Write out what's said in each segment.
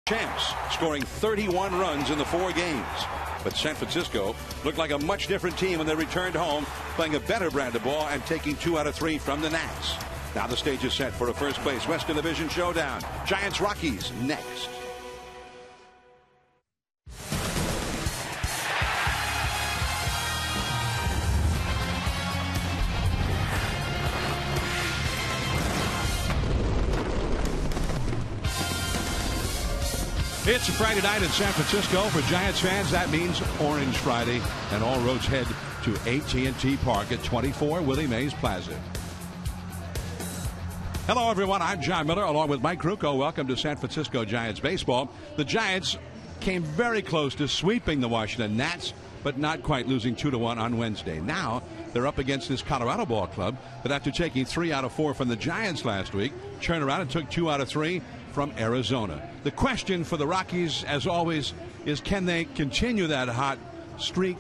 Champs scoring 31 runs in the 4 games. But San Francisco looked like a much different team when they returned home, playing a better brand of ball and taking 2 out of 3 from the Nats. Now the stage is set for a first place Western Division showdown. Giants Rockies next. It's a Friday night in San Francisco. For Giants fans, that means Orange Friday, and all roads head to AT&T Park at 24 Willie Mays Plaza. Hello, everyone. I'm John Miller, along with Mike Krukow. Welcome to San Francisco Giants baseball. The Giants came very close to sweeping the Washington Nats, but not quite, losing 2-1 on Wednesday. Now they're up against this Colorado ball club that, after taking 3 out of 4 from the Giants last week, turned around and took 2 out of 3 from Arizona. The question for the Rockies, as always, is can they continue that hot streak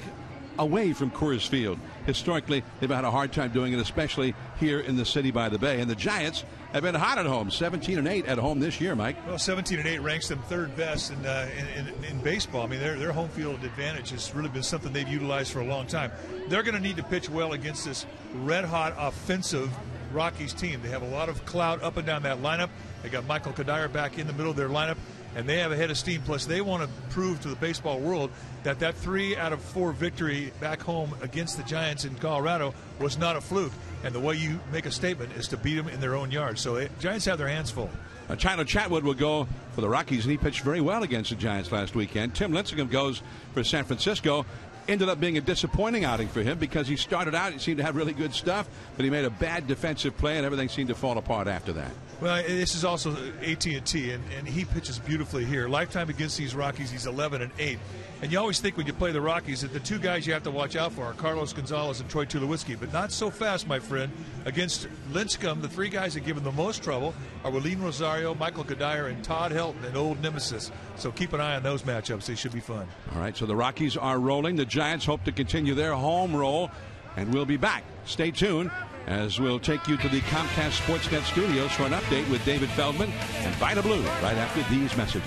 away from Coors Field? Historically, they've had a hard time doing it, especially here in the city by the bay. And the Giants have been hot at home, 17-8 at home this year, Mike. Well, 17-8 ranks them third best in baseball. I mean, their home field advantage has really been something they've utilized for a long time. They're going to need to pitch well against this red-hot offensive Rockies team. They have a lot of clout up and down that lineup. They got Michael Kadire back in the middle of their lineup, and they have a head of steam. Plus, they want to prove to the baseball world that 3 out of 4 victory back home against the Giants in Colorado was not a fluke. And the way you make a statement is to beat them in their own yard. So Giants have their hands full. Tyler Chatwood will go for the Rockies, and he pitched very well against the Giants last weekend. Tim Lincecum goes for San Francisco. Ended up being a disappointing outing for him because he started out, he seemed to have really good stuff, but he made a bad defensive play and everything seemed to fall apart after that. Well, this is also AT&T, and he pitches beautifully here. Lifetime against these Rockies, he's 11-8. And you always think when you play the Rockies that the 2 guys you have to watch out for are Carlos Gonzalez and Troy Tulowitzki, but not so fast, my friend. Against Lincecum, the 3 guys that give him the most trouble are Wilin Rosario, Michael Kadire, and Todd Helton, an old nemesis. So keep an eye on those matchups. They should be fun. All right, so the Rockies are rolling. The Giants hope to continue their home roll, and we'll be back. Stay tuned as we'll take you to the Comcast Sportsnet studios for an update with David Feldman and Vida Blue right after these messages.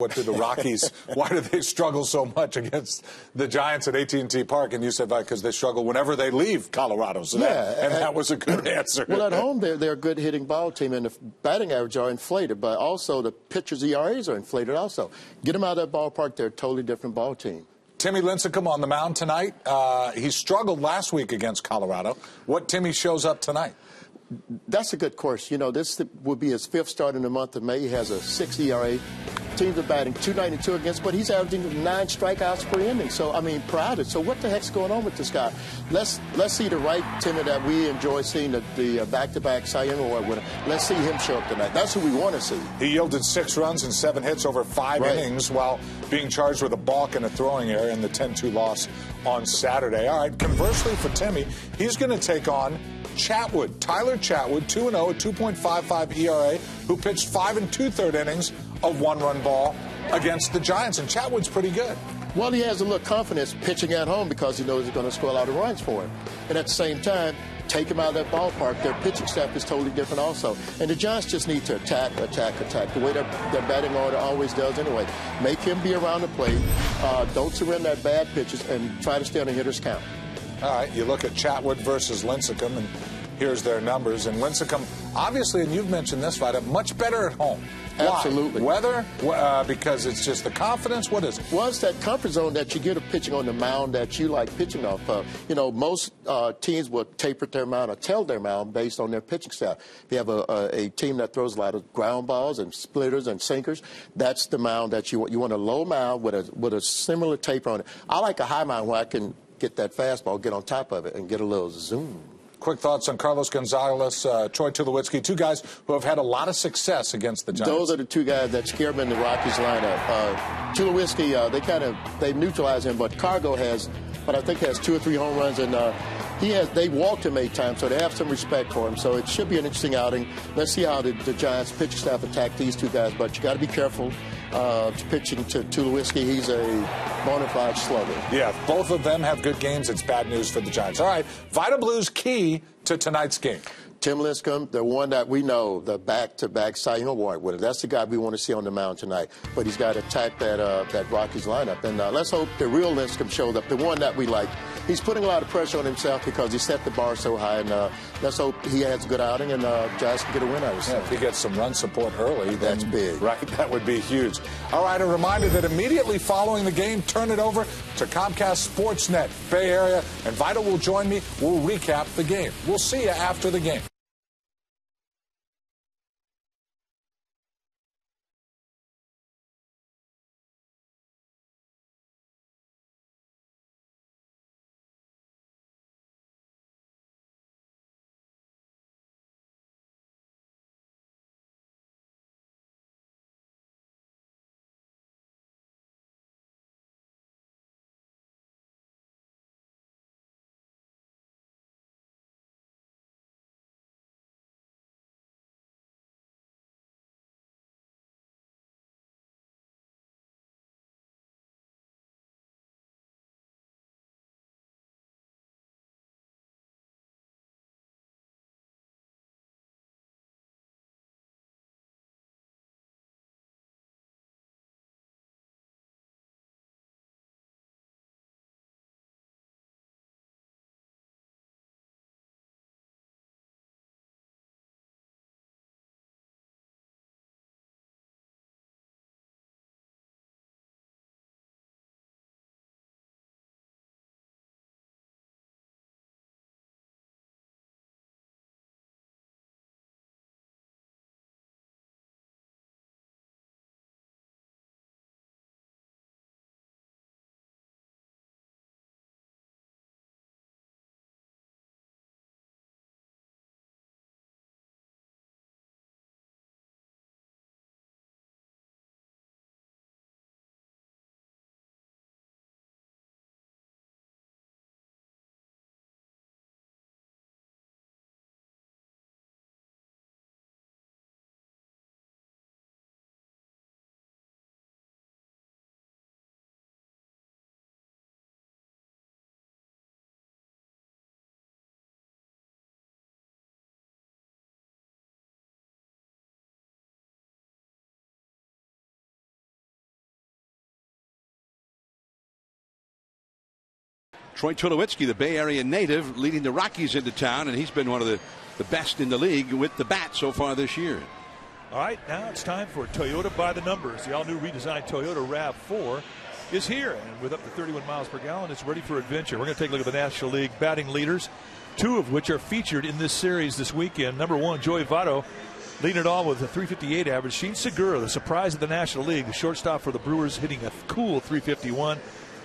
what do the Rockies, why do they struggle so much against the Giants at AT&T Park? And you said, because they struggle whenever they leave Colorado. So that was a good answer. Well, at home, they're a good hitting ball team, and the batting average are inflated, but also the pitchers' ERAs are inflated also. Get them out of that ballpark, they're a totally different ball team. Timmy Lincecum on the mound tonight. He struggled last week against Colorado. What Timmy shows up tonight? That's a good course. You know, this will be his 5th start in the month of May. He has a 6 ERA. Teams are batting .292 against, but he's averaging 9 strikeouts per inning. So, I mean, per outage. So what the heck's going on with this guy? Let's see the right Timmy that we enjoy seeing, the back-to-back Cy Young Award winner. Let's see him show up tonight. That's who we want to see. He yielded 6 runs and 7 hits over 5 innings while being charged with a balk and a throwing error in the 10-2 loss on Saturday. All right, conversely for Timmy, he's going to take on Chatwood, Tyler Chatwood, 2-0, a 2.55 ERA, who pitched 5 2/3 innings of 1-run ball against the Giants. And Chatwood's pretty good. Well, he has a little confidence pitching at home because he knows he's going to score a lot of runs for him. And at the same time, take him out of that ballpark. Their pitching staff is totally different also. And the Giants just need to attack, the way their batting order always does anyway. Make him be around the plate. Don't surrender at bad pitches and try to stay on the hitter's count. All right, you look at Chatwood versus Lincecum, and here's their numbers. And Lincecum, obviously, and you've mentioned this, Vida, much better at home. Absolutely. Why? Weather? Because it's just the confidence? What is it? Well, it's that comfort zone that you get of pitching on the mound that you like pitching off of. You know, most teams will taper their mound or tell their mound based on their pitching staff. If you have a team that throws a lot of ground balls and splitters and sinkers, that's the mound that you want. You want a low mound with a similar taper on it. I like a high mound where I can get that fastball, get on top of it, and get a little zoom. Quick thoughts on Carlos Gonzalez, Troy Tulowitzki, 2 guys who have had a lot of success against the Giants. Those are the 2 guys that scare me in the Rockies lineup. Tulowitzki, they've neutralized him, but Cargo has 2 or 3 home runs, and they walked him 8 times, so they have some respect for him. So it should be an interesting outing. Let's see how the Giants pitching staff attack these 2 guys, but you got to be careful pitching to Tulowitzki. He's a bona fide slugger. Yeah, if both of them have good games, it's bad news for the Giants. All right, Vida Blue's key to tonight's game. Tim Lincecum, the one that we know, the back-to-back Cy Young Award winner. That's the guy we want to see on the mound tonight. But he's got to attack that Rockies lineup. And let's hope the real Lincecum shows up, the one that we like. He's putting a lot of pressure on himself because he set the bar so high. And let's hope he has a good outing and Giants can get a win out of it. Yeah, if he gets some run support early, that's big. Right, that would be huge. All right, a reminder that immediately following the game, turn it over to Comcast Sportsnet Bay Area, and Vida will join me. We'll recap the game. We'll see you after the game. Troy Tulowitzki, the Bay Area native, leading the Rockies into town, and he's been one of the best in the league with the bat so far this year. All right, now it's time for Toyota by the numbers. The all-new redesigned Toyota RAV4 is here, and with up to 31 miles per gallon, it's ready for adventure. We're going to take a look at the National League batting leaders, 2 of which are featured in this series this weekend. Number 1, Joey Votto, leading it all with a .358 average. Sheen Segura, the surprise of the National League, the shortstop for the Brewers, hitting a cool .351.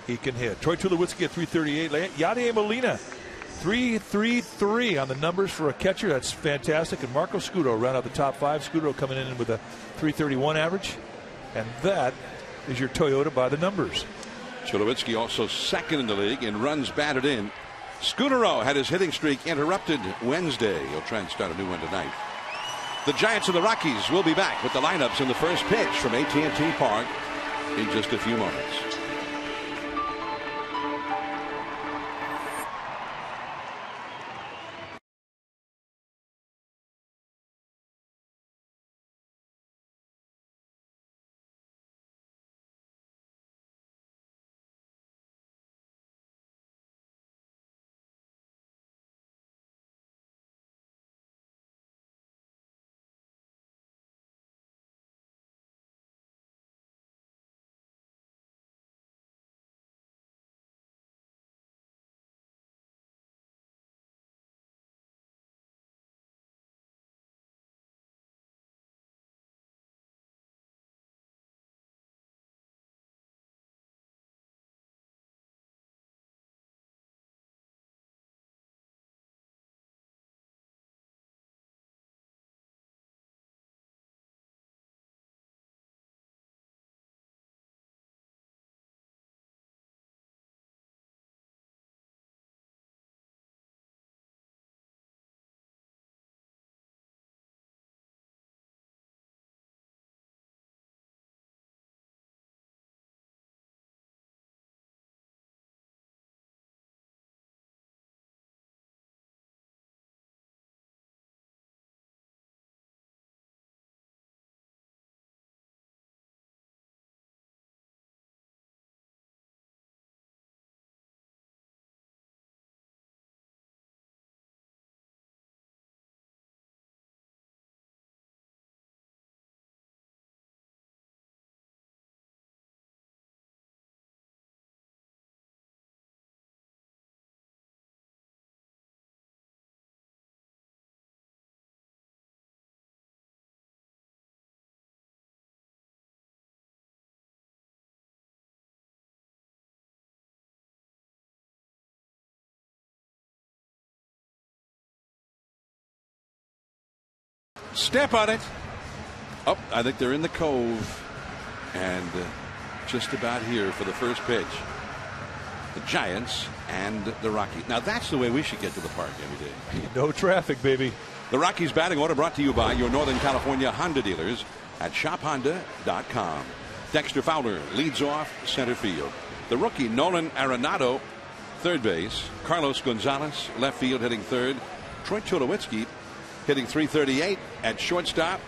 He can hit. Troy Tulowitzki at .338. Yadier Molina, .333 on the numbers for a catcher. That's fantastic. And Marco Scudo round out the top 5. Scudo coming in with a .331 average. And that is your Toyota by the numbers. Tulowitzki also second in the league in runs batted in. Scudero had his hitting streak interrupted Wednesday. He'll try and start a new one tonight. The Giants and the Rockies will be back with the lineups in the first pitch from AT&T Park in just a few moments. Step on it. Oh, I think they're in the cove and just about here for the first pitch. The Giants and the Rockies. Now that's the way we should get to the park every day. No traffic, baby. The Rockies batting order brought to you by your Northern California Honda dealers at shophonda.com. Dexter Fowler leads off center field. The rookie Nolan Arenado, third base. Carlos Gonzalez, left field, hitting third. Troy Tulowitzki hitting .338 at shortstop,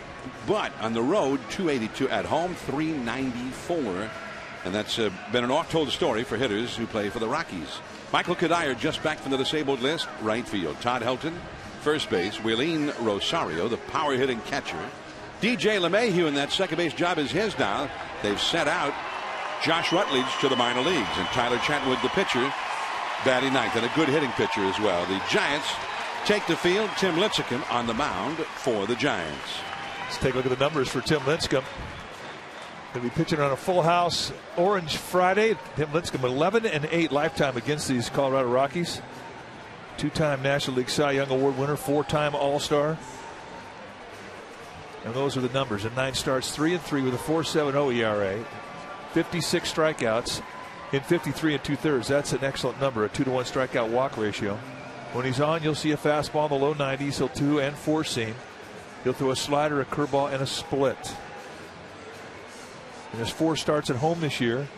but on the road .282 at home, .394, and that's been an oft-told story for hitters who play for the Rockies. Michael Kadire just back from the disabled list, right field. Todd Helton, first base. Willeen Rosario, the power-hitting catcher. DJ LeMahieu in that second base job is his now. They've sent out Josh Rutledge to the minor leagues, and Tyler Chatwood, the pitcher, batting ninth, and a good hitting pitcher as well. The Giants take the field. Tim Lincecum on the mound for the Giants. Let's take a look at the numbers for Tim Lincecum. Going to be pitching on a full house Orange Friday. Tim Lincecum 11-8 lifetime against these Colorado Rockies. 2-time National League Cy Young Award winner, 4-time All-Star. And those are the numbers. In 9 starts, 3-3 with a 4.70 ERA, 56 strikeouts in 53 2/3. That's an excellent number, a 2-to-1 strikeout walk ratio. When he's on, you'll see a fastball in the low 90s. He'll 2- and 4-seam. He'll throw a slider, a curveball, and a split. In his 4 starts at home this year,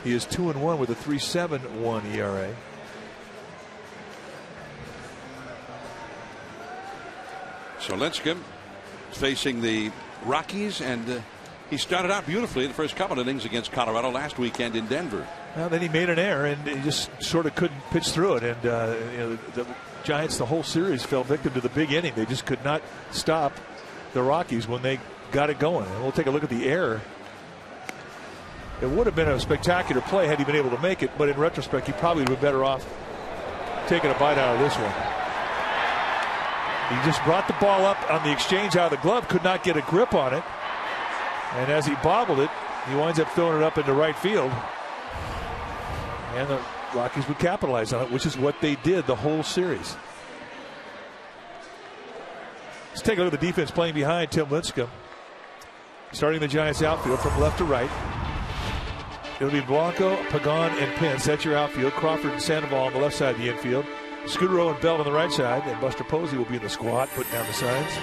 he is 2-1 with a 3.71 ERA. So Lincecum facing the Rockies, and he started out beautifully the first couple innings against Colorado last weekend in Denver. Well, then he made an error, and he just sort of couldn't pitch through it. And the Giants, the whole series, fell victim to the big inning. They just could not stop the Rockies when they got it going. And we'll take a look at the error. It would have been a spectacular play had he been able to make it, but in retrospect, he probably would have been better off taking a bite out of this one. He just brought the ball up on the exchange out of the glove, could not get a grip on it. And as he bobbled it, he winds up throwing it up into right field. And the Rockies would capitalize on it, which is what they did the whole series. Let's take a look at the defense playing behind Tim Lincecum. Starting the Giants outfield from left to right. It'll be Blanco, Pagan, and Pence. That's your outfield. Crawford and Sandoval on the left side of the infield. Scudero and Bell on the right side. And Buster Posey will be in the squad, putting down the signs.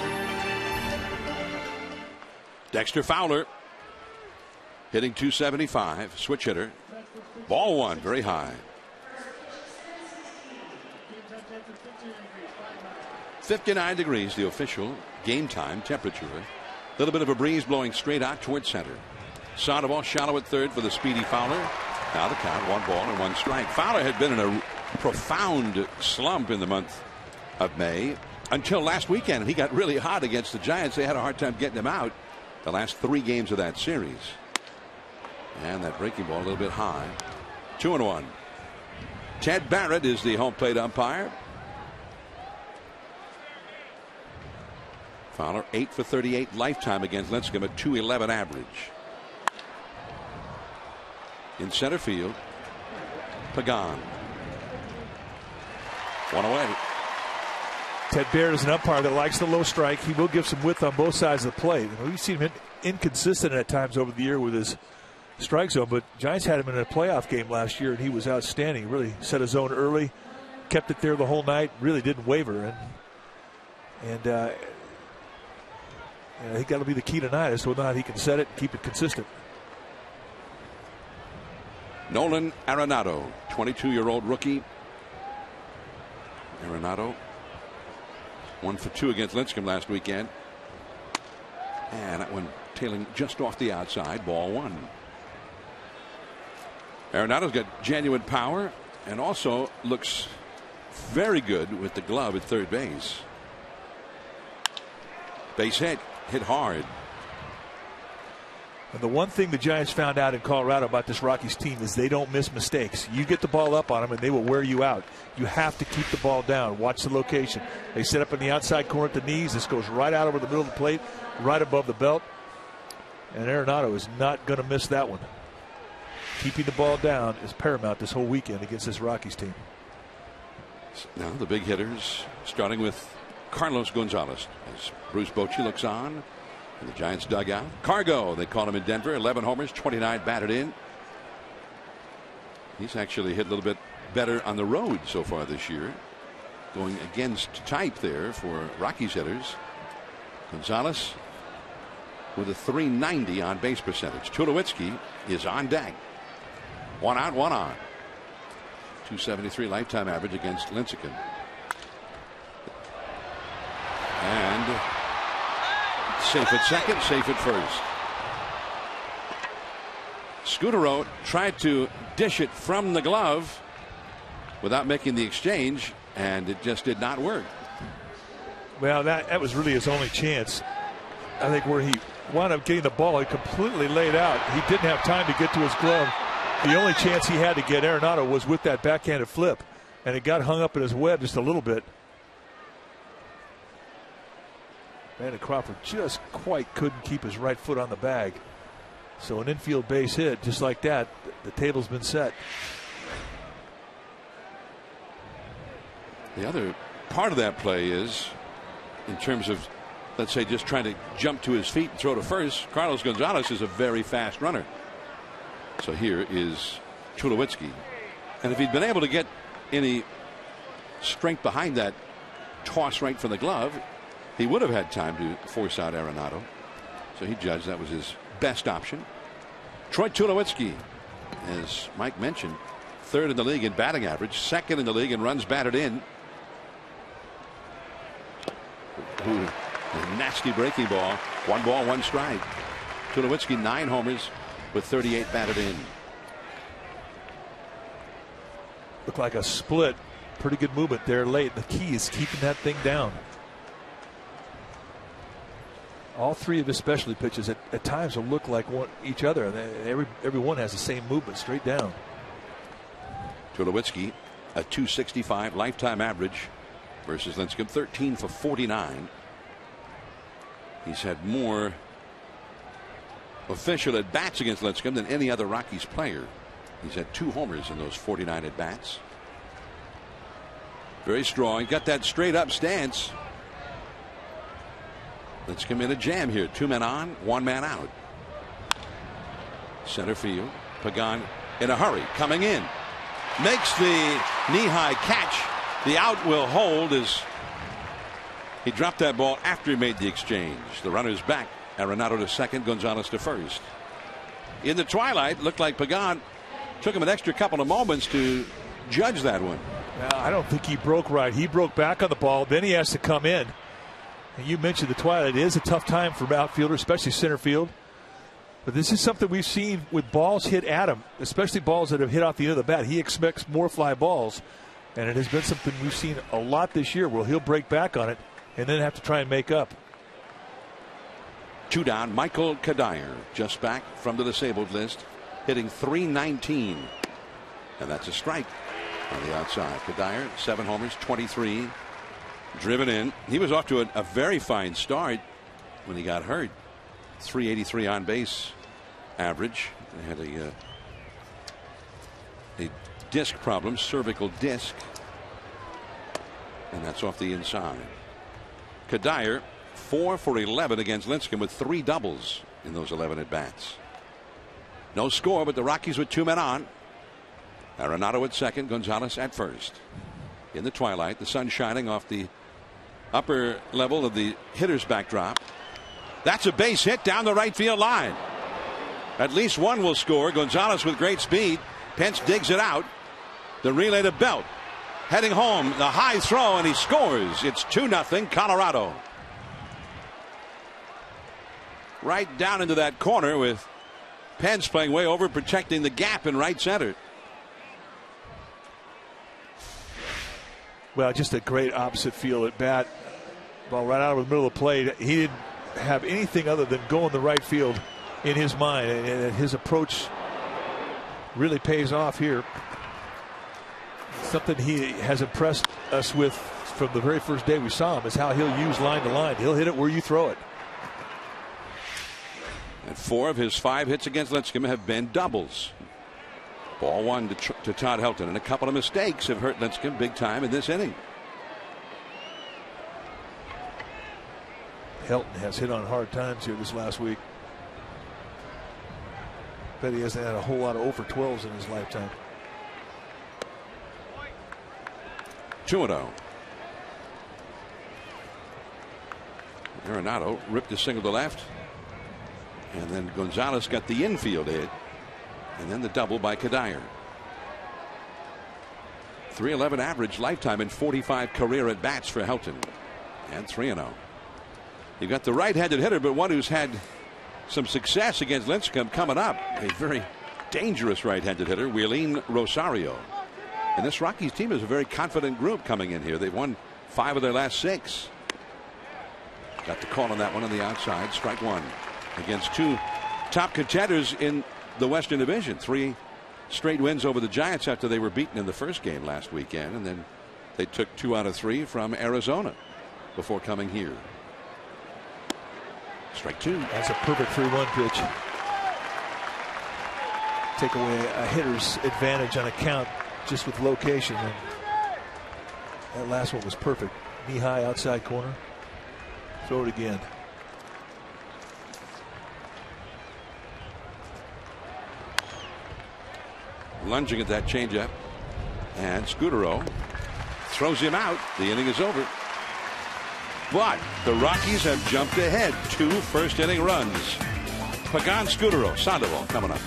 Dexter Fowler hitting .275, switch hitter. Ball one, very high. 59 degrees, the official game time temperature. A little bit of a breeze blowing straight out towards center. Sandoval shallow at third for the speedy Fowler. Now the count, 1 ball and 1 strike. Fowler had been in a profound slump in the month of May until last weekend. He got really hot against the Giants. They had a hard time getting him out the last 3 games of that series. And that breaking ball a little bit high. 2-1. Ted Barrett is the home plate umpire. Fowler 8 for 38 lifetime against Lincecum, a .211 average. In center field, Pagan. 1 away. Ted Barrett is an umpire that likes the low strike. He will give some width on both sides of the plate. We've seen him inconsistent at times over the year with his strike zone, but Giants had him in a playoff game last year, and he was outstanding. He really set his zone early, kept it there the whole night, really didn't waver. And I think that'll be the key tonight, is whether or not he can set it and keep it consistent. Nolan Arenado, 22-year-old rookie. Arenado 1 for 2 against Lincecum last weekend. And that one tailing just off the outside, ball 1. Arenado's got genuine power and also looks very good with the glove at third base. Base hit hard. And the one thing the Giants found out in Colorado about this Rockies team is they don't miss mistakes. You get the ball up on them and they will wear you out. You have to keep the ball down. Watch the location. They set up in the outside corner at the knees. This goes right out over the middle of the plate, right above the belt. And Arenado is not going to miss that one. Keeping the ball down is paramount this whole weekend against this Rockies team. Now the big hitters, starting with Carlos Gonzalez as Bruce Bochy looks on in the Giants dugout. Cargo, they call him in Denver, 11 homers, 29 batted in. He's actually hit a little bit better on the road so far this year, going against type there for Rockies hitters. Gonzalez with a .390 on base percentage. Tulowitzki is on deck. 1 out, 1 on. .273 lifetime average against Lincecum. And safe at second, safe at first. Scudero tried to dish it from the glove without making the exchange, and it just did not work. Well, that was really his only chance. I think where he wound up getting the ball, he completely laid out. He didn't have time to get to his glove. The only chance he had to get Arenado was with that backhanded flip, and it got hung up in his web just a little bit. Brandon Crawford just quite couldn't keep his right foot on the bag. So an infield base hit, just like that, the table's been set. The other part of that play is, in terms of, let's say, just trying to jump to his feet and throw to first, Carlos Gonzalez is a very fast runner. So here is Tulowitzki. And if he'd been able to get any strength behind that toss right from the glove, he would have had time to force out Arenado. So he judged that was his best option. Troy Tulowitzki, as Mike mentioned, 3rd in the league in batting average, 2nd in the league in runs batted in. Ooh, a nasty breaking ball. 1 ball, 1 strike. Tulowitzki 9 homers with 38 batted in. Looked like a split. Pretty good movement there late. The key is keeping that thing down. All three of his specialty pitches at times will look like each other. Every one has the same movement, straight down. Tulowitzki, a 265 lifetime average versus Lincecum, 13 for 49. He's had more official at bats against Lincecum than any other Rockies player. He's had 2 homers in those 49 at bats. Very strong. Got that straight up stance. Lincecum in a jam here. 2 men on, 1 man out. Center field. Pagan in a hurry, coming in. Makes the knee-high catch. The out will hold as he dropped that ball after he made the exchange. The runner's back. Arenado to second, Gonzalez to first. In the twilight, looked like Pagan took him an extra couple of moments to judge that one. I don't think he broke right. He broke back on the ball. Then he has to come in. And you mentioned the twilight. It is a tough time for outfielders, especially center field. But this is something we've seen with balls hit at him, especially balls that have hit off the end of the bat. He expects more fly balls. And it has been something we've seen a lot this year where he'll break back on it and then have to try and make up. 2 down. Michael Kadire just back from the disabled list, hitting .319. And that's a strike on the outside. Kadire, 7 homers, 23 driven in. He was off to a very fine start when he got hurt. .383 on base average. He had a disc problem, cervical disc, and that's off the inside. Kadire 4 for 11 against Lincecum with 3 doubles in those 11 at bats. No score, but the Rockies with 2 men on. Arenado at second, Gonzalez at first. In the twilight, the sun shining off the upper level of the hitter's backdrop. That's a base hit down the right field line. At least one will score. Gonzalez with great speed. Pence digs it out. The relay to Belt. Heading home, the high throw, and he scores. It's 2-0 Colorado. Right down into that corner with Pence playing way over, protecting the gap in right center. Well, just a great opposite field at bat. Ball right out of the middle of the plate. He didn't have anything other than go in the right field in his mind, and his approach really pays off here. Something he has impressed us with from the very first day we saw him is how he'll use line to line. He'll hit it where you throw it. And 4 of his 5 hits against Lincecum have been doubles. Ball 1 to Todd Helton, and a couple of mistakes have hurt Lincecum big time in this inning. Helton has hit on hard times here this last week. Bet he hasn't had a whole lot of over 12s in his lifetime. 2-0. Arenado ripped a single to left. And then Gonzalez got the infield hit. And then the double by Kadire. .311 average lifetime and 45 career at bats for Helton. And 3-0. You've got the right-handed hitter, but one who's had some success against Lincecum coming up. A very dangerous right-handed hitter, Willeen Rosario. And this Rockies team is a very confident group coming in here. They've won 5 of their last 6. Got the call on that one on the outside. Strike 1 against 2 top contenders in the Western Division. 3 straight wins over the Giants after they were beaten in the first game last weekend. And then they took 2 out of 3 from Arizona before coming here. Strike 2. That's a perfect 3-1 pitch. Take away a hitter's advantage on a count just with location. And that last one was perfect. Knee high outside corner. Throw it again. Lunging at that changeup. And Scudero throws him out. The inning is over. But the Rockies have jumped ahead. 2 first-inning runs. Pagan, Scudero, Sandoval coming up.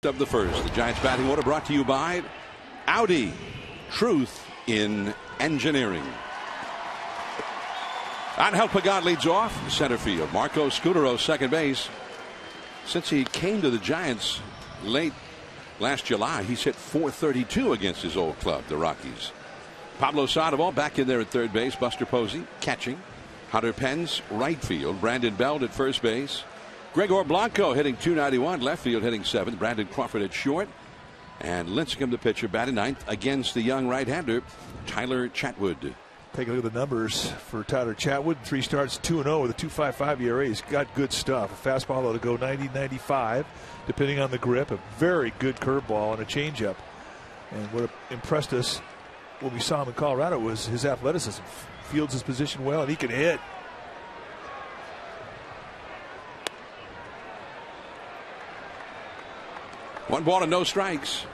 Of the first. The Giants batting order brought to you by Audi. Truth in engineering. Angel Pagan leads off center field. Marco Scutaro second base. Since he came to the Giants late last July, he's hit .432 against his old club, the Rockies. Pablo Sandoval back in there at third base. Buster Posey catching. Hunter Pence right field. Brandon Belt at first base. Gregor Blanco hitting .291, left field hitting seventh. Brandon Crawford at short. And Lincecum, the pitcher, batting ninth against the young right-hander, Tyler Chatwood. Take a look at the numbers for Tyler Chatwood. 3 starts, 2-0 with a 2.55 ERA. He's got good stuff. A fastball that'll go 90-95, depending on the grip. A very good curveball and a changeup. And what impressed us when we saw him in Colorado was his athleticism. Fields his position well, and he can hit. One ball and no strikes.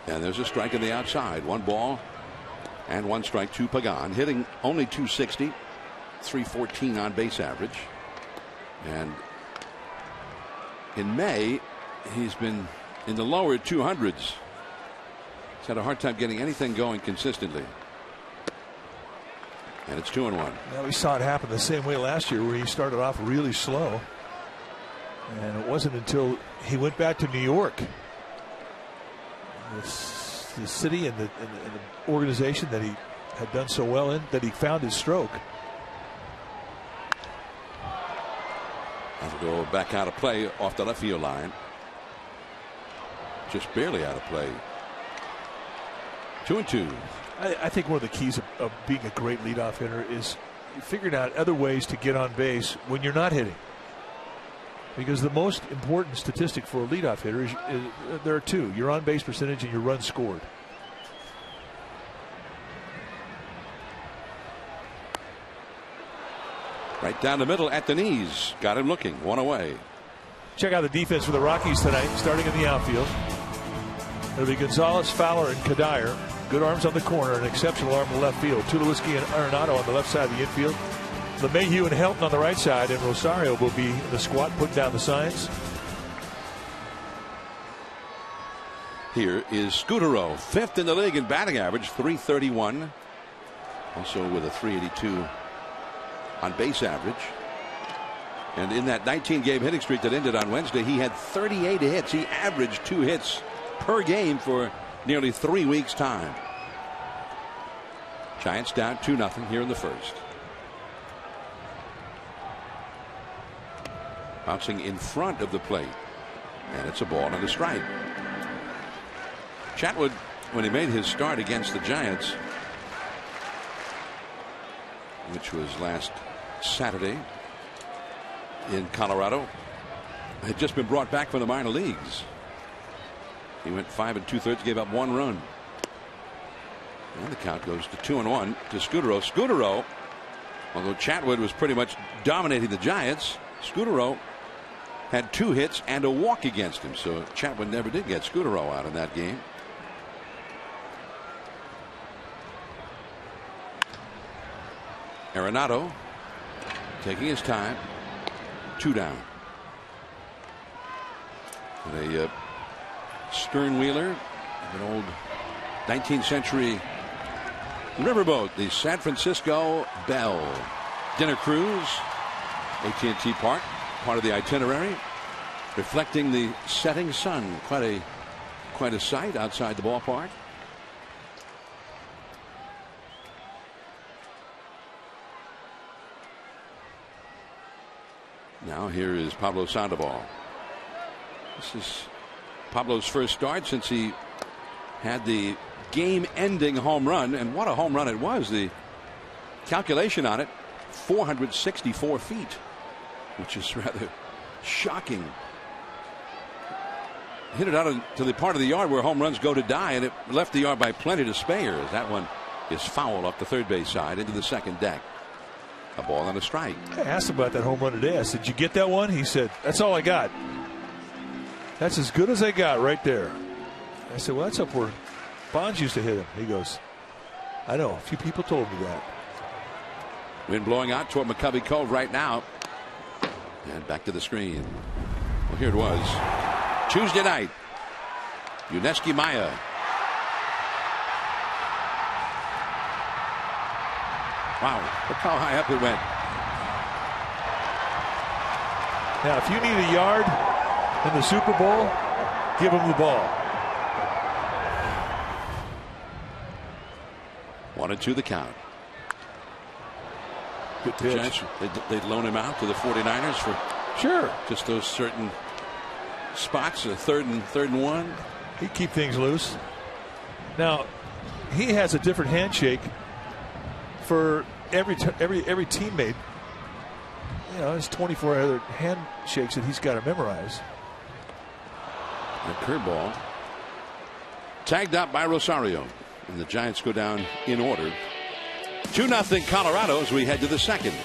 And there's a strike on the outside. 1 ball and 1 strike to Pagan. Hitting only .260, .314 on base average. And in May, he's been in the lower 200s. He's had a hard time getting anything going consistently. And it's 2-1. Now we saw it happen the same way last year, where he started off really slow, and it wasn't until he went back to New York, the city and the organization that he had done so well in, that he found his stroke. That'll go back out of play off the left field line. Just barely out of play. 2-2. I think one of the keys of being a great leadoff hitter is figuring out other ways to get on base when you're not hitting. Because the most important statistic for a leadoff hitter is there are 2: your on base percentage and your runs scored. Right down the middle at the knees. Got him looking. 1 away. Check out the defense for the Rockies tonight, starting in the outfield. It'll be Gonzalez, Fowler, and Kadire. Good arms on the corner, an exceptional arm in the left field. Tulowitzki and Arenado on the left side of the infield. LeMahieu and Helton on the right side, and Rosario will be in the squat, putting down the signs. Here is Scutaro, 5th in the league in batting average, .331. Also with a .382 on base average. And in that 19-game hitting streak that ended on Wednesday, he had 38 hits. He averaged 2 hits per game for nearly 3 weeks' time. Giants down 2-0 here in the first. Bouncing in front of the plate. And it's a ball and a strike. Chatwood, when he made his start against the Giants, which was last Saturday in Colorado, had just been brought back from the minor leagues. He went 5 2/3, gave up 1 run. And the count goes to 2-1 to Scutaro. Scutaro, although Chatwood was pretty much dominating the Giants, Scutaro had 2 hits and a walk against him. So Chatwood never did get Scutaro out in that game. Arenado taking his time. 2 down. And a stern wheeler, an old 19th century riverboat, the San Francisco Belle. Dinner cruise, AT&T Park, part of the itinerary, reflecting the setting sun. Quite a sight outside the ballpark. Now here is Pablo Sandoval. This is Pablo's first start since he had the game-ending home run, and what a home run it was. The calculation on it, 464 feet, which is rather shocking. Hit it out to the part of the yard where home runs go to die, and it left the yard by plenty to spare, as that one is fouled off the third base side into the second deck. A ball and a strike. I asked him about that home run today. I said, "Did you get that one?" He said, "That's all I got. That's as good as I got right there." I said, "Well, that's up where Bonds used to hit him." He goes, "I know. A few people told me that." Wind blowing out toward McCovey Cove right now. And back to the screen. Well, here it was. Tuesday night. Yuneski Maya. Wow, look how high up it went. Now, if you need a yard in the Super Bowl, give him the ball. 1-2 the count. Good pitch. They'd loan him out to the 49ers for just those certain spots, third and one. He'd keep things loose. Now, he has a different handshake for every teammate. You know, there's 24 other handshakes that he's got to memorize. A curveball tagged up by Rosario, and the Giants go down in order. 2-0 Colorado as we head to the second.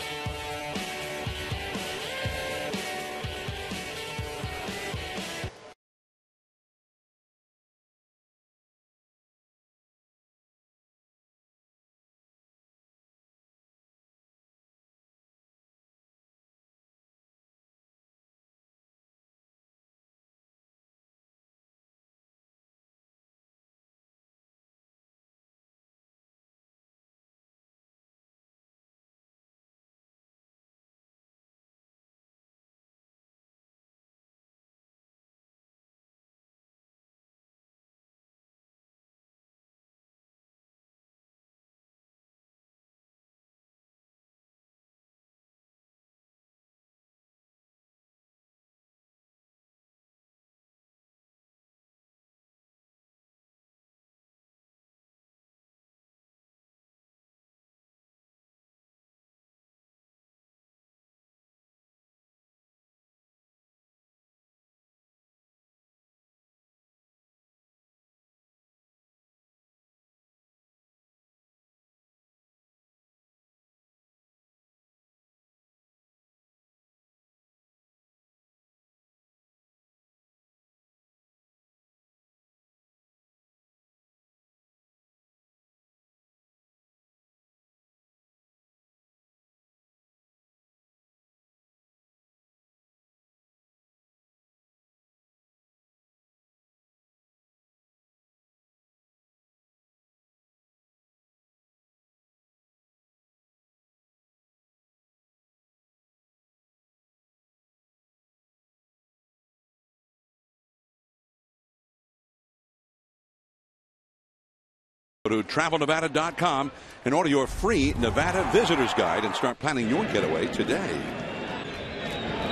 Go to TravelNevada.com and order your free Nevada Visitor's Guide and start planning your getaway today.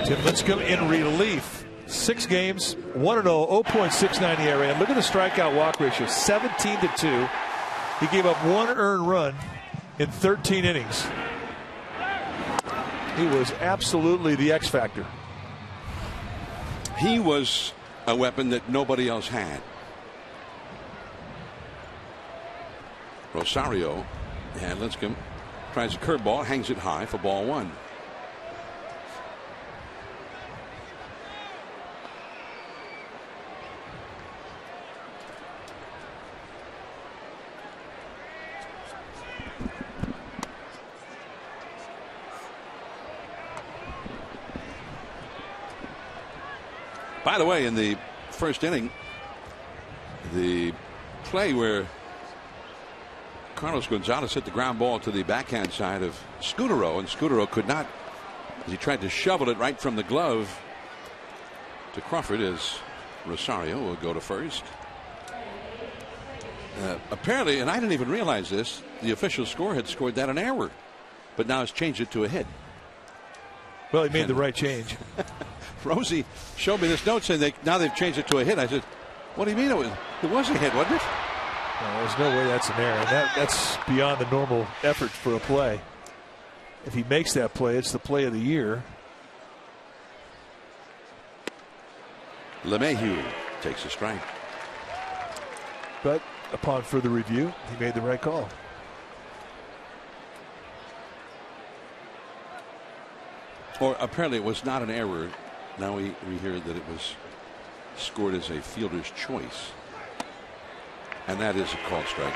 Tim Lincecum in relief. 6 games, 1-0, 0.69 ERA. And look at the strikeout walk ratio, 17-2. He gave up 1 earned run in 13 innings. He was absolutely the X factor. He was a weapon that nobody else had. Rosario and Lincecum tries a curveball, hangs it high for ball 1. By the way, in the first inning, the play where Carlos Gonzalez hit the ground ball to the backhand side of Scutaro, and Scutaro could not, as he tried to shovel it right from the glove to Crawford, as Rosario will go to first. Apparently, and I didn't even realize this, the official score had scored that an error, but now has changed it to a hit. Well, he made the right change. Rosie showed me this note saying now they've changed it to a hit. I said, what do you mean it was a hit, wasn't it? No, there's no way that's an error. That's beyond the normal effort for a play. If he makes that play, it's the play of the year. LeMahieu takes a strike. But upon further review, he made the right call. Or apparently it was not an error. Now we hear that it was scored as a fielder's choice. And that is a called strike.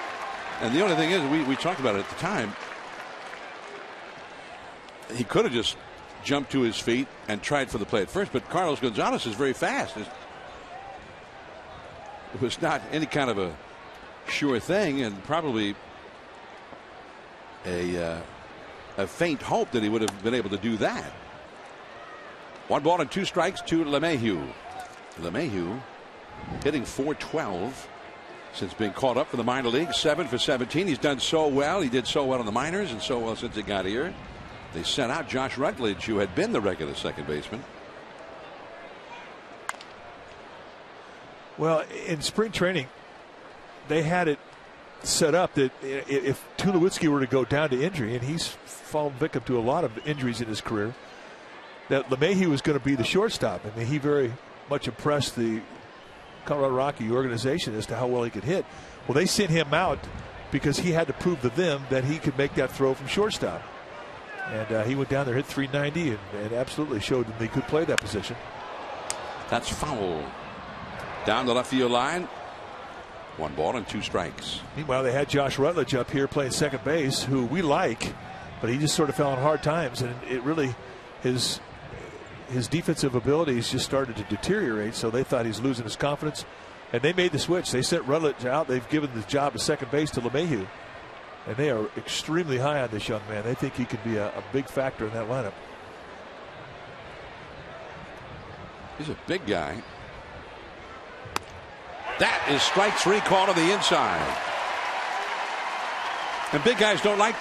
And the only thing is, we talked about it at the time. he could have just jumped to his feet and tried for the play at first, but Carlos Gonzalez is very fast. It was not any kind of a sure thing, and probably a faint hope that he would have been able to do that. 1 ball and 2 strikes to LeMahieu. LeMahieu hitting .412 since being called up for the minor league. 7 for 17. He's done so well. He did so well in the minors and so well since he got here. They sent out Josh Rutledge, who had been the regular second baseman. Well, in spring training, they had it set up that if Tulowitzki were to go down to injury, and he's fallen victim to a lot of injuries in his career, that LeMahieu was going to be the shortstop. I mean, he very much impressed the Colorado Rocky organization as to how well he could hit. Well, they sent him out because he had to prove to them that he could make that throw from shortstop. And he went down there, hit .390, and absolutely showed them he could play that position. That's foul. Down the left field line. 1 ball and 2 strikes. Meanwhile, they had Josh Rutledge up here playing second base, who we like, but he just sort of fell on hard times, and it really, his defensive abilities just started to deteriorate, so they thought he's losing his confidence, and they made the switch. They sent Rutledge out. They've given the job of second base to LeMahieu, and they are extremely high on this young man. They think he could be a big factor in that lineup. He's a big guy. That is strike 3 called on the inside. And big guys don't like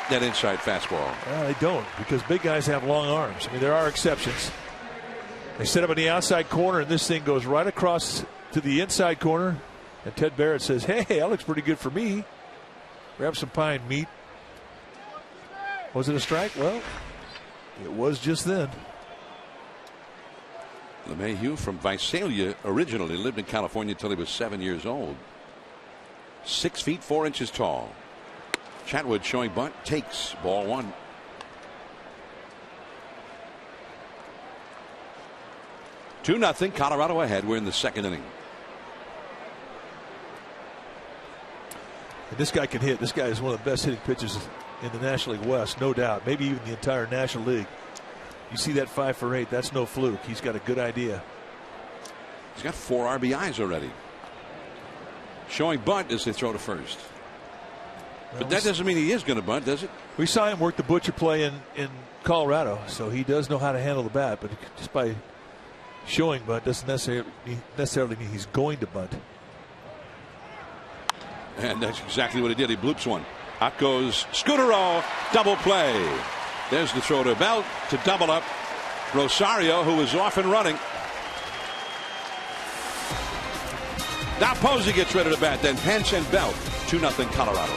that inside fastball. Well, they don't, because big guys have long arms. I mean, there are exceptions. They set up in the outside corner, and this thing goes right across to the inside corner. And Ted Barrett says, hey, that looks pretty good for me. Grab some pine meat. Was it a strike? Well, it was just then. LeMahieu from Visalia originally lived in California until he was 7 years old. 6 feet 4 inches tall. Chatwood showing bunt, takes ball 1. Two nothing, Colorado ahead. We're in the second inning. And this guy can hit. This guy is one of the best hitting pitchers in the National League West, no doubt. Maybe even the entire National League. You see that 5 for 8, that's no fluke. He's got a good idea. He's got 4 RBIs already. Showing bunt as they throw to first. But that doesn't mean he is going to bunt, does it? We saw him work the butcher play in Colorado, so he does know how to handle the bat. But just by showing bunt doesn't necessarily mean he's going to bunt. And that's exactly what he did. He bloops one. Out goes Scutaro, double play. There's the throw to Belt to double up Rosario, who was off and running. Now Posey gets ready to bat. Then Pence and Belt. 2-0 Colorado.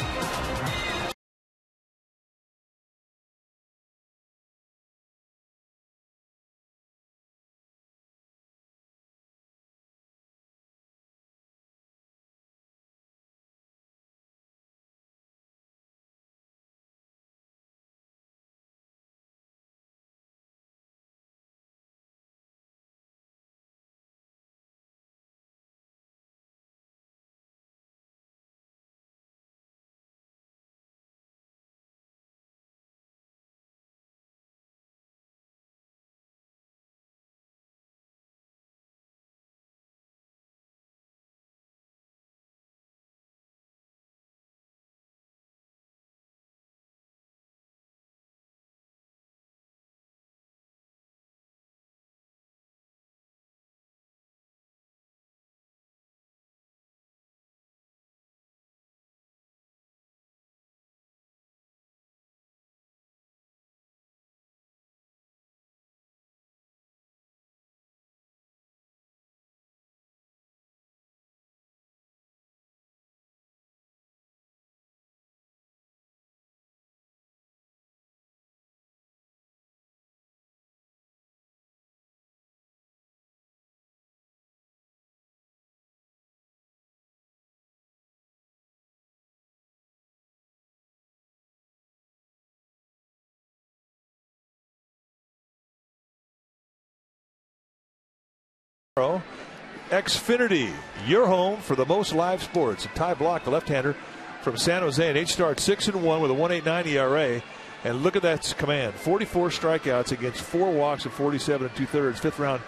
Xfinity, your home for the most live sports. Ty Block, the left-hander from San Jose, and H starts 6-1 with a 1.89 ERA. And look at that command. 44 strikeouts against 4 walks and 47 2/3. 5th round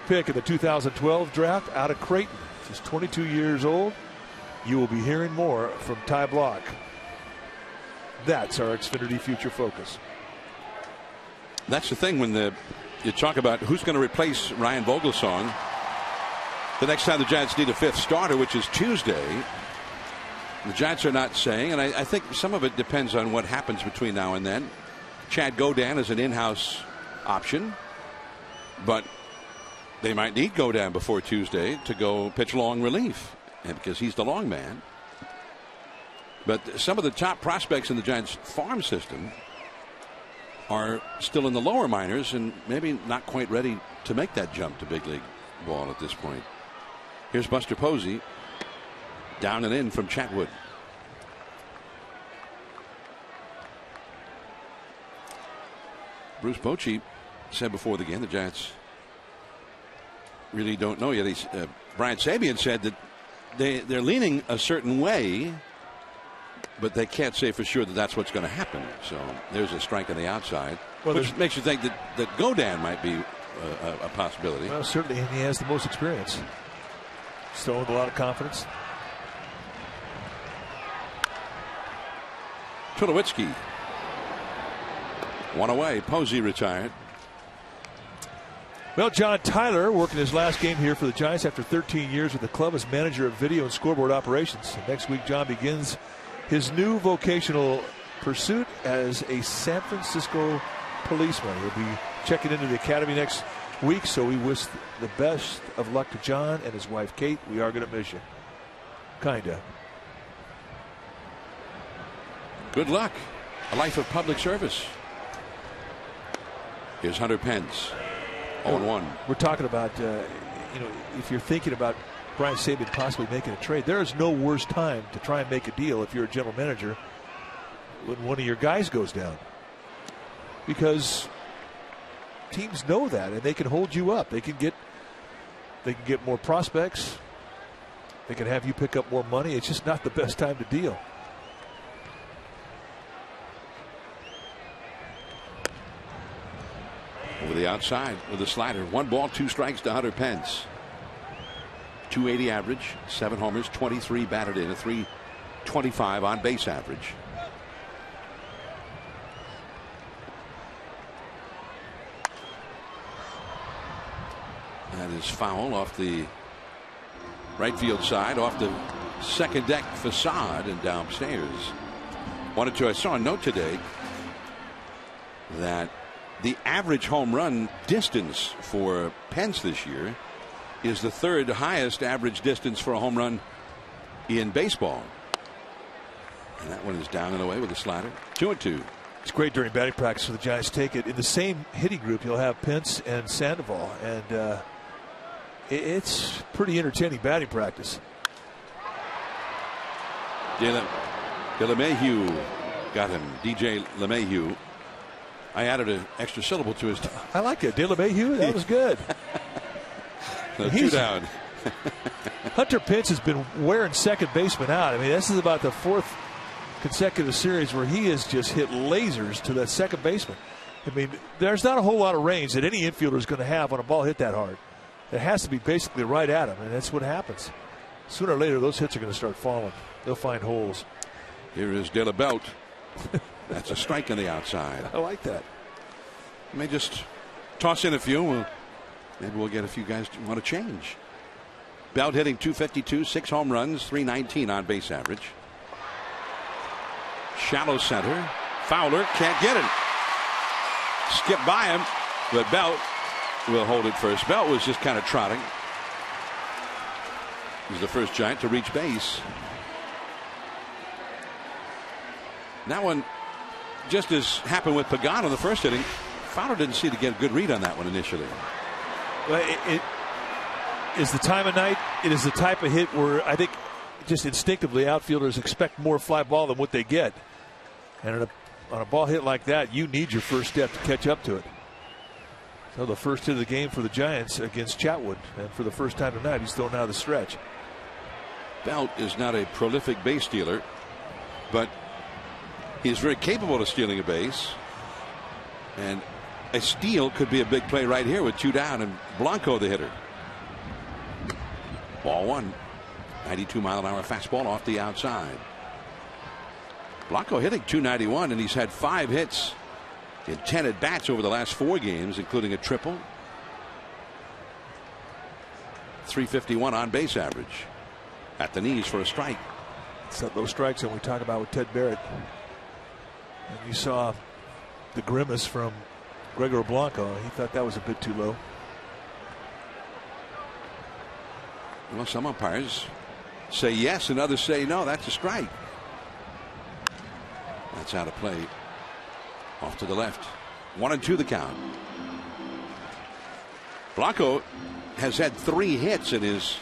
pick in the 2012 draft out of Creighton. He's 22 years old. You will be hearing more from Ty Block. That's our Xfinity Future Focus. That's the thing when you talk about who's going to replace Ryan Vogelsong. The next time the Giants need a 5th starter, which is Tuesday, the Giants are not saying, and I think some of it depends on what happens between now and then. Chad Godin is an in-house option, but they might need Godin before Tuesday to go pitch long relief, because he's the long man. But some of the top prospects in the Giants farm system are still in the lower minors and maybe not quite ready to make that jump to big league ball at this point. Here's Buster Posey, down and in from Chatwood. Bruce Bochy said before the game the Giants really don't know yet. Brian Sabean said that they're leaning a certain way, but they can't say for sure that that's what's going to happen. So there's a strike on the outside, which makes you think that Godin might be a possibility. Well, certainly, and he has the most experience. Still with a lot of confidence. Tulowitzki. One away. Posey retired. Well, John Tyler working his last game here for the Giants after 13 years with the club as manager of video and scoreboard operations. And next week, John begins his new vocational pursuit as a San Francisco policeman. He'll be checking into the academy next week, so we wish the best of luck to John and his wife, Kate. We are going to miss you. Kinda. Good luck. A life of public service. Here's Hunter Pence. 0-1. We're talking about, if you're thinking about Brian Sabean possibly making a trade, there is no worse time to try and make a deal if you're a general manager when one of your guys goes down. Because teams know that, and they can hold you up. They can get more prospects. They can have you pick up more money. It's just not the best time to deal. Over the outside with a slider. 1 ball, 2 strikes to Hunter Pence. 280 average, 7 homers, 23 batted in, a 325 on base average. That is foul off the right field side, off the second deck facade and downstairs. I saw a note today that the average home run distance for Pence this year is the 3rd highest average distance for a home run in baseball. And that one is down and away with a slider. 2-2. It's great during batting practice for the Giants. Take it in the same hitting group. You'll have Pence and Sandoval, and it's pretty entertaining batting practice. LeMahieu got him. DJ LeMahieu. I added an extra syllable to his. I like it. De LeMahieu, that was good. Two down. Hunter Pence has been wearing second baseman out. I mean, this is about the 4th consecutive series where he has just hit lasers to that second baseman. I mean, there's not a whole lot of range that any infielder is going to have on a ball hit that hard. It has to be basically right at him, and that's what happens. Sooner or later, those hits are going to start falling. They'll find holes. Here is De La Belt. That's a strike on the outside. I like that. You may just toss in a few. Maybe we'll get a few guys who want to change. Belt hitting .252, 6 home runs, .319 on base average. Shallow center. Fowler can't get it. Skip by him, but Belt will hold it first. Belt was just kind of trotting. He's the first Giant to reach base. That one, just as happened with Pagano in the first inning, Fowler didn't seem to get a good read on that one initially. Well, it is the time of night. It is the type of hit where I think just instinctively outfielders expect more fly ball than what they get. And on a ball hit like that, you need your first step to catch up to it. So the first hit of the game for the Giants against Chatwood. And for the first time tonight, he's thrown out of the stretch. Belt is not a prolific base stealer, but he's very capable of stealing a base. And a steal could be a big play right here with 2 down, and Blanco the hitter. Ball 1. 92-mile-an-hour fastball off the outside. Blanco hitting .291, and he's had 5 hits in 10 at-bats over the last 4 games, including a triple. .351 on base average. At the knees for a strike. It's that low strike zone we talk about with Ted Barrett. And you saw the grimace from Gregor Blanco. He thought that was a bit too low. Well, some umpires say yes and others say no. That's a strike. That's out of play. Off to the left. 1-2 the count. Blanco has had 3 hits in his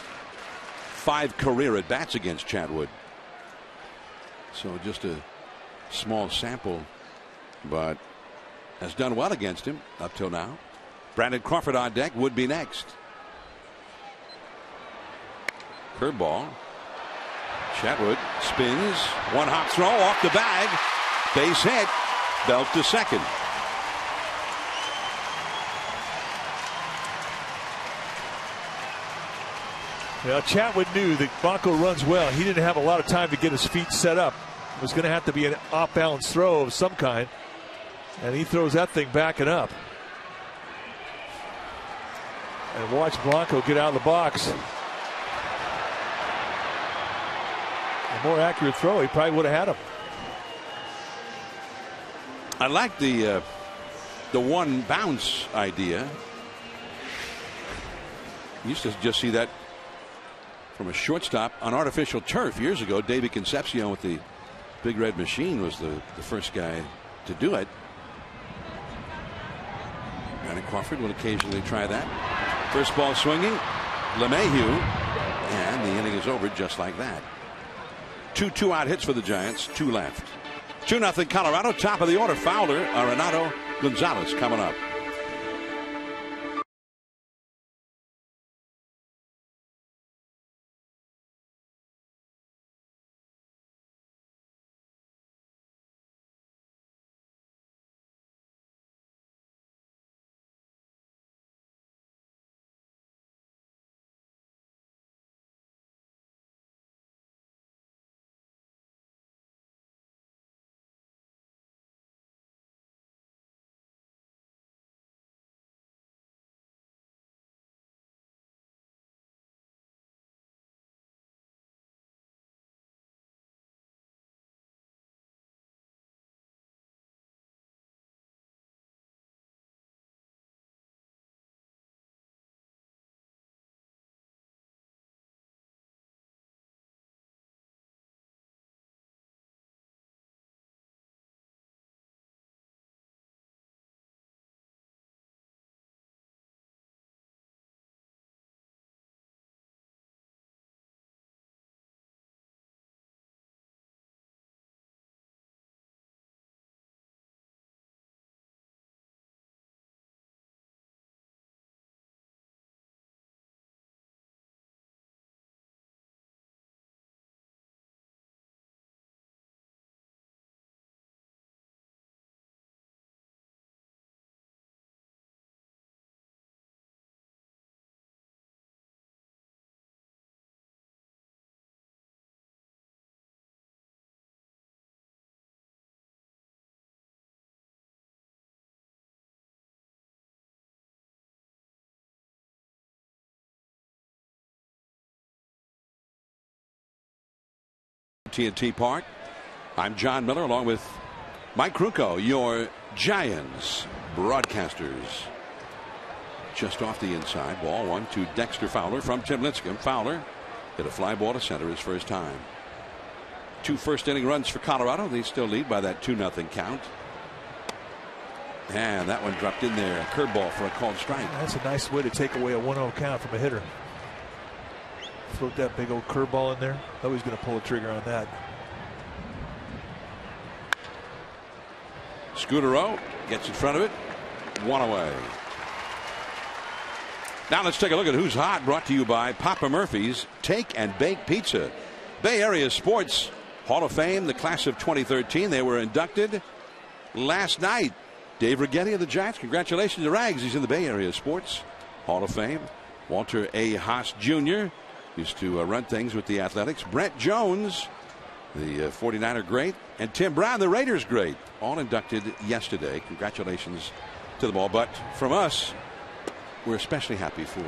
5 career at bats against Chatwood. So just a small sample, but has done well against him up till now. Brandon Crawford on deck. Would be next. Curveball. Chatwood spins. 1 hop throw off the bag. Base hit. Belt to second. Well, Chatwood knew that Blanco runs well. He didn't have a lot of time to get his feet set up. It was going to have to be an off-balance throw of some kind. And he throws that thing backing up. And watch Blanco get out of the box. A more accurate throw, he probably would have had him. I like the 1 bounce idea. You used to just see that from a shortstop on artificial turf years ago. Davey Concepcion with the Big Red Machine was the first guy to do it. Brandon Crawford will occasionally try that. First ball swinging. LeMahieu. And the inning is over just like that. 2 2-out hits for the Giants. 2 left. 2-0 Colorado. Top of the order. Fowler, Arenado, Gonzalez coming up. TNT Park. I'm John Miller along with Mike Krukow, your Giants broadcasters. Just off the inside. Ball 1 to Dexter Fowler from Tim Lincecum. Fowler hit a fly ball to center his first time. 2 first-inning runs for Colorado. They still lead by that 2-0 count. And that one dropped in there. A curveball for a called strike. That's a nice way to take away a 1-0 count from a hitter. Float that big old curveball in there. Thought he was going to pull a trigger on that. Scudero gets in front of it. 1 away. Now let's take a look at who's hot. Brought to you by Papa Murphy's Take and Bake Pizza. Bay Area Sports Hall of Fame, the class of 2013. They were inducted last night. Dave Righetti of the Giants. Congratulations to Rags. He's in the Bay Area Sports Hall of Fame. Walter A. Haas Jr. used to run things with the Athletics. Brett Jones, the 49er great, and Tim Brown, the Raiders great, all inducted yesterday. Congratulations to them all. But from us, we're especially happy for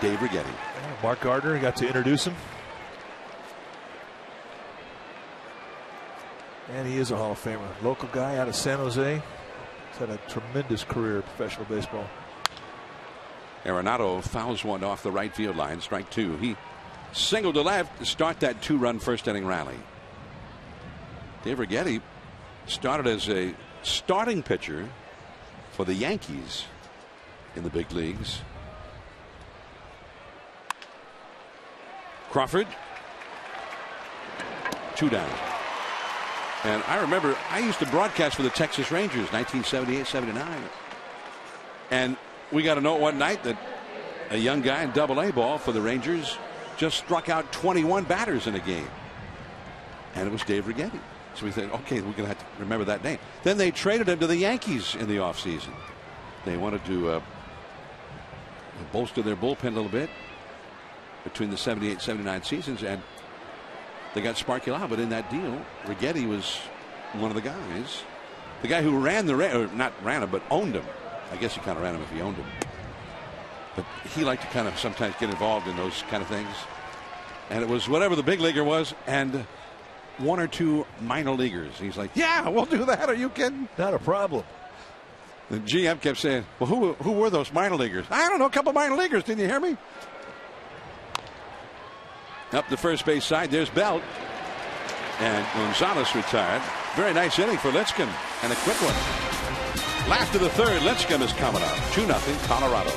Dave Righetti. Mark Gardner got to introduce him. And he is a Hall of Famer. Local guy out of San Jose. He's had a tremendous career in professional baseball. Arenado fouls one off the right field line. Strike two. He singled to left to start that two-run first-inning rally. Dave Righetti started as a starting pitcher for the Yankees in the big leagues. Crawford, 2 down. And I remember I used to broadcast for the Texas Rangers 1978-79. And we got a note one night that a young guy in Double-A ball for the Rangers just struck out 21 batters in a game. And it was Dave Righetti. So we said, okay, we're going to have to remember that name. Then they traded him to the Yankees in the offseason. They wanted to bolster their bullpen a little bit between the 78-79 seasons, and they got Sparky Lau. But in that deal, Righetti was one of the guys. The guy who ran the or not ran him, but owned him. I guess he kind of ran him if he owned him. But he liked to kind of sometimes get involved in those kind of things. And it was whatever the big leaguer was, and 1 or 2 minor leaguers. He's like, yeah, we'll do that. Are you kidding? Not a problem. The GM kept saying, well, who were those minor leaguers? I don't know, a couple minor leaguers. Didn't you hear me? Up the first base side, there's Belt. And Gonzalez retired. Very nice inning for Lipscomb, and a quick one. Last of the third, Lipscomb is coming up. 2-0 Colorado.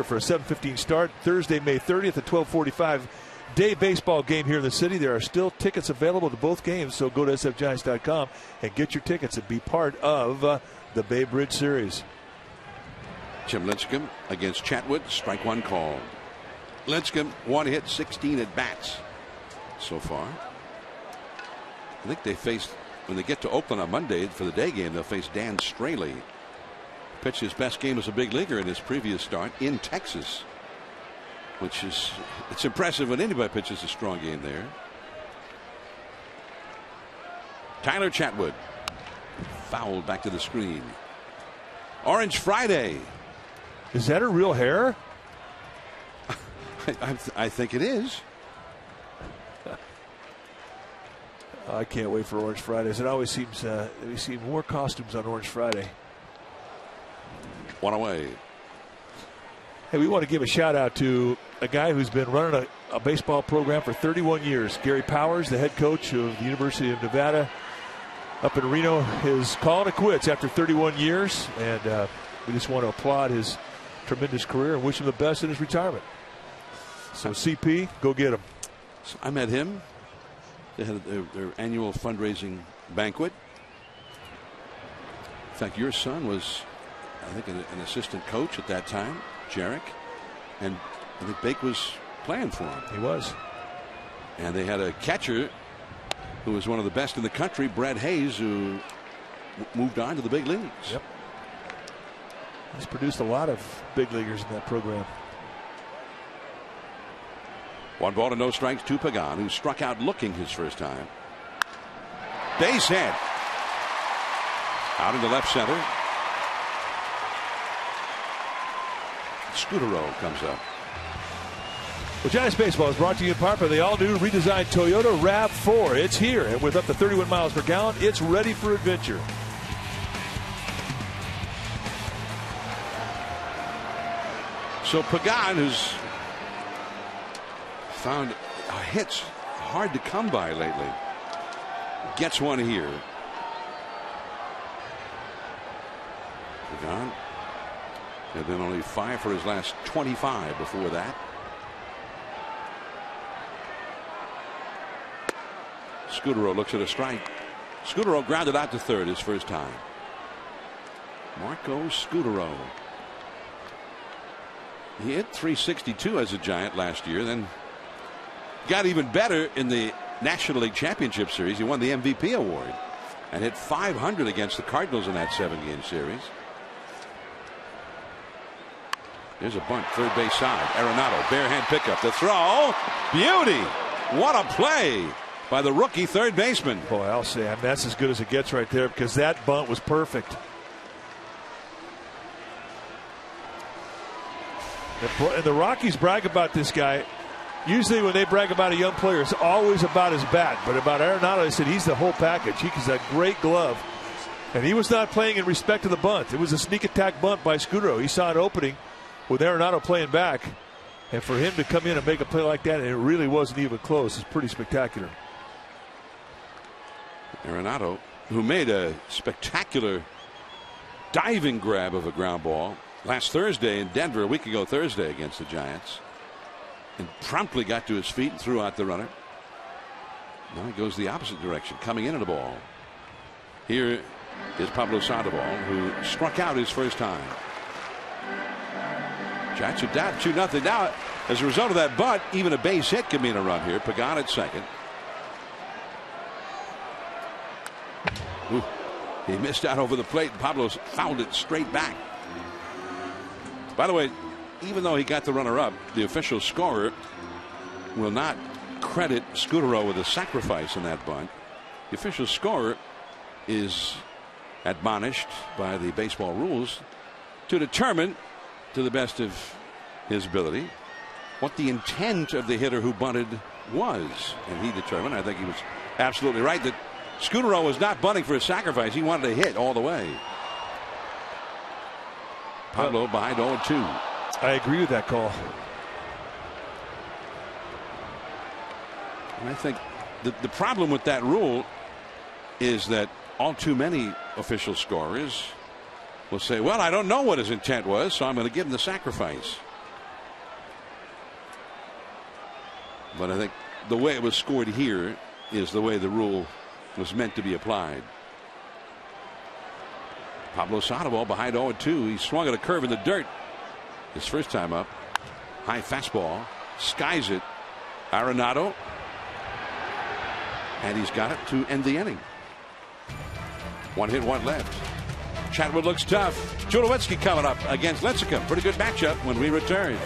For a 7:15 start Thursday, May 30th at 12:45 day baseball game here in the city. There are still tickets available to both games, so go to sfgiants.com and get your tickets and be part of the Bay Bridge Series. Jim Lincecum against Chatwood. Strike one call. Lincecum, 1 hit, 16 at bats so far. I think they faced, when they get to Oakland on Monday for the day game, they'll face Dan Straley. Pitched his best game as a big leaguer in his previous start in Texas, which is, it's impressive when anybody pitches a strong game there. Tyler Chatwood fouled back to the screen. Orange Friday. Is that a real hair? I think it is. I can't wait for Orange Fridays. It always seems we see more costumes on Orange Friday. One away. Hey, we want to give a shout out to a guy who's been running a baseball program for 31 years. Gary Powers, the head coach of the University of Nevada up in Reno, is calling it quits after 31 years. And we just want to applaud his tremendous career and wish him the best in his retirement. So CP, go get him. So I met him. They had their annual fundraising banquet. In fact, your son was, I think, an assistant coach at that time, Jarek, and I think Bake was playing for him. He was. And they had a catcher who was one of the best in the country, Brad Hayes, who moved on to the big leagues. Yep. He's produced a lot of big leaguers in that program. 1 ball to no strikes to Pagan, who struck out looking his first time. Base hit. Out into left center. Scutaro comes up. Well, Giants Baseball is brought to you in part by the all-new redesigned Toyota RAV4. It's here, and with up to 31 miles per gallon, it's ready for adventure. So Pagan, who's found hits hard to come by lately, gets one here. Pagan had been only 5 for his last 25 before that. Scutaro looks at a strike. Scutaro grounded out to third his first time. Marco Scutaro. He hit .362 as a Giant last year, then got even better in the National League Championship Series. He won the MVP award and hit .500 against the Cardinals in that 7-game series. There's a bunt, third base side. Arenado, bare hand pickup. The throw. Beauty. What a play by the rookie third baseman. Boy, I'll say, that's as good as it gets right there, because that bunt was perfect. And the Rockies brag about this guy. Usually when they brag about a young player, it's always about his bat. But about Arenado, they said he's the whole package. He's a great glove. And he was not playing in respect to the bunt. It was a sneak attack bunt by Scutaro. He saw an opening with Arenado playing back. And for him to come in and make a play like that, and it really wasn't even close, is pretty spectacular. Arenado, who made a spectacular diving grab of a ground ball last Thursday in Denver, a week ago Thursday against the Giants, and promptly got to his feet and threw out the runner. Now he goes the opposite direction, coming into the ball. Here is Pablo Sandoval, who struck out his first time. Giants are down 2-0. Now, as a result of that bunt, even a base hit can mean a run here. Pagan at second. Ooh, he missed out over the plate, and Pablo fouled it straight back. By the way, even though he got the runner up, the official scorer will not credit Scutaro with a sacrifice in that bunt. The official scorer is admonished by the baseball rules to determine, to the best of his ability, what the intent of the hitter who bunted was. And he determined, I think he was absolutely right, that Scutaro was not bunting for a sacrifice. He wanted to hit all the way. Pablo behind 0-2. I agree with that call. And I think the problem with that rule is that all too many official scorers will say, well, I don't know what his intent was, so I'm going to give him the sacrifice. But I think the way it was scored here is the way the rule was meant to be applied. Pablo Sandoval behind 0-2. He swung at a curve in the dirt his first time up. High fastball, skies it. Arenado, and he's got it to end the inning. 1 hit, 1 left. Chatwood looks tough. Tulowitzki coming up against Lincecum. Pretty good matchup when we return.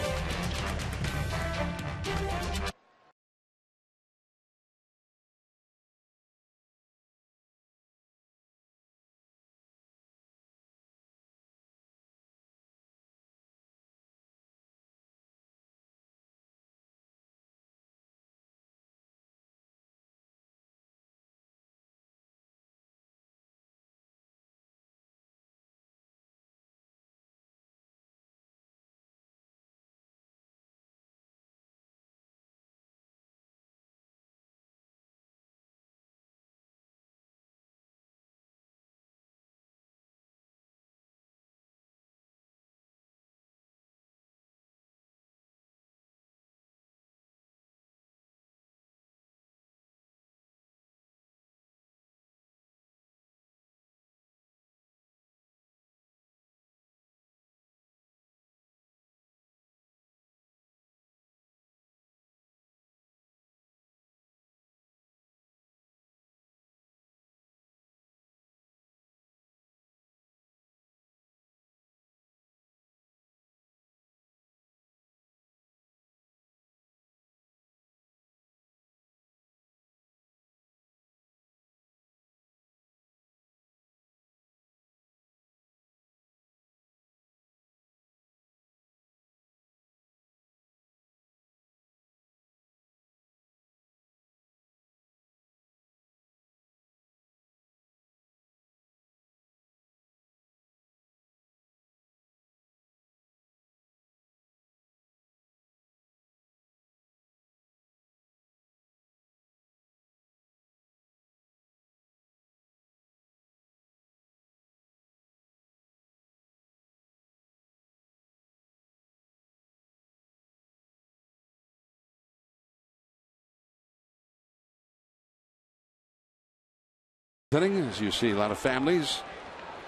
As you see a lot of families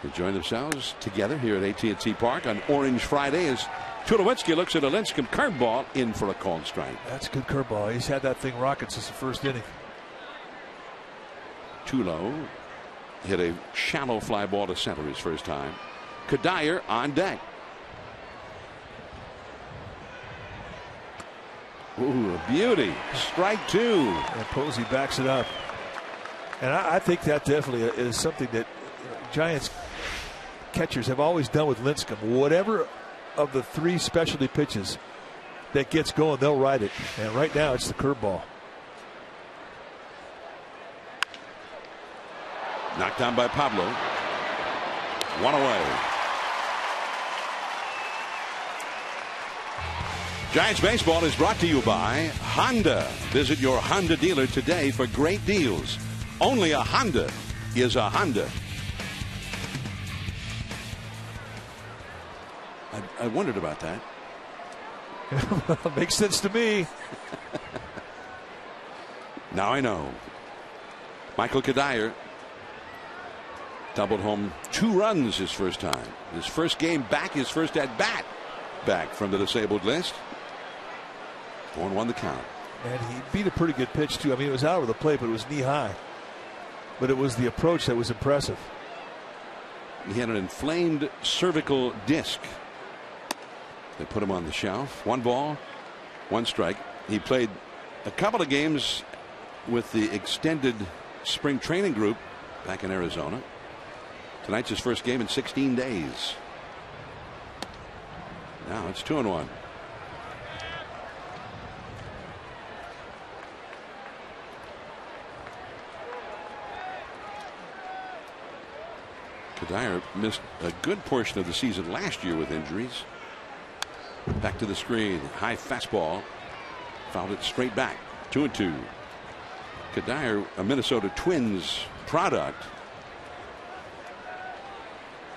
enjoying themselves together here at AT&T Park on Orange Friday as Tulowitzki looks at a Lincecum curveball in for a called strike. That's a good curveball. He's had that thing rocking since the first inning. Tulo hit a shallow fly ball to center his first time. Kadire on deck. Ooh, a beauty. Strike two. And Posey backs it up. And I think that definitely is something that Giants catchers have always done with Lincecum. Whatever of the three specialty pitches that gets going, they'll ride it. And right now it's the curveball. Knocked down by Pablo. One away. Giants baseball is brought to you by Honda. Visit your Honda dealer today for great deals. Only a Honda is a Honda. I wondered about that. Makes sense to me. Now I know. Michael Kadire doubled home 2 runs his first time. His first game back, his first at bat back from the disabled list. 4-1 the count. And he beat a pretty good pitch too. I mean, it was out over the plate, but it was knee high. But it was the approach that was impressive. He had an inflamed cervical disc. They put him on the shelf. 1 ball, 1 strike. He played a couple of games with the extended spring training group back in Arizona. Tonight's his first game in 16 days. Now it's 2-1. Kadire missed a good portion of the season last year with injuries. Back to the screen. High fastball. Fouled it straight back. 2-2. Kadire, a Minnesota Twins product.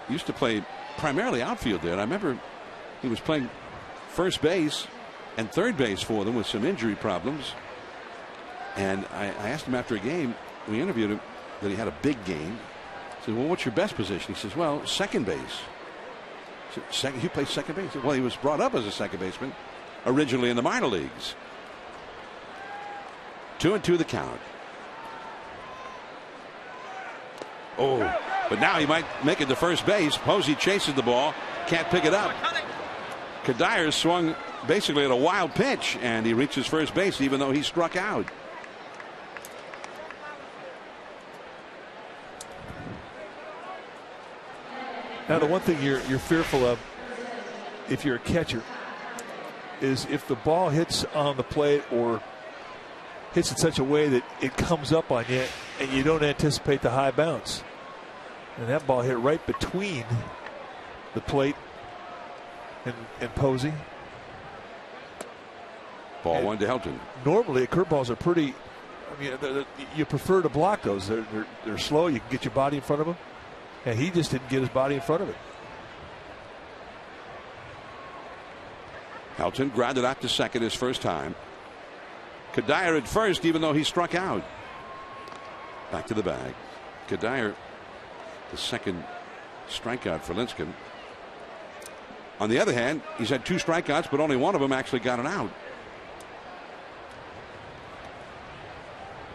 Used to play primarily outfield there. And I remember he was playing first base and third base for them with some injury problems. And I asked him after a game, we interviewed him, that he had a big game. I said, well, what's your best position? He says, well, second base. I said, you play second base? Well, he was brought up as a second baseman originally in the minor leagues. 2-2 the count. Oh, but now he might make it to first base. Posey chases the ball, can't pick it up. Kadire swung basically at a wild pitch, and he reaches first base even though he struck out. Now, the one thing you're fearful of, if you're a catcher, is if the ball hits on the plate or hits in such a way that it comes up on you and you don't anticipate the high bounce. And that ball hit right between the plate and Posey. Ball 1 to Helton. Normally, curveballs are pretty. I mean, you prefer to block those. They're slow. You can get your body in front of them. And he just didn't get his body in front of it. Helton grounded out to second his first time. Kadire at first, even though he struck out. Back to the bag. Kadire, the second strikeout for Lincecum. On the other hand, he's had 2 strikeouts, but only one of them actually got an out.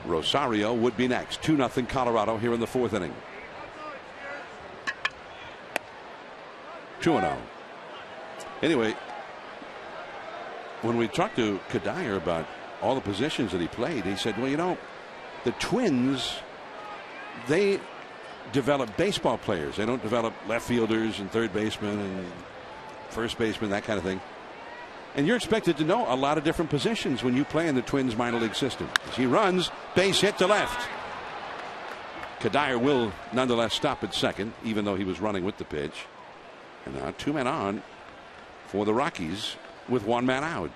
Rosario would be next. 2-0 Colorado here in the 4th inning. 2-0. Anyway, when we talked to Kadire about all the positions that he played, he said, well, you know, the Twins, they develop baseball players. They don't develop left fielders and third basemen and first basemen, that kind of thing. And you're expected to know a lot of different positions when you play in the Twins minor league system. As he runs, base hit to left. Kadire will nonetheless stop at second, even though he was running with the pitch. And now 2 men on for the Rockies with 1 man out.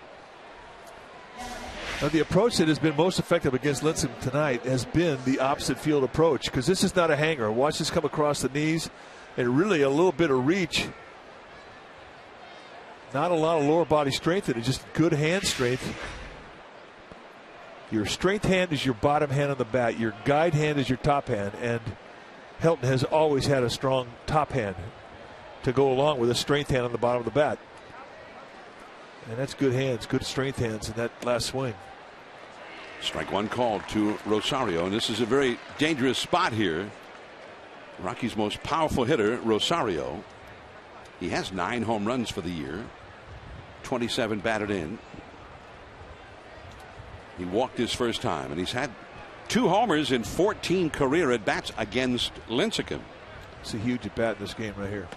Now, the approach that has been most effective against Lincecum tonight has been the opposite field approach, because this is not a hanger. Watch this come across the knees and really a little bit of reach. Not a lot of lower body strength, and it's just good hand strength. Your strength hand is your bottom hand on the bat. Your guide hand is your top hand. And Helton has always had a strong top hand to go along with a strength hand on the bottom of the bat. And that's good hands, good strength hands in that last swing. Strike one called to Rosario, and this is a very dangerous spot here. Rockies' most powerful hitter, Rosario. He has 9 home runs for the year, 27 batted in. He walked his first time, and he's had 2 homers in 14 career at bats against Lincecum. It's a huge at bat in this game right here.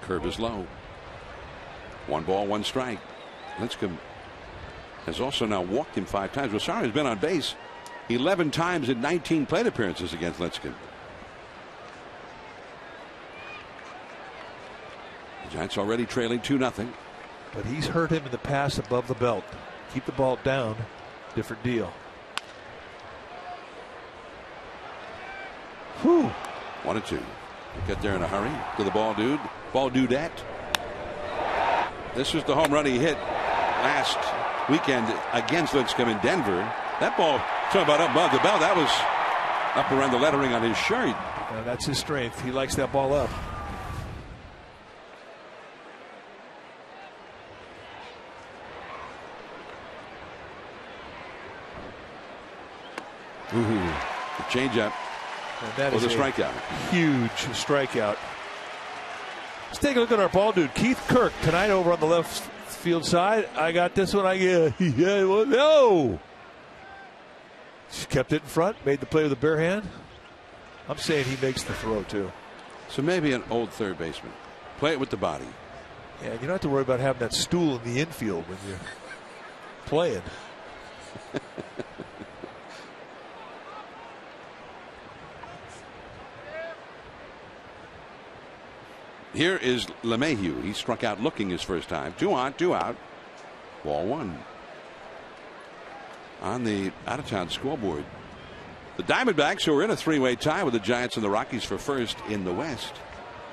Curve is low. 1 ball, 1 strike. Lincecum has also now walked him 5 times. Rosario's been on base 11 times in 19 plate appearances against Lincecum. The Giants already trailing 2-0. But he's hurt him in the past above the belt. Keep the ball down, different deal. Whew. 1-2. Get there in a hurry to the ball dude. Ball dudette. This was the home run he hit last weekend against Lincecum in Denver. That ball, talking about up above the belt, that was up around the lettering on his shirt. That's his strength. He likes that ball up. Ooh, the changeup. That was is a strikeout. Huge strikeout. Let's take a look at our ball dude, Keith Kirk, tonight over on the left field side. I got this one. No. Just kept it in front, made the play with the bare hand. I'm saying he makes the throw too. So maybe an old third baseman. Play it with the body. Yeah, you don't have to worry about having that stool in the infield when you're playing. Here is LeMahieu. He struck out looking his first time. 2 on, 2 out. Ball 1. On the out-of-town scoreboard. The Diamondbacks, who are in a 3-way tie with the Giants and the Rockies for first in the West,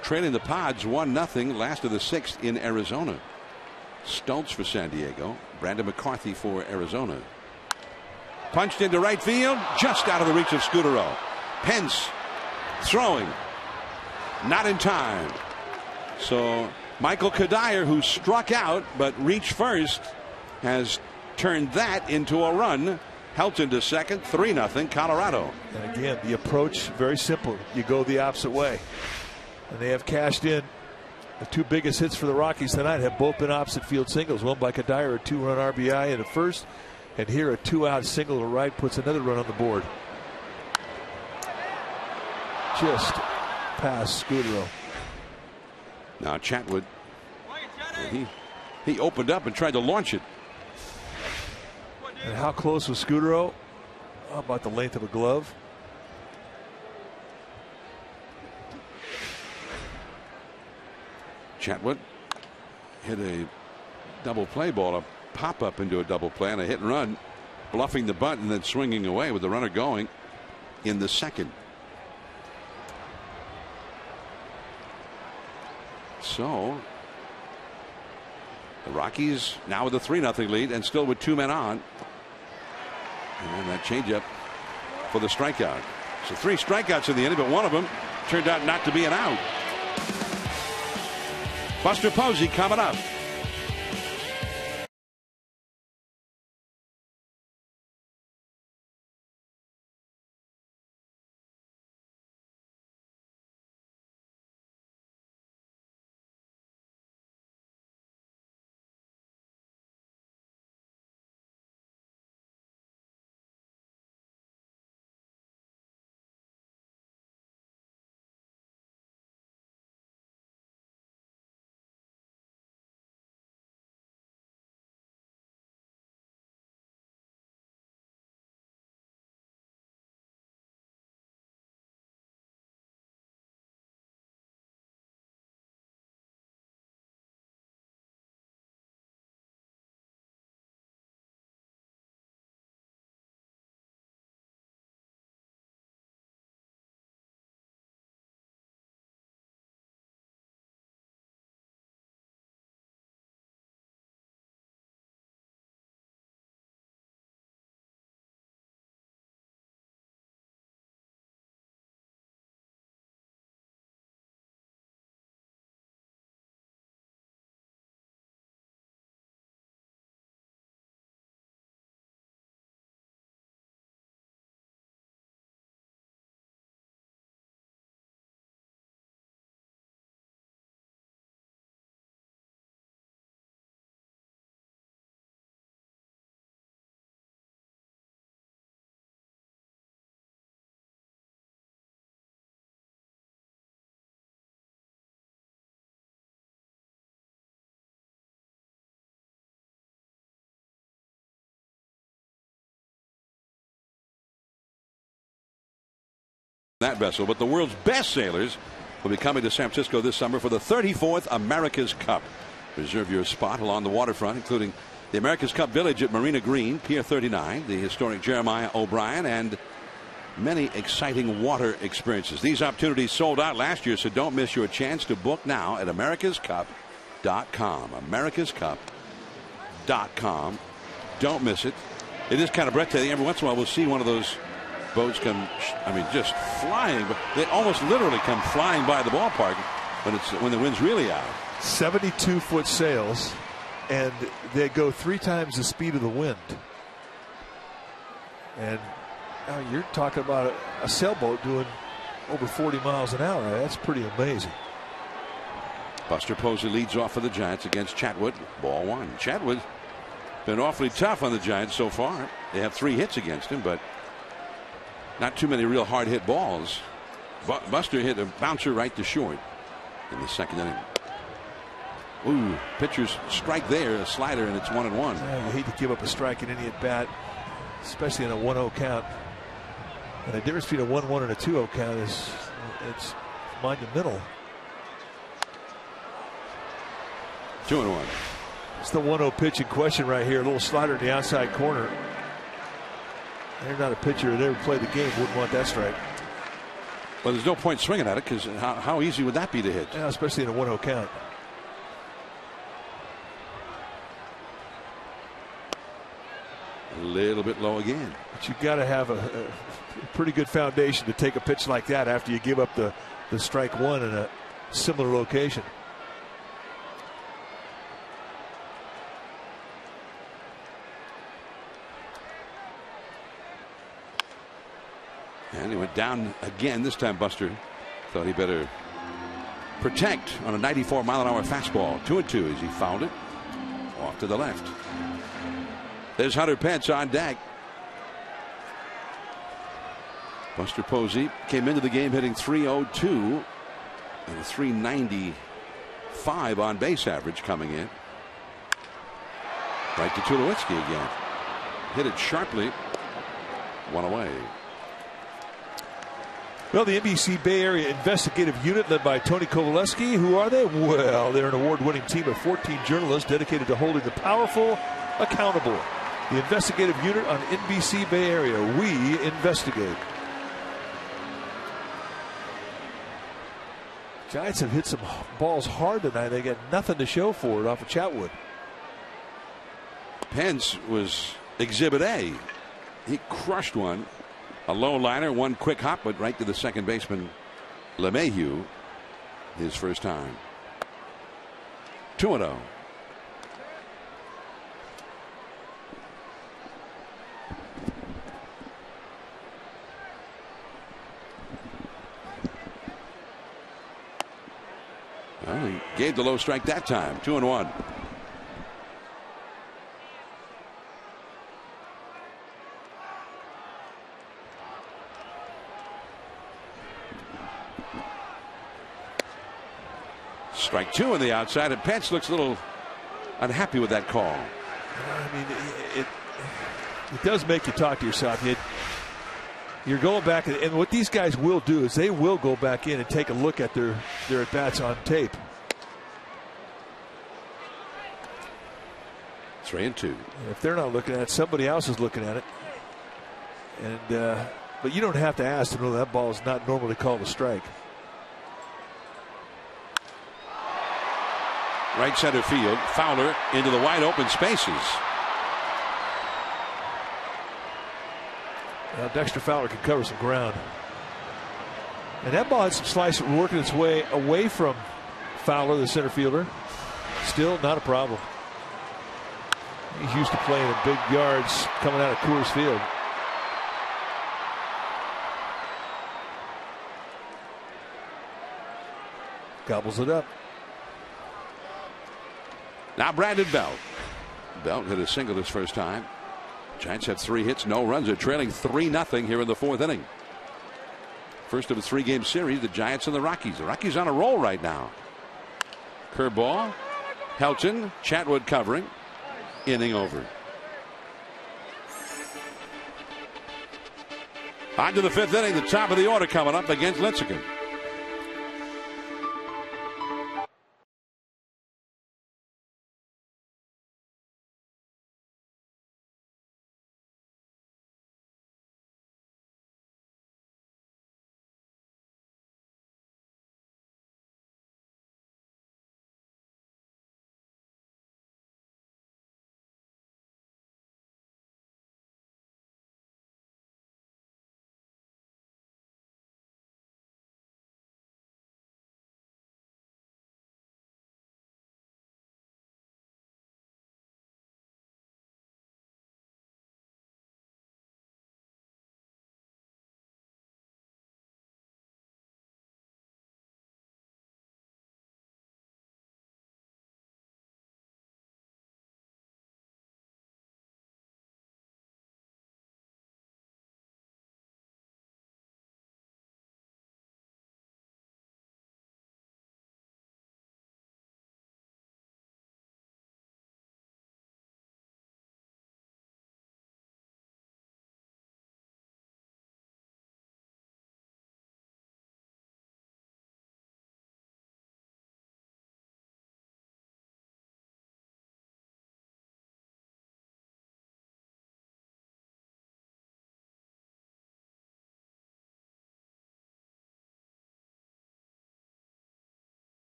trailing the Pods 1-0, last of the 6th in Arizona. Stoltz for San Diego. Brandon McCarthy for Arizona. Punched into right field, just out of the reach of Scutaro. Pence throwing. Not in time. So Michael Kadire, who struck out but reached first, has turned that into a run. Helton to second, 3-0 Colorado. And again, the approach very simple. You go the opposite way. And they have cashed in. The 2 biggest hits for the Rockies tonight have both been opposite field singles. One by Kadire, a 2-run RBI in the first, and here a 2-out single to right puts another run on the board. Just past Scutaro. Now Chatwood, he opened up and tried to launch it. And how close was Scutaro? Oh, about the length of a glove. Chatwood hit a double play ball, a pop up into a double play, and a hit and run, bluffing the bunt and then swinging away with the runner going in the second. So the Rockies now with a 3-0 lead and still with 2 men on. And then that changeup for the strikeout. So 3 strikeouts in the inning, but one of them turned out not to be an out. Buster Posey coming up. that vessel. But the world's best sailors will be coming to San Francisco this summer for the 34th America's Cup. Reserve your spot along the waterfront, including the America's Cup Village at Marina Green, Pier 39, the historic Jeremiah O'Brien, and many exciting water experiences. These opportunities sold out last year, so don't miss your chance to book now at americascup.com. americascup.com. Don't miss it. It is kind of breathtaking. Every once in a while we'll see one of those boats come, just flying, but they almost literally come flying by the ballpark when the wind's really out. 72-foot sails, and they go 3 times the speed of the wind. And now you're talking about a sailboat doing over 40 miles an hour. That's pretty amazing. Buster Posey leads off for the Giants against Chatwood. Ball 1. Chatwood been awfully tough on the Giants so far. They have 3 hits against him, but not too many real hard hit balls. Buster hit a bouncer right to short in the 2nd inning. Ooh, pitchers strike there, a slider, and it's 1-1. Yeah, you hate to give up a strike in any at bat, especially in a 1-0 count. And the difference between a 1-1 and a 2-0 count is it's monumental. 2-1. It's the 1-0 pitch in question right here. A little slider in the outside corner. They're not a pitcher that ever played the game. Wouldn't want that strike. Well, there's no point swinging at it because how easy would that be to hit? Yeah, especially in a 1-0 count. A little bit low again. But you've got to have a pretty good foundation to take a pitch like that after you give up the strike 1 in a similar location. And he went down again. This time Buster thought he better protect on a 94-mile-an-hour fastball. 2-2 as he fouled it off to the left. There's Hunter Pence on deck. Buster Posey came into the game hitting .302 and a .395 on base average coming in. Right to Tulowitzki again. Hit it sharply. 1 away. Well, the NBC Bay Area Investigative Unit led by Tony Kowaleski. Who are they? Well, they're an award-winning team of 14 journalists dedicated to holding the powerful accountable. The Investigative Unit on NBC Bay Area. We investigate. Giants have hit some balls hard tonight. They got nothing to show for it off of Chatwood. Pence was Exhibit A. He crushed one. A low liner, 1 quick hop, but right to the second baseman, LeMahieu, his first time. 2-0. Well, he gave the low strike that time. 2-1. Strike 2 on the outside, and Pence looks a little unhappy with that call. I mean, it does make you talk to yourself. You're going back, and what these guys will do is they will go back in and take a look at their at-bats on tape. 3-2. And if they're not looking at it, somebody else is looking at it. And but you don't have to ask to know that ball is not normally called a strike. Right center field. Fowler into the wide open spaces. Now Dexter Fowler can cover some ground. And that ball had some slice working its way away from Fowler, the center fielder. Still not a problem. He's used to playing in big yards coming out of Coors Field. Gobbles it up. Now Brandon Belt. Belt hit a single his first time. Giants have 3 hits, no runs. They're trailing 3-0 here in the 4th inning. First of a 3-game series, the Giants and the Rockies. The Rockies on a roll right now. Curveball. Helton. Chatwood covering. Inning over. On to the 5th inning, the top of the order coming up against Lincecum.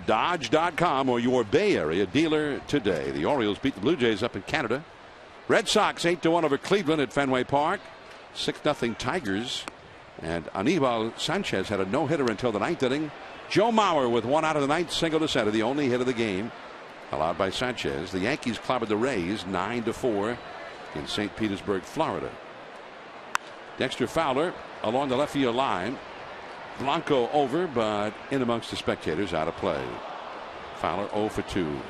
Dodge.com or your Bay Area dealer today. The Orioles beat the Blue Jays up in Canada. Red Sox 8-1 over Cleveland at Fenway Park. 6-0 Tigers. And Anibal Sanchez had a no-hitter until the 9th inning. Joe Mauer with 1 out of the 9th, single to center, the only hit of the game allowed by Sanchez. The Yankees clobbered the Rays 9-4 in St. Petersburg, Florida. Dexter Fowler along the left field line. Blanco over, but in amongst the spectators, out of play. Fowler 0 for 2.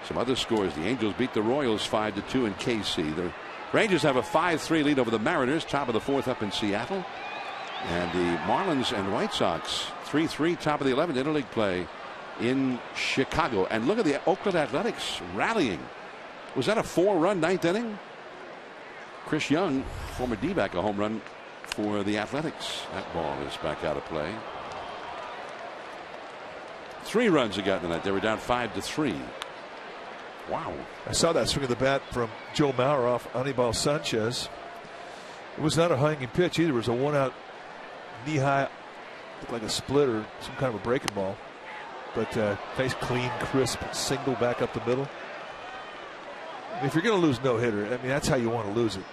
Some other scores. The Angels beat the Royals 5-2 in KC. The Rangers have a 5-3 lead over the Mariners, top of the 4th up in Seattle. And the Marlins and White Sox 3-3, top of the 11th interleague play in Chicago. And look at the Oakland Athletics rallying. Was that a 4-run 9th inning? Chris Young, former D-back, a home run for the Athletics. That ball is back out of play. 3 runs they got tonight. They were down 5-3. Wow. I saw that swing of the bat from Joe Mauer off Anibal Sanchez. It was not a hanging pitch either. It was a 1-out knee high, looked like a split or some kind of a breaking ball. But nice, clean, crisp single back up the middle. I mean, if you're going to lose no hitter, I mean, that's how you want to lose it.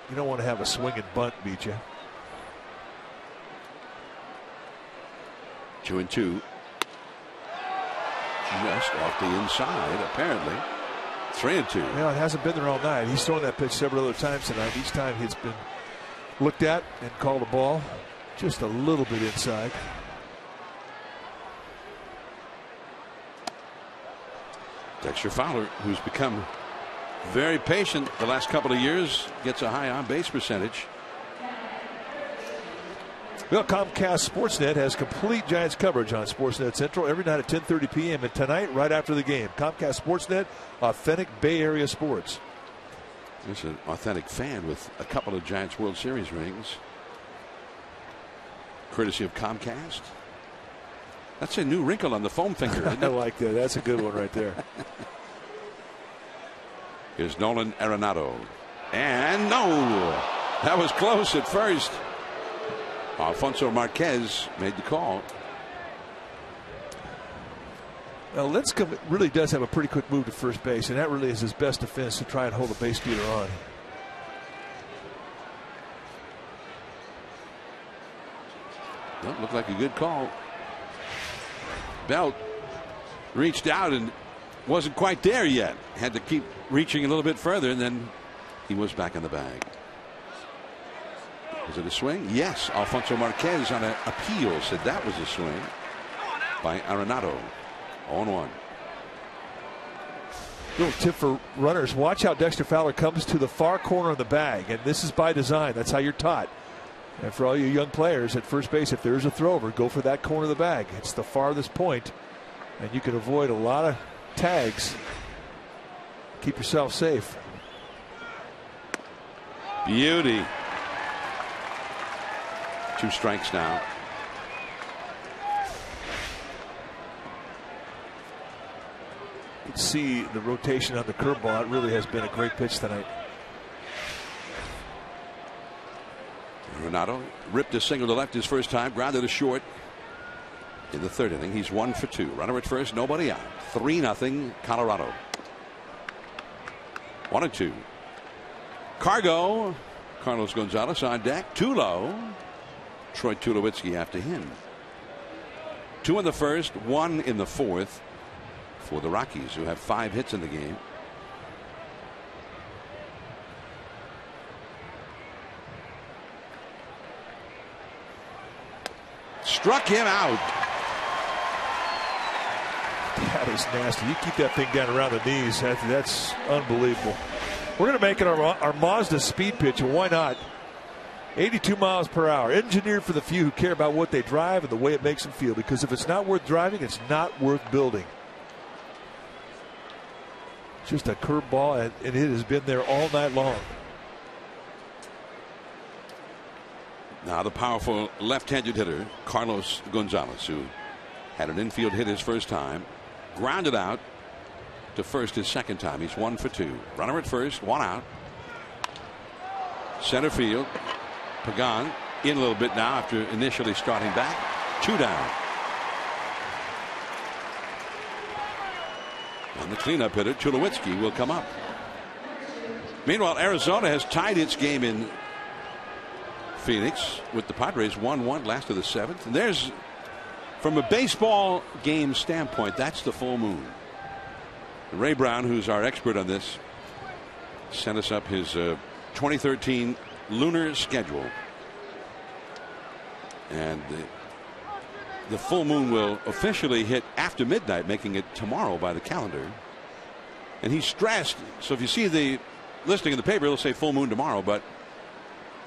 You don't want to have a swing and bunt beat you. 2-2. Just off the inside, apparently. 3-2. Yeah, it hasn't been there all night. He's thrown that pitch several other times tonight. Each time it's been looked at and called a ball. Just a little bit inside. Dexter Fowler, who's become very patient the last couple of years, gets a high on-base percentage. Well, Comcast Sportsnet has complete Giants coverage on Sportsnet Central every night at 10:30 p.m. and tonight right after the game. Comcast Sportsnet, authentic Bay Area sports. There's an authentic fan with a couple of Giants World Series rings, courtesy of Comcast. That's a new wrinkle on the foam finger, isn't it? I like that. That's a good one right there. Here's Nolan Arenado. And no! That was close at first. Alfonso Marquez made the call. Now, Lincecum really does have a pretty quick move to first base, and that really is his best defense to try and hold a base stealer on. Well, looked like a good call. Belt reached out and wasn't quite there yet. Had to keep reaching a little bit further, and then he was back in the bag. Was it a swing? Yes. Alfonso Marquez on an appeal said that was a swing by Arenado. 0-1. Little tip for runners: watch how Dexter Fowler comes to the far corner of the bag, and this is by design. That's how you're taught. And for all you young players at first base, if there's a throwover, go for that corner of the bag. It's the farthest point, and you can avoid a lot of tags. Keep yourself safe. Beauty. 2 strikes now. You can see the rotation on the curveball. It really has been a great pitch tonight. Renato ripped a single to left his first time, grounded a short in the 3rd inning. He's 1 for 2. Runner at first, nobody out. 3-0 Colorado. 1-2. Cargo. Carlos Gonzalez on deck. Too low. Troy Tulowitzki after him. 2 in the 1st, 1 in the 4th for the Rockies, who have 5 hits in the game. Struck him out. That is nasty. You keep that thing down around the knees. That's unbelievable. We're going to make it our Mazda speed pitch, and why not? 82 miles per hour. Engineered for the few who care about what they drive and the way it makes them feel. Because if it's not worth driving, it's not worth building. Just a curveball, and it has been there all night long. Now the powerful left-handed hitter, Carlos Gonzalez, who had an infield hit his first time, grounded out to first his second time. He's 1 for 2. Runner at first, 1 out. Center field. Pagan in a little bit now after initially starting back. 2 down. And the cleanup hitter, Tulowitzki, will come up. Meanwhile, Arizona has tied its game in Phoenix with the Padres 1-1 last of the 7th. And there's, from a baseball game standpoint, that's the full moon. Ray Brown, who's our expert on this, sent us up his 2013 lunar schedule. And the full moon will officially hit after midnight, making it tomorrow by the calendar. And he's stressed. So if you see the listing in the paper, it'll say full moon tomorrow, but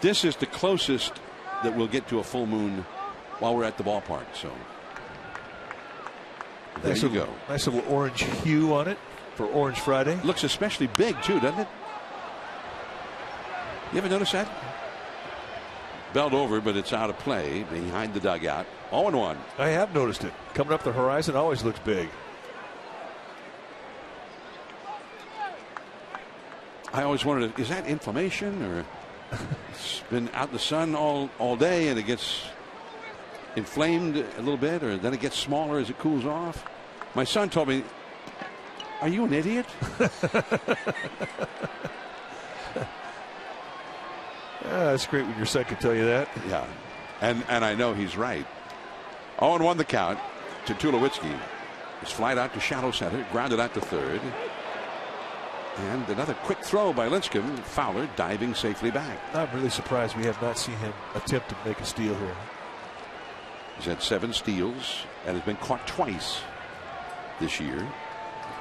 this is the closest that we'll get to a full moon while we're at the ballpark. So there you go. Nice little orange hue on it for Orange Friday. Looks especially big too, doesn't it? You ever notice that? Belled over, but it's out of play behind the dugout. 0-1. I have noticed it. Coming up the horizon always looks big. I always wondered, is that inflammation, or it's been out in the sun all day and it gets inflamed a little bit, or then it gets smaller as it cools off? My son told me, "Are you an idiot?" That's great when your son can tell you that. Yeah, and I know he's right. 0-1 the count to Tulowitzki. His flight out to shallow center, grounded out to third. And another quick throw by Lincecum. Fowler diving safely back. I'm really surprised we have not seen him attempt to make a steal here. He's had 7 steals and has been caught twice this year.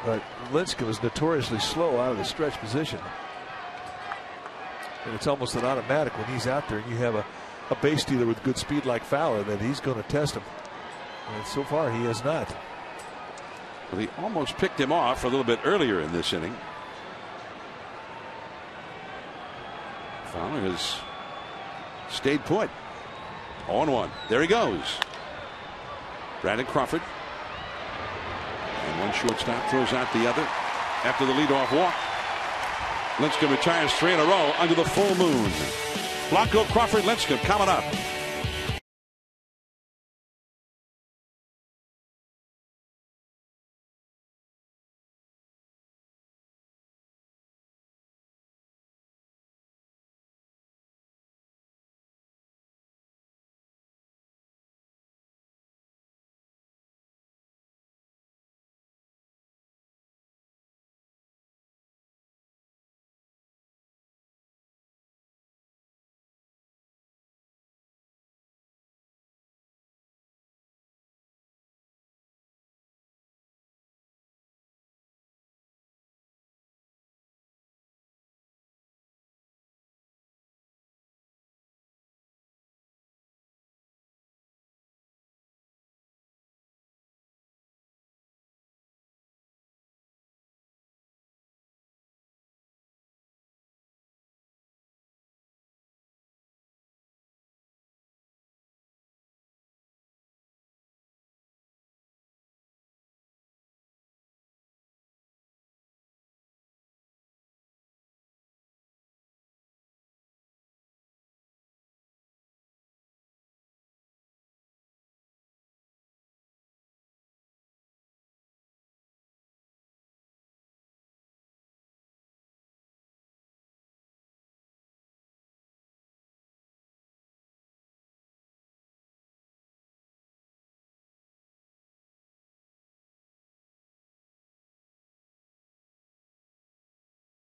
But Lincecum is notoriously slow out of the stretch position. And it's almost an automatic when he's out there and you have a base stealer with good speed like Fowler that he's going to test him. And so far he has not. Well, he almost picked him off a little bit earlier in this inning. Fowler has stayed put. 0-1. There he goes. Brandon Crawford. And one shortstop throws out the other after the leadoff walk. Lincecum retires 3 in a row under the full moon. Blanco, Crawford, Lincecum coming up.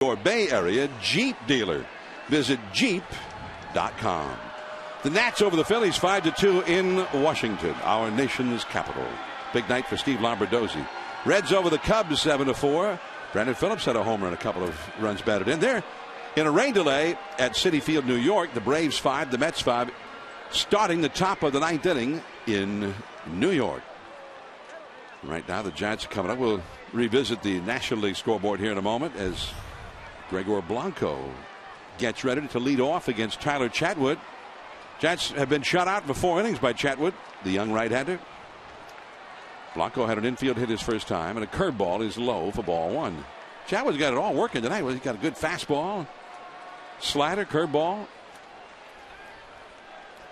Your Bay Area Jeep dealer. Visit Jeep.com. The Nats over the Phillies 5-2 in Washington, our nation's capital. Big night for Steve Lombardozzi. Reds over the Cubs 7-4. Brandon Phillips had a homer and a couple of runs batted in there. In a rain delay at Citi Field, New York, the Braves 5, the Mets 5, starting the top of the ninth inning in New York. Right now, the Giants are coming up. We'll revisit the National League scoreboard here in a moment as Gregor Blanco gets ready to lead off against Tyler Chatwood. Giants have been shut out for 4 innings by Chatwood, the young right-hander. Blanco had an infield hit his first time, and a curveball is low for ball 1. Chatwood's got it all working tonight. He's got a good fastball, slider, curveball.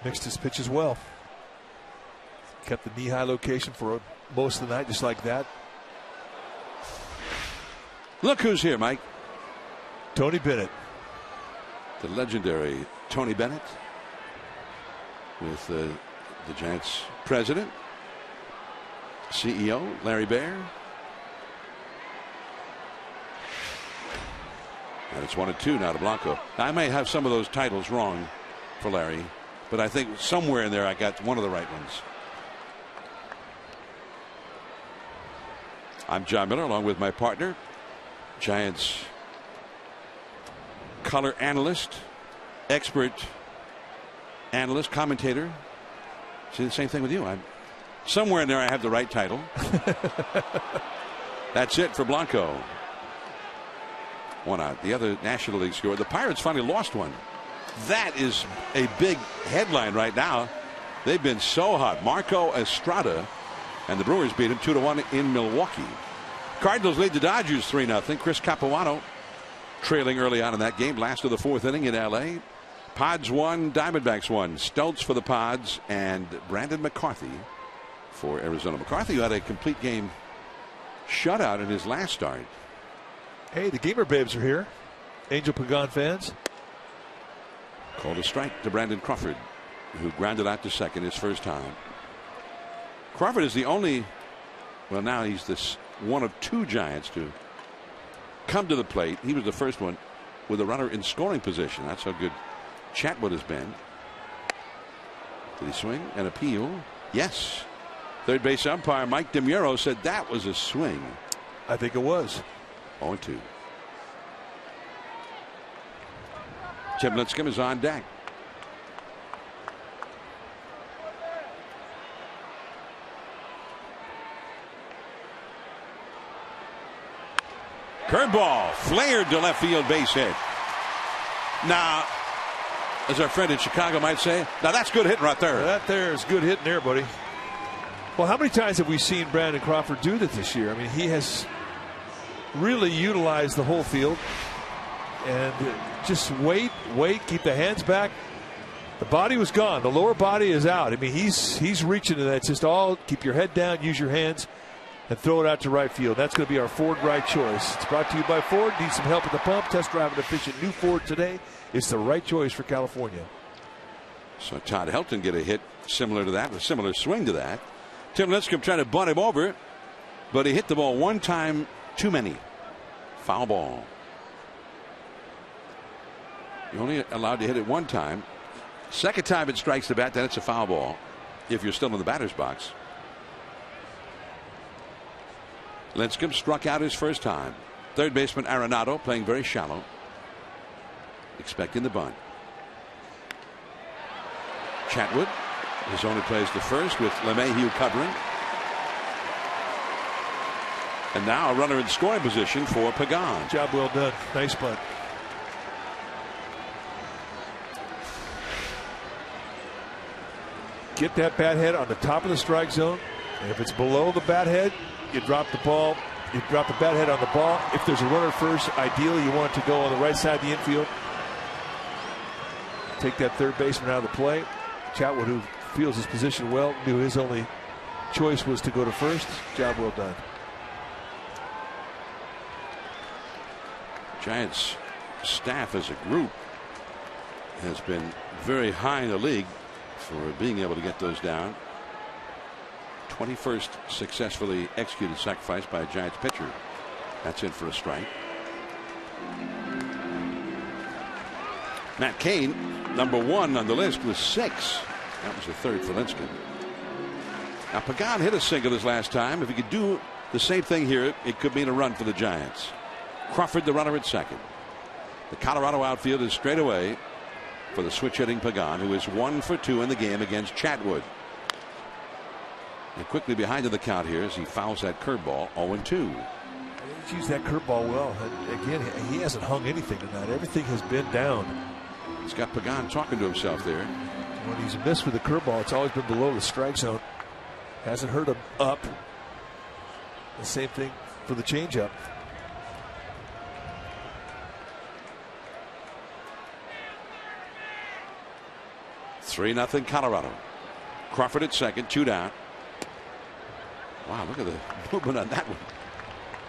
Mixed his pitch as well. Kept the knee-high location for most of the night, just like that. Look who's here, Mike. Tony Bennett. The legendary Tony Bennett with the Giants president, CEO Larry Baer. And it's 1-2 now to Blanco. I may have some of those titles wrong for Larry, but I think somewhere in there I got one of the right ones. I'm John Miller along with my partner, Giants color analyst, expert analyst, commentator. See the same thing with you. Somewhere in there I have the right title. That's it for Blanco. 1 out. The other National League score. The Pirates finally lost one. That is a big headline right now. They've been so hot. Marco Estrada and the Brewers beat him 2-1 in Milwaukee. Cardinals lead the Dodgers 3-0. Chris Capuano trailing early on in that game. Last of the 4th inning in L.A. Pods won, Diamondbacks won. Stoltz for the Pods and Brandon McCarthy for Arizona. McCarthy had a complete game shutout in his last start. Hey, the Gamer Babes are here. Angel Pagan fans. Called a strike to Brandon Crawford, who grounded out to second his first time. Crawford is the only, well, now he's this one of 2 Giants to come to the plate. He was the first one with a runner in scoring position. That's how good Chatwood has been. Did he swing and appeal? Yes. Third base umpire Mike DeMuro said that was a swing. I think it was. 0-2. Tim Lincecum is on deck. Curveball flared to left field, base hit. Now, as our friend in Chicago might say, now that's good hitting right there. That there is good hitting there, buddy. Well, how many times have we seen Brandon Crawford do that this year? I mean, he has really utilized the whole field. And just wait, keep the hands back. The body was gone. The lower body is out. I mean, he's reaching to that. It's just all keep your head down, use your hands, and throw it out to right field. That's going to be our Ford right choice. It's brought to you by Ford. Need some help at the pump? Test drive an efficient new Ford today. It's the right choice for California. So Todd Helton get a hit similar to that, a similar swing to that. Tim Lincecum trying to bunt him over, but he hit the ball one time too many. Foul ball. You're only allowed to hit it one time. Second time it strikes the bat, then it's a foul ball if you're still in the batter's box. Lincecum struck out his first time. Third baseman Arenado playing very shallow, expecting the bunt. Chatwood, his only plays the first with LeMahieu covering. And now a runner in scoring position for Pagan. Job well done. Nice bunt. Get that bat head on the top of the strike zone. And if it's below the bat head, you drop the ball. You drop the bat head on the ball. If there's a runner first, ideally you want it to go on the right side of the infield. Take that third baseman out of the play. Chatwood, who feels his position well, knew his only choice was to go to first. Job well done. Giants staff as a group has been very high in the league for being able to get those down. 21st successfully executed sacrifice by a Giants pitcher. That's in for a strike. Matt Cain, #1 on the list with 6. That was the third for Linscomb. Now Pagan hit a single his last time. If he could do the same thing here, it could mean a run for the Giants. Crawford, the runner at second. The Colorado outfield is straight away for the switch hitting Pagan, who is 1 for 2 in the game against Chatwood. And quickly behind to the count here as he fouls that curveball. 0-2. He's used that curveball well. And again, he hasn't hung anything tonight. Everything has been down. He's got Pagan talking to himself there. When he's missed with the curveball, it's always been below the strike zone. Hasn't hurt him up. The same thing for the changeup. Three nothing Colorado. Crawford at second, 2 down. Wow, look at the movement on that one.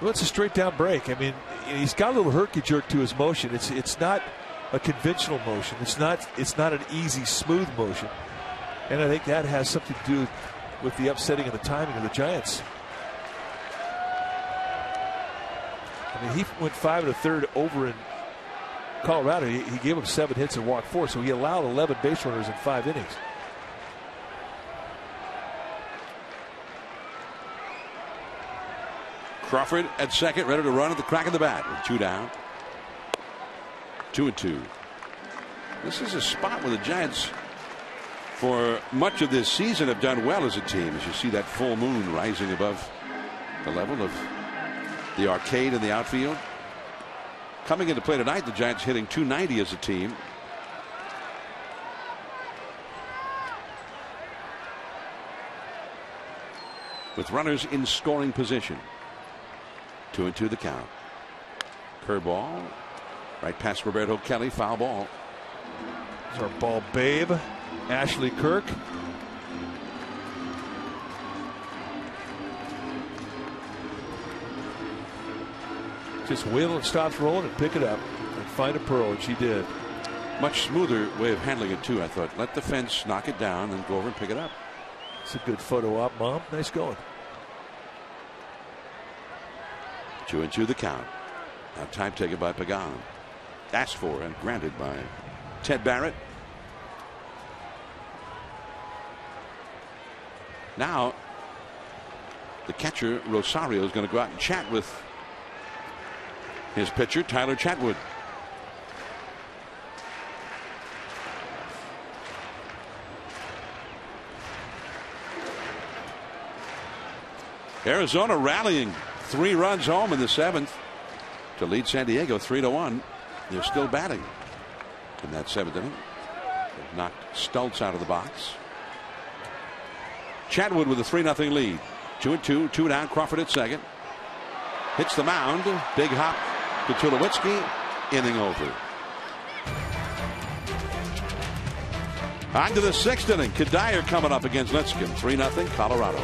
Well, it's a straight down break. I mean, he's got a little herky jerk to his motion. It's not a conventional motion. It's not an easy, smooth motion. And I think that has something to do with the upsetting and the timing of the Giants. I mean, he went 5 1/3 over in Colorado. He gave him 7 hits and walked 4, so he allowed 11 base runners in 5 innings. Crawford at second, ready to run at the crack of the bat with 2 down. 2-2. This is a spot where the Giants, for much of this season, have done well as a team. As you see that full moon rising above the level of the arcade in the outfield. Coming into play tonight, the Giants hitting .290 as a team. With runners in scoring position. 2-2 the count. Curveball. Right past Roberto Kelly. Foul ball. There's our ball babe, Ashley Kirk. Just wait till it stops rolling and pick it up and find a pearl, and she did. Much smoother way of handling it too, I thought. Let the fence knock it down and go over and pick it up. It's a good photo op, Mom. Nice going. 2-2 the count. Now time taken by Pagan. Asked for and granted by Ted Barrett. Now the catcher Rosario is going to go out and chat with his pitcher Tyler Chatwood. Arizona rallying 3 runs home in the 7th to lead San Diego 3-1. They're still batting in that 7th inning. They've knocked Stultz out of the box. Chatwood with a 3-0 lead. 2-2, 2 down. Crawford at second. Hits the mound. Big hop to Tulowitzki. Inning over. On to the 6th inning. Kadire coming up against Linscomb. 3-0 Colorado.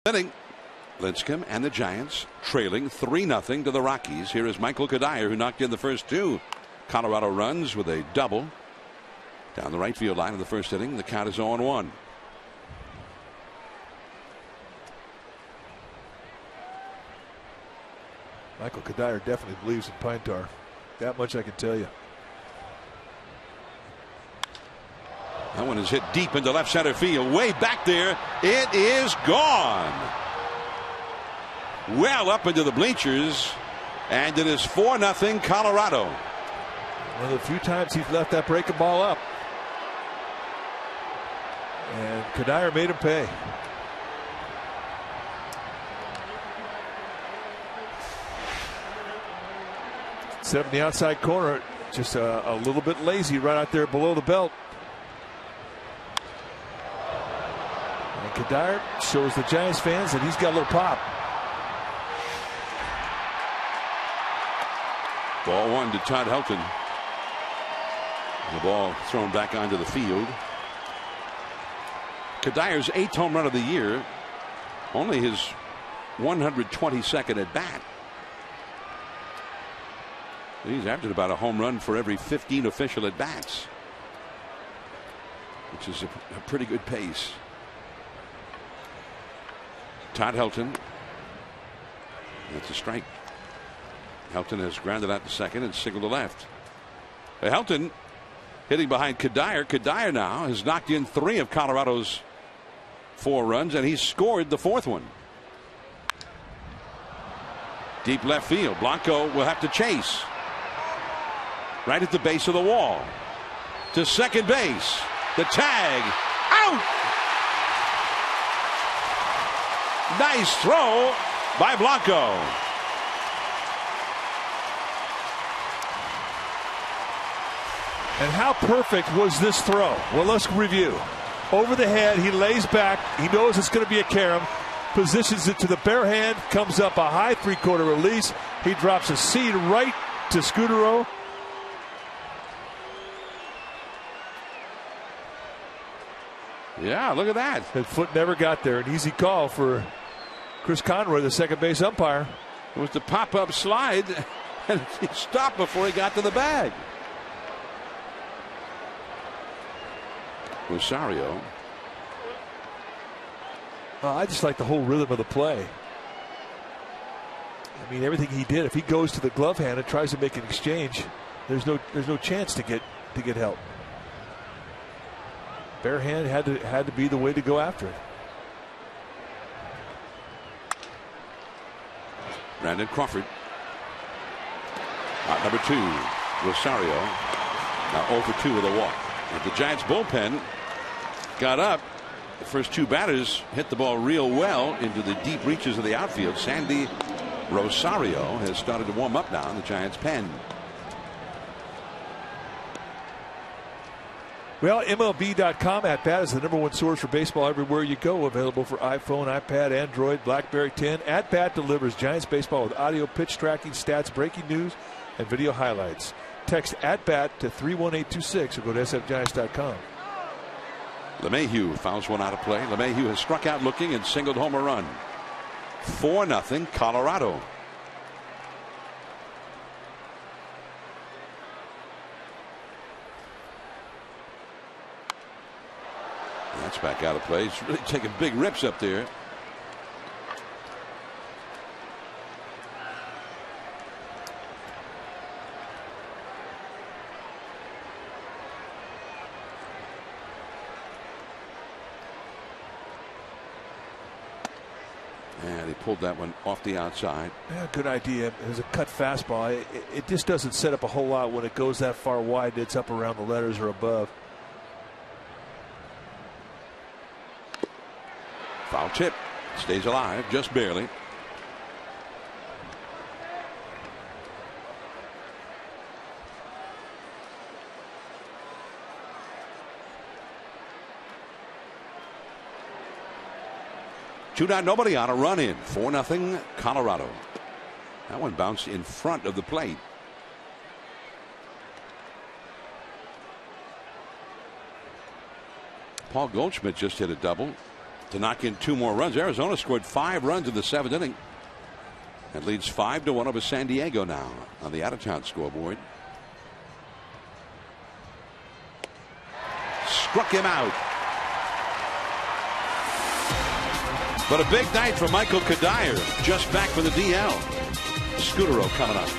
Inning. Lincecum and the Giants trailing 3-0 to the Rockies. Here is Michael Kadire, who knocked in the first 2 Colorado runs with a double down the right field line in the first inning. The count is 0-1. Michael Kadire definitely believes in pine tar. That much I can tell you. That one is hit deep into left center field. Way back there. It is gone. Well up into the bleachers. And it is 4-0 Colorado. One of the few times he's left that breaking ball up. And Kadire made him pay. Set up in the outside corner. Just a little bit lazy right out there below the belt. And Kadire shows the Giants fans that he's got a little pop. Ball 1 to Todd Helton. The ball thrown back onto the field. Kadire's 8th home run of the year. Only his 122nd at bat. He's averaged about a home run for every 15 official at bats, which is a pretty good pace. Todd Helton. That's a strike. Helton has grounded out to second and singled to left. Helton hitting behind Kadire. Kadire now has knocked in 3 of Colorado's 4 runs, and he's scored the 4th one. Deep left field. Blanco will have to chase. Right at the base of the wall. To second base. The tag. Out! Nice throw by Blanco. And how perfect was this throw? Well, let's review. Over the head, he lays back. He knows it's going to be a carom. Positions it to the bare hand. Comes up a high 3/4 release. He drops a seed right to Scudero. Yeah, look at that. His foot never got there. An easy call for Chris Conroy, the second base umpire. It was the pop-up slide, and he stopped before he got to the bag. Rosario. I just like the whole rhythm of the play. I mean, everything he did. If he goes to the glove hand and tries to make an exchange, there's no chance to get help. Bare hand had to be the way to go after it. Brandon Crawford. Out number 2, Rosario. Now 0 for 2 with a walk. But the Giants bullpen got up. The first 2 batters hit the ball real well into the deep reaches of the outfield. Sandy Rosario has started to warm up now in the Giants pen. Well, MLB.com At Bat is the #1 source for baseball everywhere you go. Available for iPhone, iPad, Android, BlackBerry 10. At Bat delivers Giants baseball with audio, pitch tracking, stats, breaking news, and video highlights. Text At Bat to 31826 or go to sfgiants.com. LeMahieu fouls one out of play. LeMahieu has struck out looking and singled home a run. 4-0 Colorado. That's back out of play. He's really taking big rips up there. And he pulled that one off the outside. Yeah, good idea. It was a cut fastball. It just doesn't set up a whole lot when it goes that far wide. It's up around the letters or above. Foul tip. Stays alive just barely. Two down, nobody on, a run in. 4-0 Colorado. That one bounced in front of the plate. Paul Goldschmidt just hit a double to knock in 2 more runs. Arizona scored 5 runs in the 7th inning. It leads 5-1 over San Diego now on the out-of-town scoreboard. Struck him out. But a big night for Michael Kadire, just back from the DL. Scutaro coming up.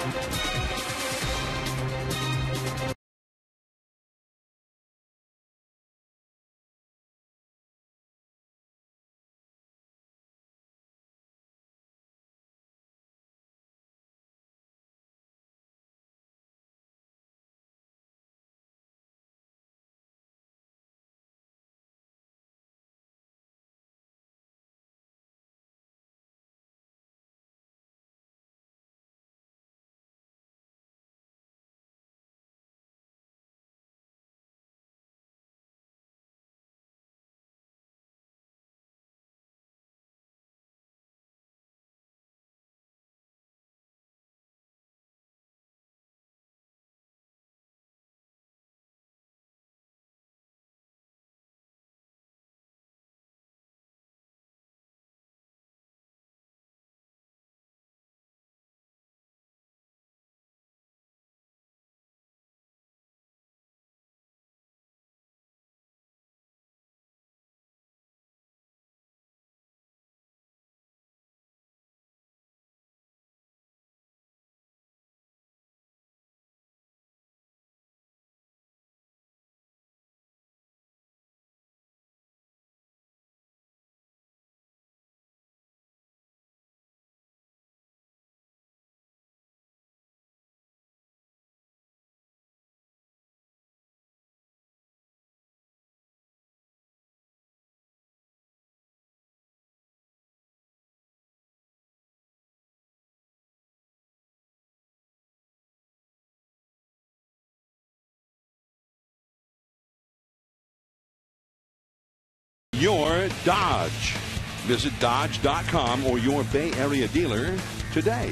Your Dodge. Visit Dodge.com or your Bay Area dealer today.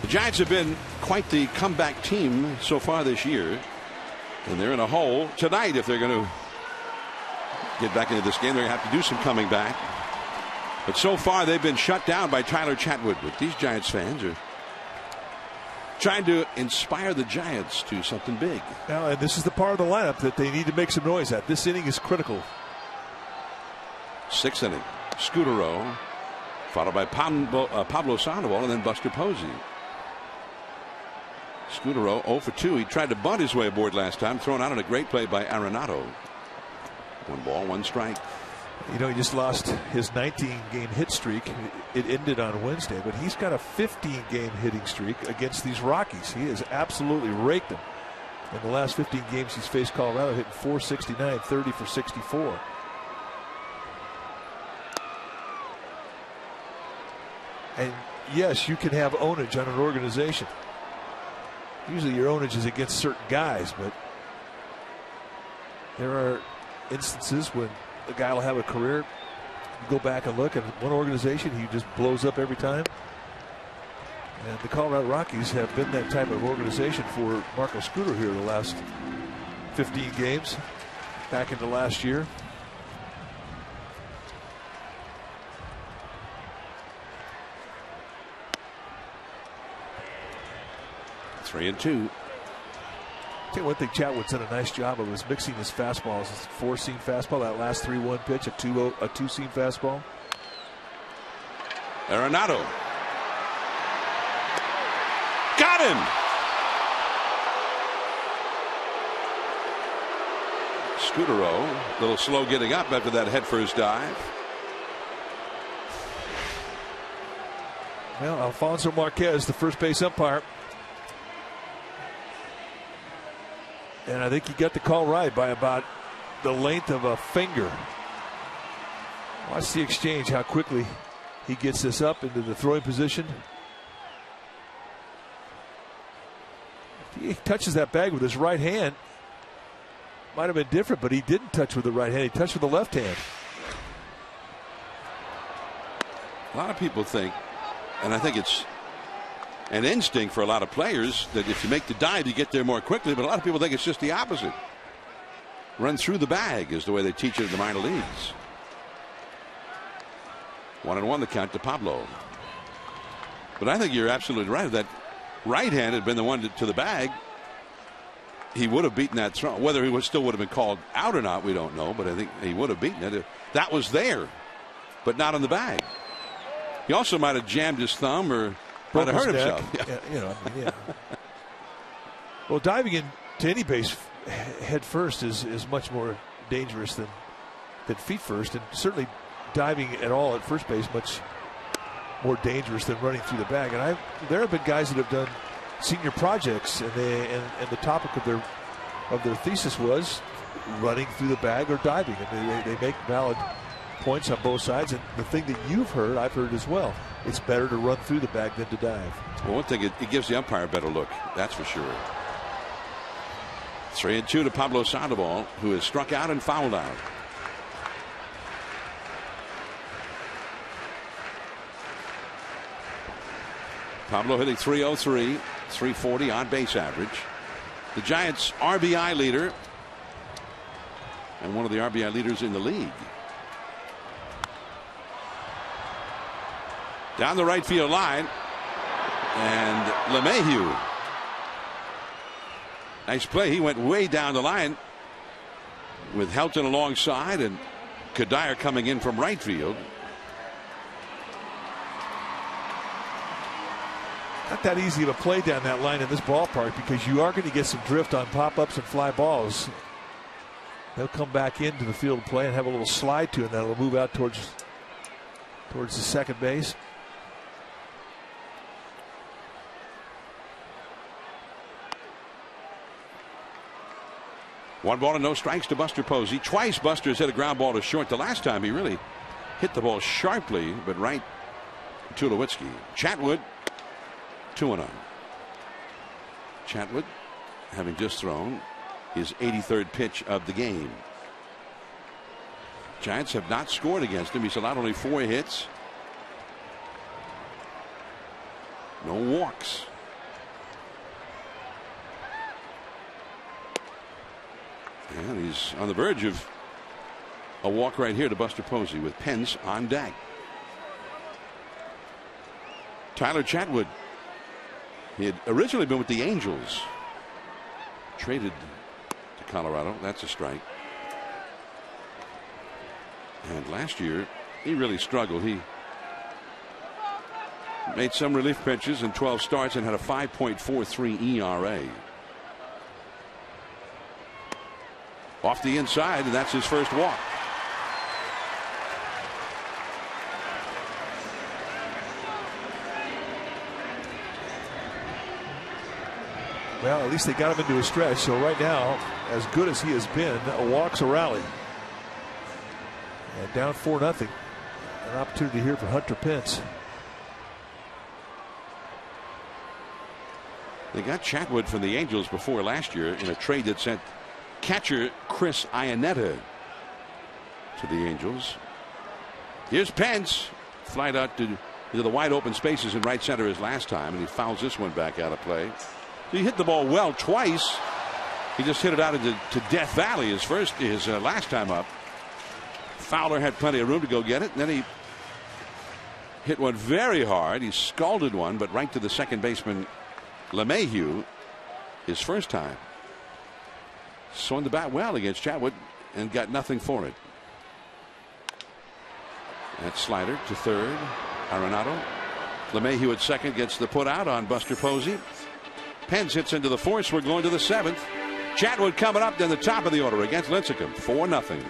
The Giants have been quite the comeback team so far this year. And they're in a hole tonight. If they're going to get back into this game, they're going to have to do some coming back. But so far they've been shut down by Tyler Chatwood. But these Giants fans are trying to inspire the Giants to something big. Now, and this is the part of the lineup that they need to make some noise at. This inning is critical. 6th inning. Scutaro, followed by Pablo Sandoval, and then Buster Posey. Scutaro 0 for 2. He tried to bunt his way aboard last time, thrown out on a great play by Arenado. 1 ball, 1 strike. You know, he just lost his 19-game hit streak. It ended on Wednesday, but he's got a 15-game hitting streak against these Rockies. He has absolutely raked them. In the last 15 games he's faced Colorado, hitting .469, 30 for 64. And yes, you can have ownage on an organization. Usually your ownage is against certain guys, but there are instances when a guy will have a career. You go back and look at one organization, he just blows up every time. And the Colorado Rockies have been that type of organization for Marco Scutaro here the last 15 games, back into last year. Three and 2. I tell you one thing Chatwood's done a nice job of is mixing his fastballs. His 4-seam fastball, that last 3-1 pitch, a 2-seam fastball. Arenado. Got him. Scutaro, a little slow getting up after that headfirst dive. Well, Alfonso Marquez, the first base umpire. And I think he got the call right by about the length of a finger. Watch the exchange, how quickly he gets this up into the throwing position. If he touches that bag with his right hand, might have been different, but he didn't touch with the right hand. He touched with the left hand. A lot of people think, and I think it's an instinct for a lot of players, that if you make the dive, you get there more quickly. But a lot of people think it's just the opposite. Run through the bag is the way they teach it in the minor leagues. 1-1 the count to Pablo. But I think you're absolutely right. If that right hand had been the one to the bag, he would have beaten that throw. Whether he still would have been called out or not, we don't know. But I think he would have beaten it if that was there, but not on the bag. He also might have jammed his thumb or might have hurt himself. Yeah. Well, diving into any base head first is much more dangerous than feet first, and certainly diving at all at first base much more dangerous than running through the bag. And there have been guys that have done senior projects, and the topic of their thesis was running through the bag or diving, and they make valid points on both sides. And the thing that I've heard as well, it's better to run through the bag than to dive. Well, one thing, it gives the umpire a better look, that's for sure. 3-2 to Pablo Sandoval, who is struck out and fouled out. Pablo hitting .303, .340 on base average. The Giants' RBI leader and one of the RBI leaders in the league. Down the right field line, and LeMahieu. Nice play. He went way down the line with Helton alongside and Kadire coming in from right field. Not that easy of a play down that line in this ballpark, because you are going to get some drift on pop-ups and fly balls. They'll come back into the field of play and have a little slide to it, and that'll move out towards the second base. One ball and no strikes to Buster Posey. Twice Buster's hit a ground ball to short. The last time he really hit the ball sharply, but right to Tulowitzki. Chatwood, 2-0. Chatwood, having just thrown his 83rd pitch of the game. Giants have not scored against him. He's allowed only 4 hits. No walks. And he's on the verge of a walk right here to Buster Posey with Pence on deck. Tyler Chatwood. He had originally been with the Angels. Traded to Colorado. That's a strike. And last year, he really struggled. He made some relief pitches in 12 starts and had a 5.43 ERA. Off the inside, and that's his first walk. Well, at least they got him into a stretch. So right now, as good as he has been, a walk's a rally. And down 4-0. An opportunity here for Hunter Pence. They got Chatwood from the Angels before last year in a trade that sent catcher Chris Iannetta to the Angels. Here's Pence. Flied out to the wide open spaces in right center as last time, and he fouls this one back out of play. He hit the ball well twice. He just hit it out into Death Valley his last time up. Fowler had plenty of room to go get it, and then he hit one very hard. He scalded one, but right to the second baseman LeMahieu his first time. Swung the bat well against Chatwood and got nothing for it. That slider to third. Arenado. LeMahieu at second gets the put out on Buster Posey. Pence hits into the fourth. We're going to the seventh. Chatwood coming up in the top of the order against Lincecum. 4-0.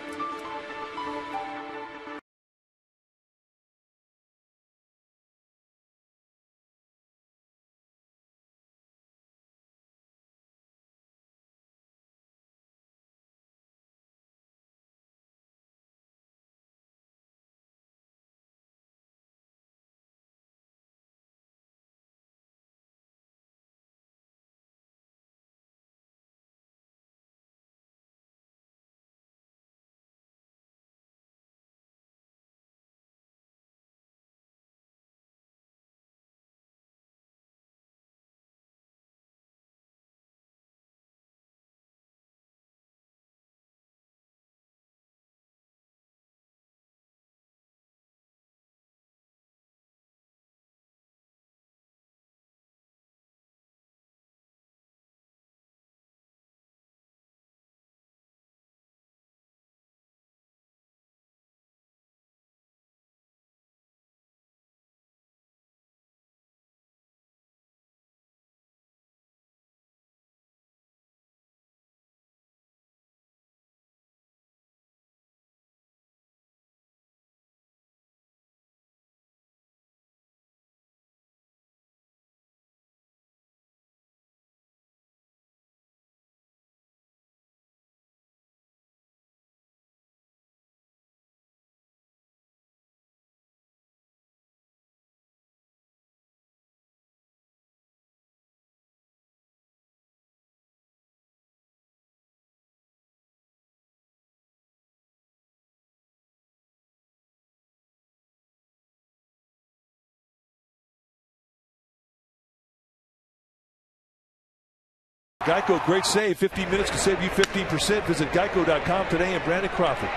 Geico, great save. 15 minutes can save you 15%. Visit geico.com today. And Brandon Crawford,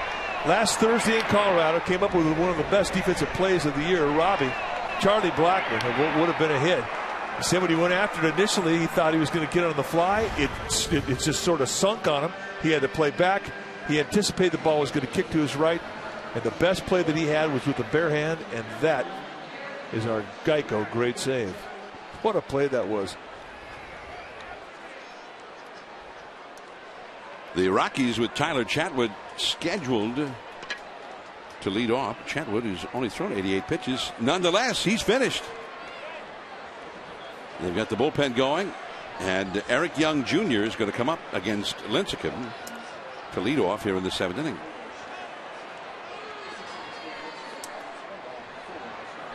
last Thursday in Colorado, came up with one of the best defensive plays of the year, robbing Charlie Blackman of what would have been a hit. He said when he went after it initially, he thought he was going to get it on the fly. It just sort of sunk on him. He had to play back. He anticipated the ball was going to kick to his right. And the best play that he had was with the bare hand, and that is our Geico great save. What a play that was. The Rockies with Tyler Chatwood scheduled to lead off. Chatwood, who's only thrown 88 pitches. Nonetheless, he's finished. They've got the bullpen going, and Eric Young Jr. is going to come up against Lincecum to lead off here in the 7th inning.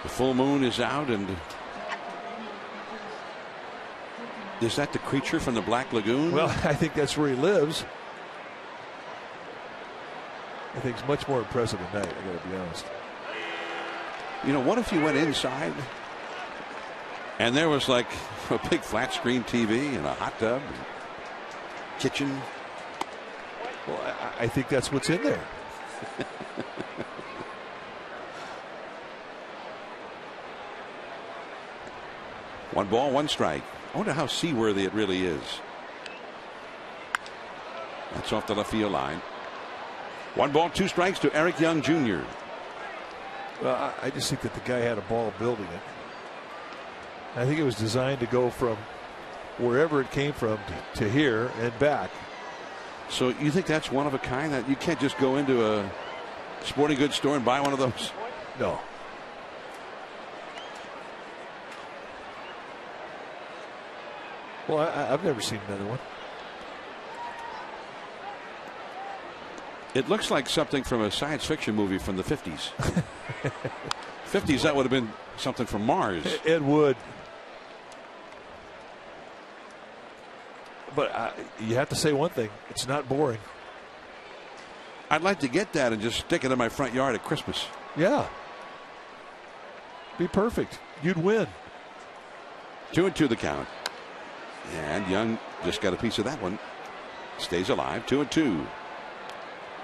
The full moon is out, and is that the creature from the Black Lagoon? Well, I think that's where he lives. I think it's much more impressive at night, I got to be honest. You know, what if you went inside and there was like a big flat screen TV and a hot tub and kitchen? Well, I think that's what's in there. One ball, one strike. I wonder how seaworthy it really is. That's off the left field line. 1 ball, 2 strikes to Eric Young Jr. Well, I just think that the guy had a ball building it. I think it was designed to go from wherever it came from to here and back. So you think that's one of a kind, that you can't just go into a sporting goods store and buy one of those? No. Well, I've never seen another one. It looks like something from a science fiction movie from the 50s. 50s, that would have been something from Mars. It would. But you have to say one thing. It's not boring. I'd like to get that and just stick it in my front yard at Christmas. Yeah. Be perfect. You'd win. 2-2 the count. And Young just got a piece of that one. Stays alive. 2-2.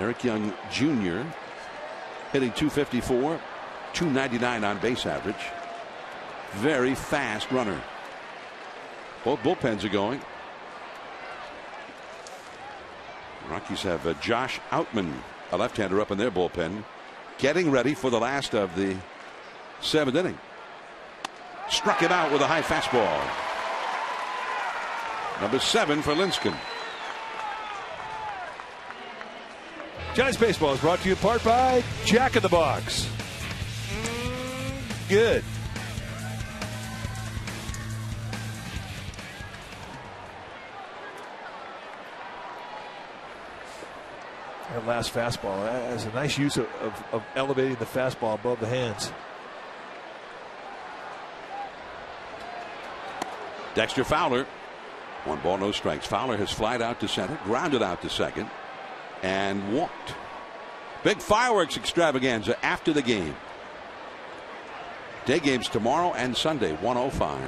Eric Young Jr. hitting .254, .299 on base average. Very fast runner. Both bullpens are going. Rockies have Josh Outman, a left-hander, up in their bullpen, getting ready for the last of the 7th inning. Struck him out with a high fastball. Number 7 for Lincecum. Giants Baseball is brought to you in part by Jack in the Box. Good. That last fastball has a nice use of elevating the fastball above the hands. Dexter Fowler. 1 ball, no strikes. Fowler has flied out to center, grounded out to second, and walked. Big fireworks extravaganza after the game. Day games tomorrow and Sunday, 1:05.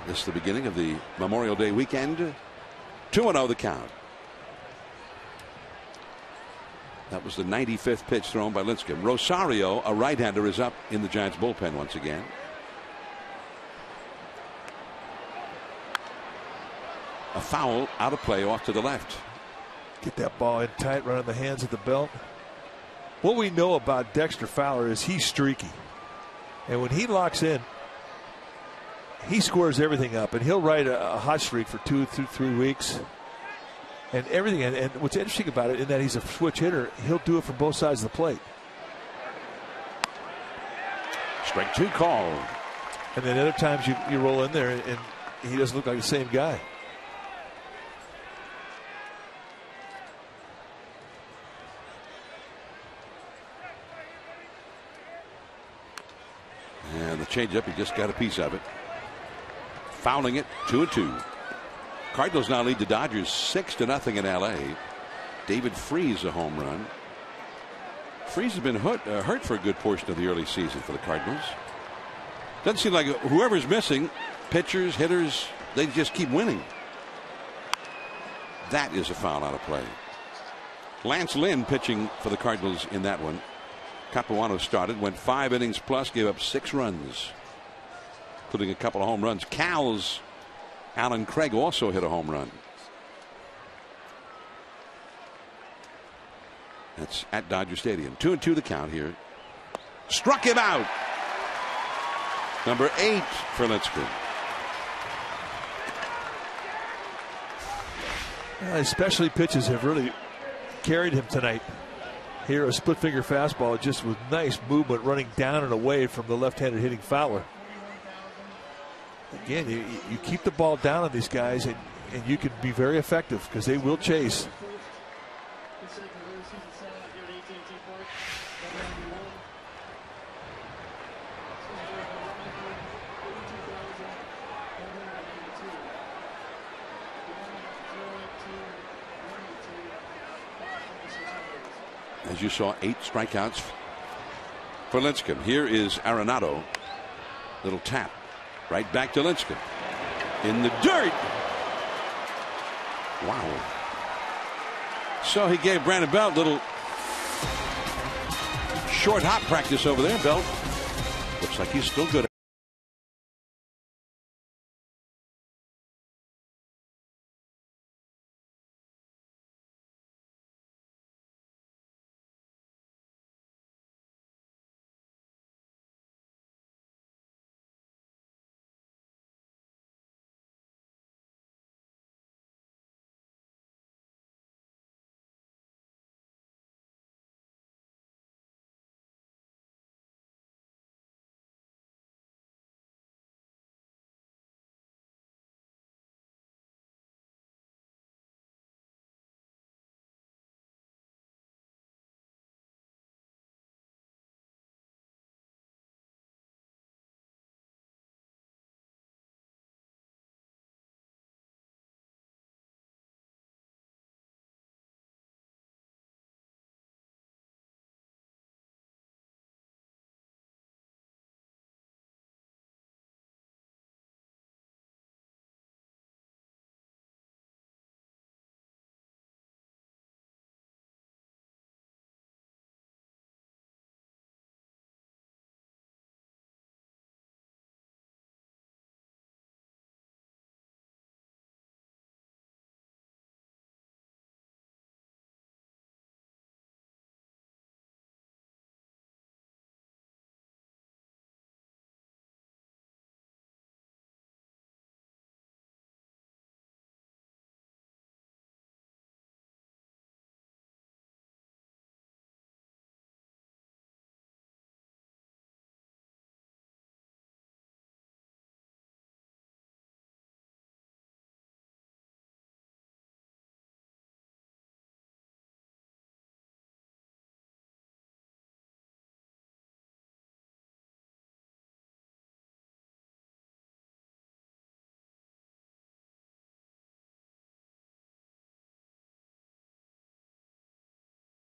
This is the beginning of the Memorial Day weekend. 2-0 the count. That was the 95th pitch thrown by Lincecum. Rosario, a right-hander, is up in the Giants bullpen once again. A foul out of play off to the left. Get that ball in tight, right on the hands of the belt. What we know about Dexter Fowler is he's streaky. And when he locks in, he squares everything up. And he'll ride a hot streak for 2 through 3 weeks. And everything. And what's interesting about it, in that he's a switch hitter, he'll do it from both sides of the plate. Strike 2 called. And then other times you roll in there and he doesn't look like the same guy. And the changeup, he just got a piece of it. Fouling it, 2-2. Cardinals now lead the Dodgers 6-0 in LA. David Freese a home run. Freese has been hurt for a good portion of the early season for the Cardinals. Doesn't seem like whoever's missing, pitchers, hitters, they just keep winning. That is a foul out of play. Lance Lynn pitching for the Cardinals in that one. Capuano started, went 5 innings plus, gave up 6 runs, including a couple of home runs. Cal's Alan Craig also hit a home run. That's at Dodger Stadium. 2-2 the count here. Struck him out. Number 8 for Linscomb. Especially pitches have really carried him tonight. Here, a split finger fastball just with nice movement running down and away from the left-handed hitting Fowler. Again, you keep the ball down on these guys, and you can be very effective because they will chase. As you saw, 8 strikeouts for Linscomb. Here is Arenado. Little tap. Right back to Linscomb. In the dirt. Wow. So he gave Brandon Belt a little short hop practice over there. Belt looks like he's still good.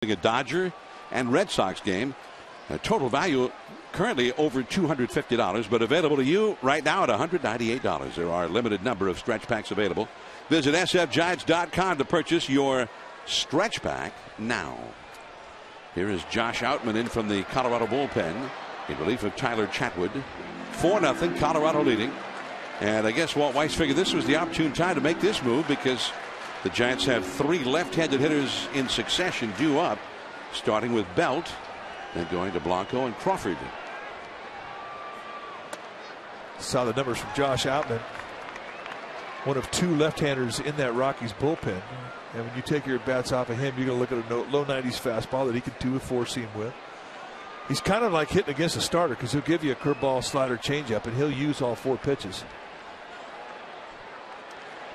A Dodger and Red Sox game. A total value currently over $250, but available to you right now at $198. There are a limited number of stretch packs available. Visit sfgiants.com to purchase your stretch pack now. Here is Josh Outman in from the Colorado bullpen in relief of Tyler Chatwood. 4-0, Colorado leading. And I guess Walt Weiss figured this was the opportune time to make this move because the Giants have 3 left-handed hitters in succession due up, starting with Belt, then going to Blanco and Crawford. Saw the numbers from Josh Outman. One of 2 left-handers in that Rockies bullpen. And when you take your bats off of him, you're going to look at a low 90s fastball that he could do a 4-seam with. He's kind of like hitting against a starter because he'll give you a curveball, slider, changeup, and he'll use all 4 pitches.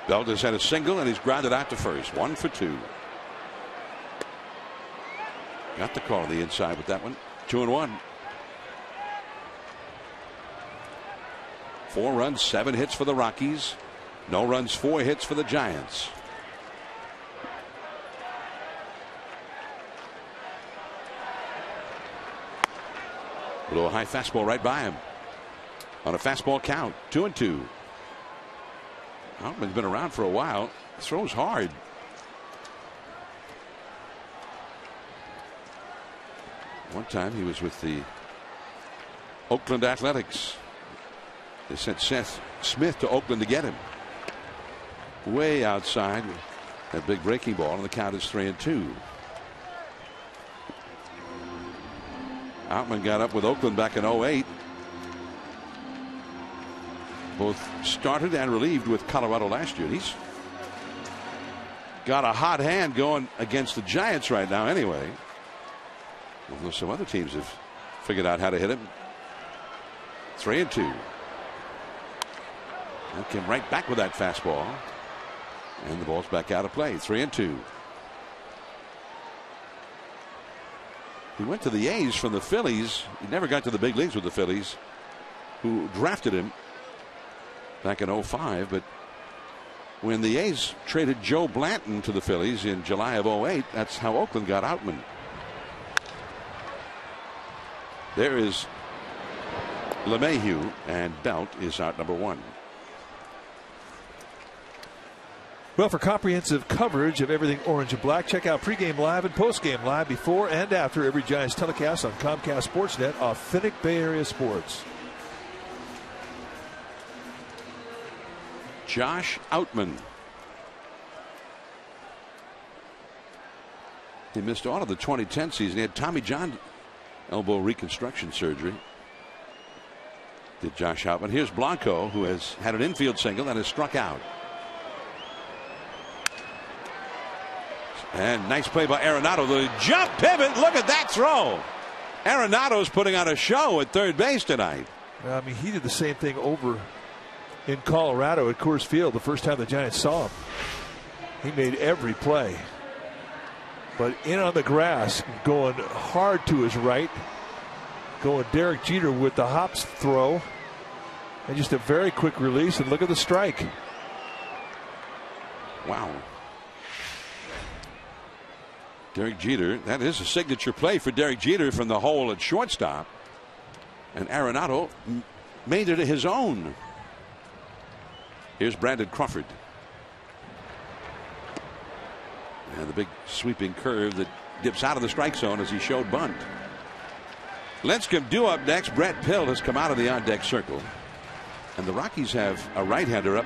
Belt has had a single and he's grounded out to first. 1 for 2. Got the call on the inside with that one. 2-1. 4 runs, 7 hits for the Rockies. No runs, 4 hits for the Giants. A little high fastball right by him. On a fastball count. 2-2. Outman's been around for a while. Throws hard. One time he was with the Oakland Athletics. They sent Seth Smith to Oakland to get him. Way outside. That big breaking ball, and the count is 3-2. Outman got up with Oakland back in 08. Both started and relieved with Colorado last year. He's got a hot hand going against the Giants right now anyway. Although some other teams have figured out how to hit him. 3-2. And came right back with that fastball. And the ball's back out of play. 3-2. He went to the A's from the Phillies. He never got to the big leagues with the Phillies, who drafted him back in 05. But when the A's traded Joe Blanton to the Phillies in July of 08, that's how Oakland got Outman. There is LeMahieu, and Belt is out number 1. Well, for comprehensive coverage of everything Orange and Black, check out pregame live and postgame live before and after every Giants telecast on Comcast Sportsnet, authentic Bay Area sports. Josh Outman. He missed all of the 2010 season. He had Tommy John elbow reconstruction surgery. Did Josh Outman. Here's Blanco, who has had an infield single and has struck out. And nice play by Arenado. The jump pivot. Look at that throw. Arenado's putting on a show at third base tonight. I mean, he did the same thing over in Colorado at Coors Field the first time the Giants saw him. He made every play. But in on the grass, going hard to his right, going Derek Jeter with the hops throw, and just a very quick release. And look at the strike. Wow. Derek Jeter, that is a signature play for Derek Jeter from the hole at shortstop. And Arenado made it his own. Here's Brandon Crawford. And the big sweeping curve that dips out of the strike zone as he showed bunt. Lincecum due up next. Brett Pill has come out of the on-deck circle. And the Rockies have a right-hander up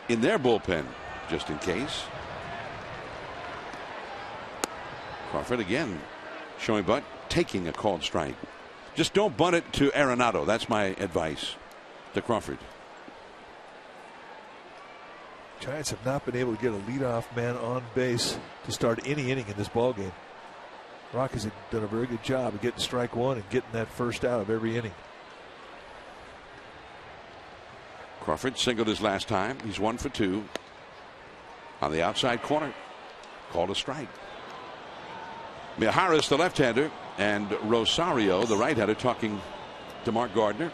in their bullpen, just in case. Crawford again showing bunt, taking a called strike. Just don't bunt it to Arenado. That's my advice to Crawford. Giants have not been able to get a leadoff man on base to start any inning in this ballgame. Rockies have done a very good job of getting strike one and getting that first out of every inning. Crawford singled his last time. He's 1 for 2 on the outside corner. Called a strike. Mijares, the left-hander, and Rosario, the right-hander, talking to Mark Gardner,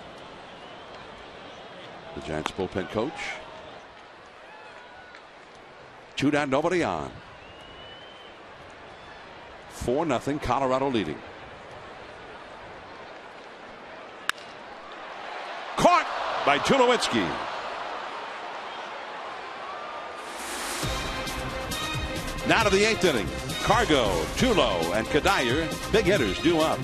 the Giants bullpen coach. 2 down, nobody on. 4-0, Colorado leading. Caught by Tulowitzki. Now to the 8th inning. Cargo, Tulo, and Kadire, big hitters due up.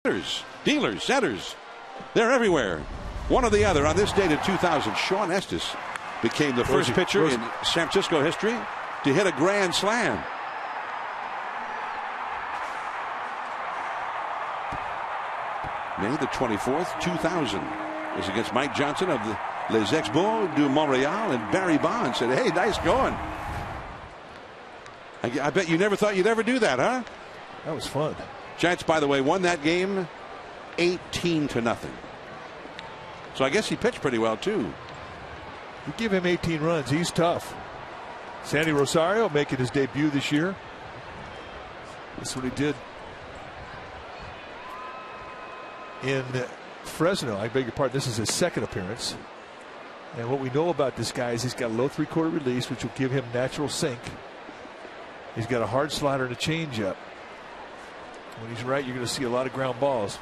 dealers, setters. They're everywhere. One or the other. On this date in 2000, Sean Estes became the first pitcher in San Francisco history to hit a grand slam. May the 24th, 2000. It was against Mike Johnson of the Les Expos du Montreal, and Barry Bonds said, "Hey, nice going." I bet you never thought you'd ever do that, huh? That was fun. Giants, by the way, won that game 18-0. So I guess he pitched pretty well, too. You give him 18 runs, he's tough. Sandy Rosario making his debut this year. That's what he did in Fresno. I beg your pardon, this is his second appearance. And what we know about this guy is he's got a low three-quarter release, which will give him natural sink. He's got a hard slider and a changeup. When he's right, you're going to see a lot of ground balls.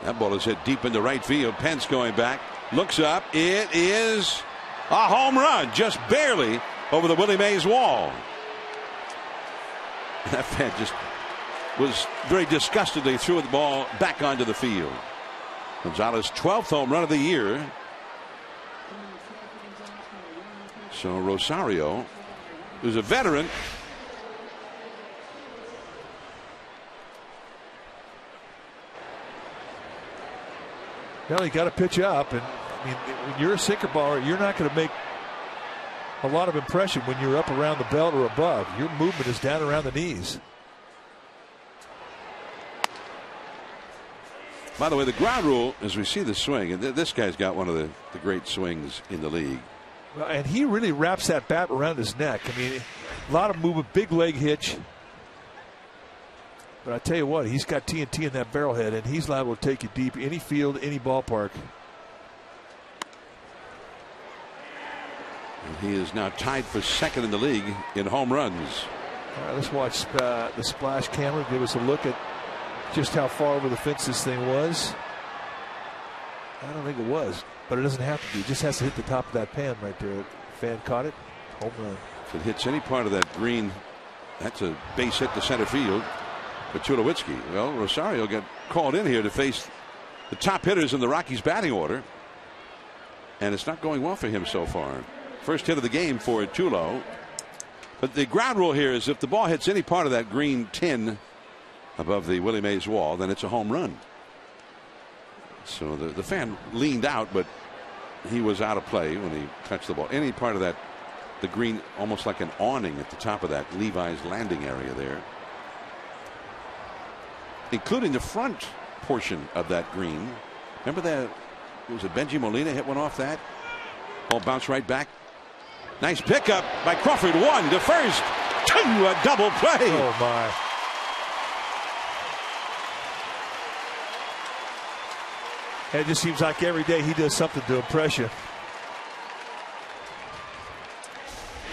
That ball is hit deep into right field. Pence going back, looks up. It is a home run, just barely over the Willie Mays wall. That fan just was very disgustedly threw the ball back onto the field. Gonzalez's 12th home run of the year. So Rosario, who's a veteran, well, you got to pitch up, and I mean, when you're a sinker baller, you're not going to make a lot of impression when you're up around the belt or above. Your movement is down around the knees. By the way, the ground rule, as we see the swing, and this guy's got one of the great swings in the league. Well, and he really wraps that bat around his neck. I mean, a lot of movement, big leg hitch. But I tell you what, he's got TNT in that barrelhead, and he's liable to take you deep, any field, any ballpark. And he is now tied for second in the league in home runs. All right, let's watch the splash camera give us a look at just how far over the fence this thing was. I don't think it was, but it doesn't have to be. It just has to hit the top of that pan right there. Fan caught it. Home run. If it hits any part of that green, that's a base hit to center field for Tulowitzki. Well, Rosario got called in here to face the top hitters in the Rockies batting order, and it's not going well for him so far. First hit of the game for Tulo. But the ground rule here is if the ball hits any part of that green tin above the Willie Mays wall, then it's a home run. So the fan leaned out, but he was out of play when he touched the ball. Any part of that, the green, almost like an awning at the top of that Levi's landing area there, including the front portion of that green. Remember that? Was it Benji Molina hit one off that? Ball bounced right back. Nice pickup by Crawford. 1 to first. 2, a double play. Oh my. It just seems like every day he does something to impress you.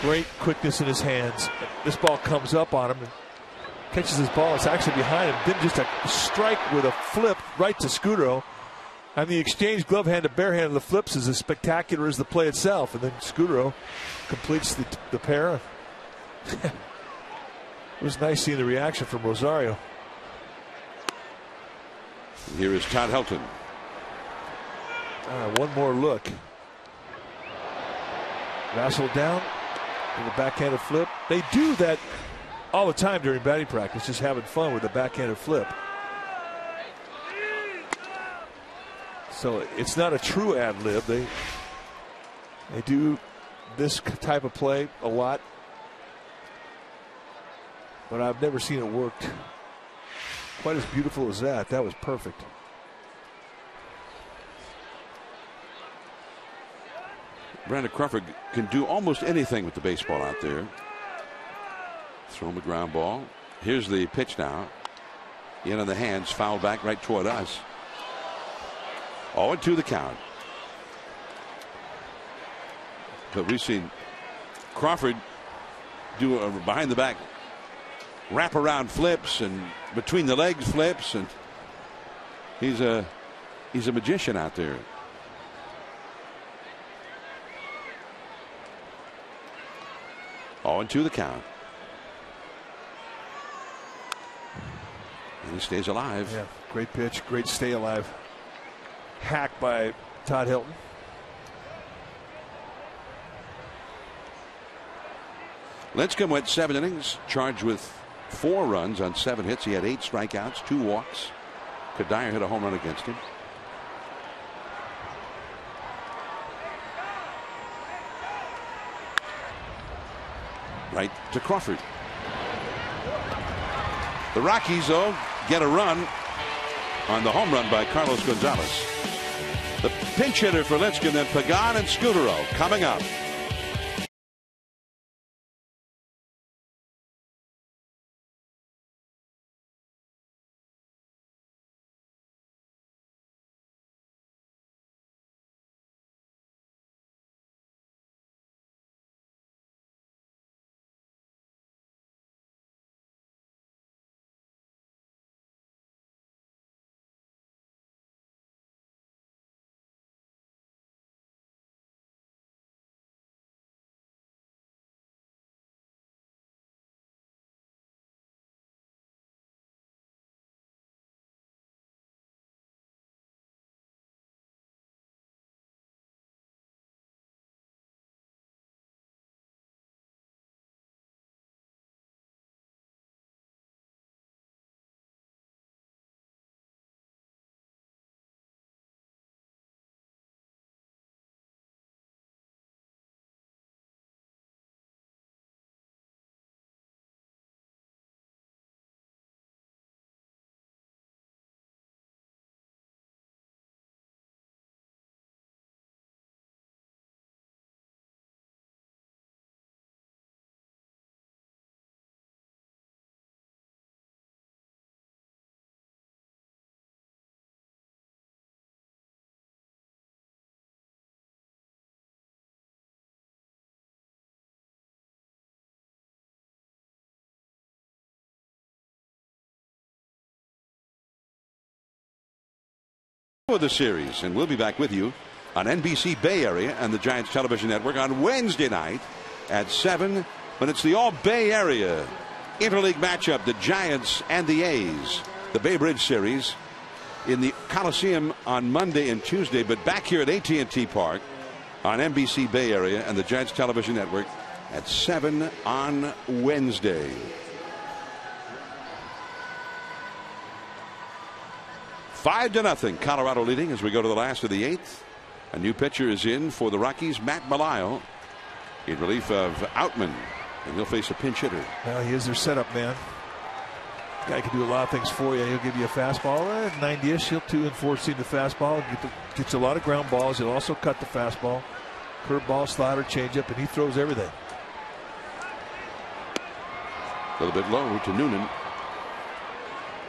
Great quickness in his hands. This ball comes up on him and catches his ball. It's actually behind him. Then just a strike with a flip right to Scudero. And the exchange glove hand to bare hand of the flips is as spectacular as the play itself. And then Scudero completes the pair. It was nice seeing the reaction from Rosario. Here is Todd Helton. One more look. Vassell down with a backhanded flip. They do that all the time during batting practice, just having fun with the backhanded flip. So it's not a true ad lib. They do this type of play a lot, but I've never seen it worked quite as beautiful as that. That was perfect. Brandon Crawford can do almost anything with the baseball out there. Throw him a ground ball. Here's the pitch now. In on the hands, foul back right toward us. 0-2 the count. But we've seen Crawford do a behind the back wraparound flips and between the legs flips, and he's a magician out there. 0-2 the count. And he stays alive. Yeah, great pitch, great stay alive. Hack by Todd Hilton. Lincecum went 7 innings, charged with 4 runs on 7 hits. He had 8 strikeouts, 2 walks. Kadire hit a home run against him. Right to Crawford. The Rockies, though, get a run on the home run by Carlos Gonzalez. The pinch hitter for Lincecum, then Pagan and Scutaro coming up. For the series, and we'll be back with you on NBC Bay Area and the Giants Television Network on Wednesday night at 7 when it's the all Bay Area interleague matchup, the Giants and the A's. The Bay Bridge series in the Coliseum on Monday and Tuesday, but back here at AT&T Park on NBC Bay Area and the Giants Television Network at 7 on Wednesday. 5-0, Colorado leading as we go to the last of the 8th. A new pitcher is in for the Rockies, Matt Belisle, in relief of Outman, and he'll face a pinch hitter. Well, he is their setup man. Guy can do a lot of things for you. He'll give you a fastball, 90-ish. He'll 2-4 seam the fastball. Gets a lot of ground balls. He'll also cut the fastball, curveball, slider, changeup, and he throws everything. A little bit low to Noonan.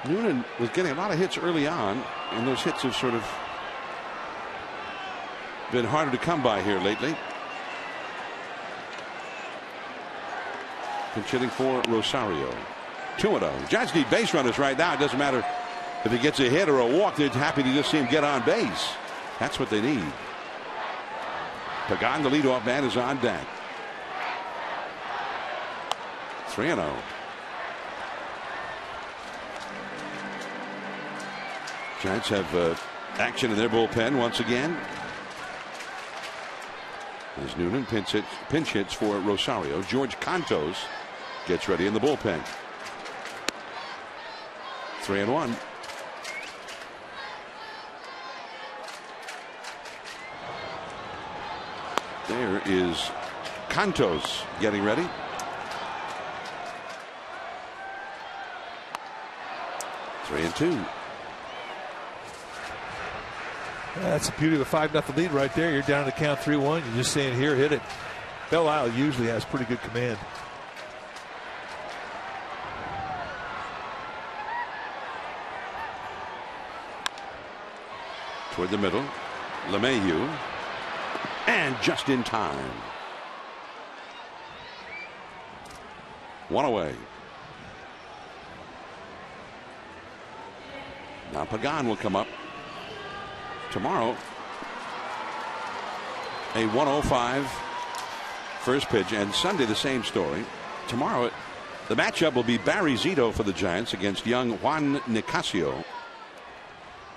Noonan was getting a lot of hits early on, and those hits have sort of been harder to come by here lately. Pinch hitting for Rosario. 2-0. Giants need base runners right now. It doesn't matter if he gets a hit or a walk. They're happy to just see him get on base. That's what they need. Pagan, the leadoff man, is on deck. 3-0. Giants have action in their bullpen once again. As Noonan pinch hits for Rosario. George Cantos gets ready in the bullpen. 3-1. There is Cantos getting ready. Three and 2. That's the beauty of a 5-0 lead right there. You're down to count 3-1. You're just saying, here, hit it. Belisle usually has pretty good command. Toward the middle, LeMahieu, and just in time. 1 away. Now Pagan will come up tomorrow. A 105 first pitch. And Sunday, the same story. Tomorrow, the matchup will be Barry Zito for the Giants against young Juan Nicasio.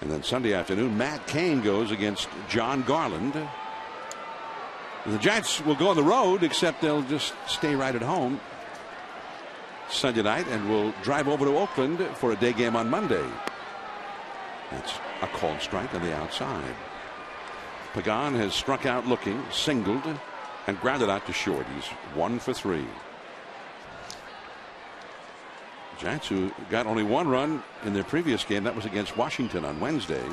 And then Sunday afternoon, Matt Cain goes against John Garland. And the Giants will go on the road, except they'll just stay right at home Sunday night and will drive over to Oakland for a day game on Monday. That's a called strike on the outside. Pagan has struck out looking, singled, and grounded out to short. He's 1 for 3. Giants, who got only 1 run in their previous game, that was against Washington on Wednesday.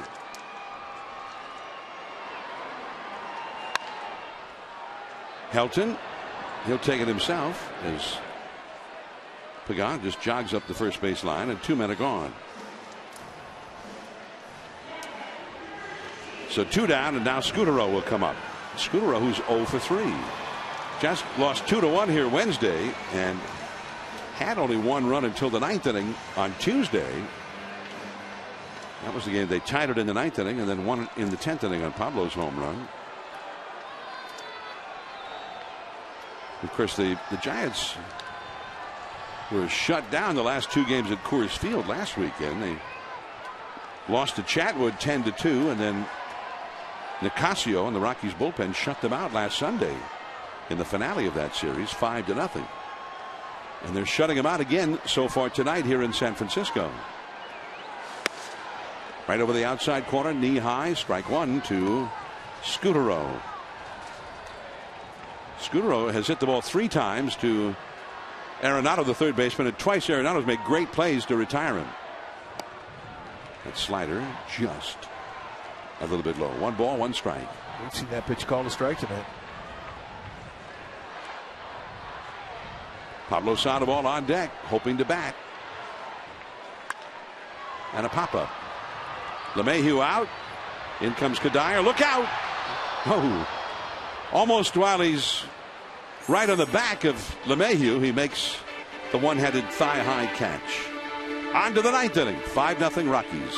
Helton, he'll take it himself as Pagan just jogs up the first base line and 2 men are gone. So 2 down, and now Scutaro will come up. Scutaro, who's 0 for 3. Just lost 2-1 here Wednesday and had only 1 run until the 9th inning on Tuesday. That was the game they tied it in the 9th inning and then won it in the 10th inning on Pablo's home run. Of course, the Giants were shut down the last 2 games at Coors Field last weekend. They lost to Chatwood 10-2, and then Nicasio and the Rockies bullpen shut them out last Sunday in the finale of that series, 5-0. And they're shutting them out again so far tonight here in San Francisco. Right over the outside corner, knee high, strike 1 to Scutaro. Scutaro has hit the ball 3 times to Arenado, the third baseman, and twice Arenado's made great plays to retire him. That slider just a little bit low. 1 ball, 1 strike. We've seen that pitch called a strike tonight. Pablo Sandoval on deck, hoping to bat. And a pop-up. LeMahieu out. In comes Kadire. Look out! Oh, almost while he's right on the back of LeMahieu, he makes the one-handed thigh-high catch. On to the 9th inning. 5-0 Rockies.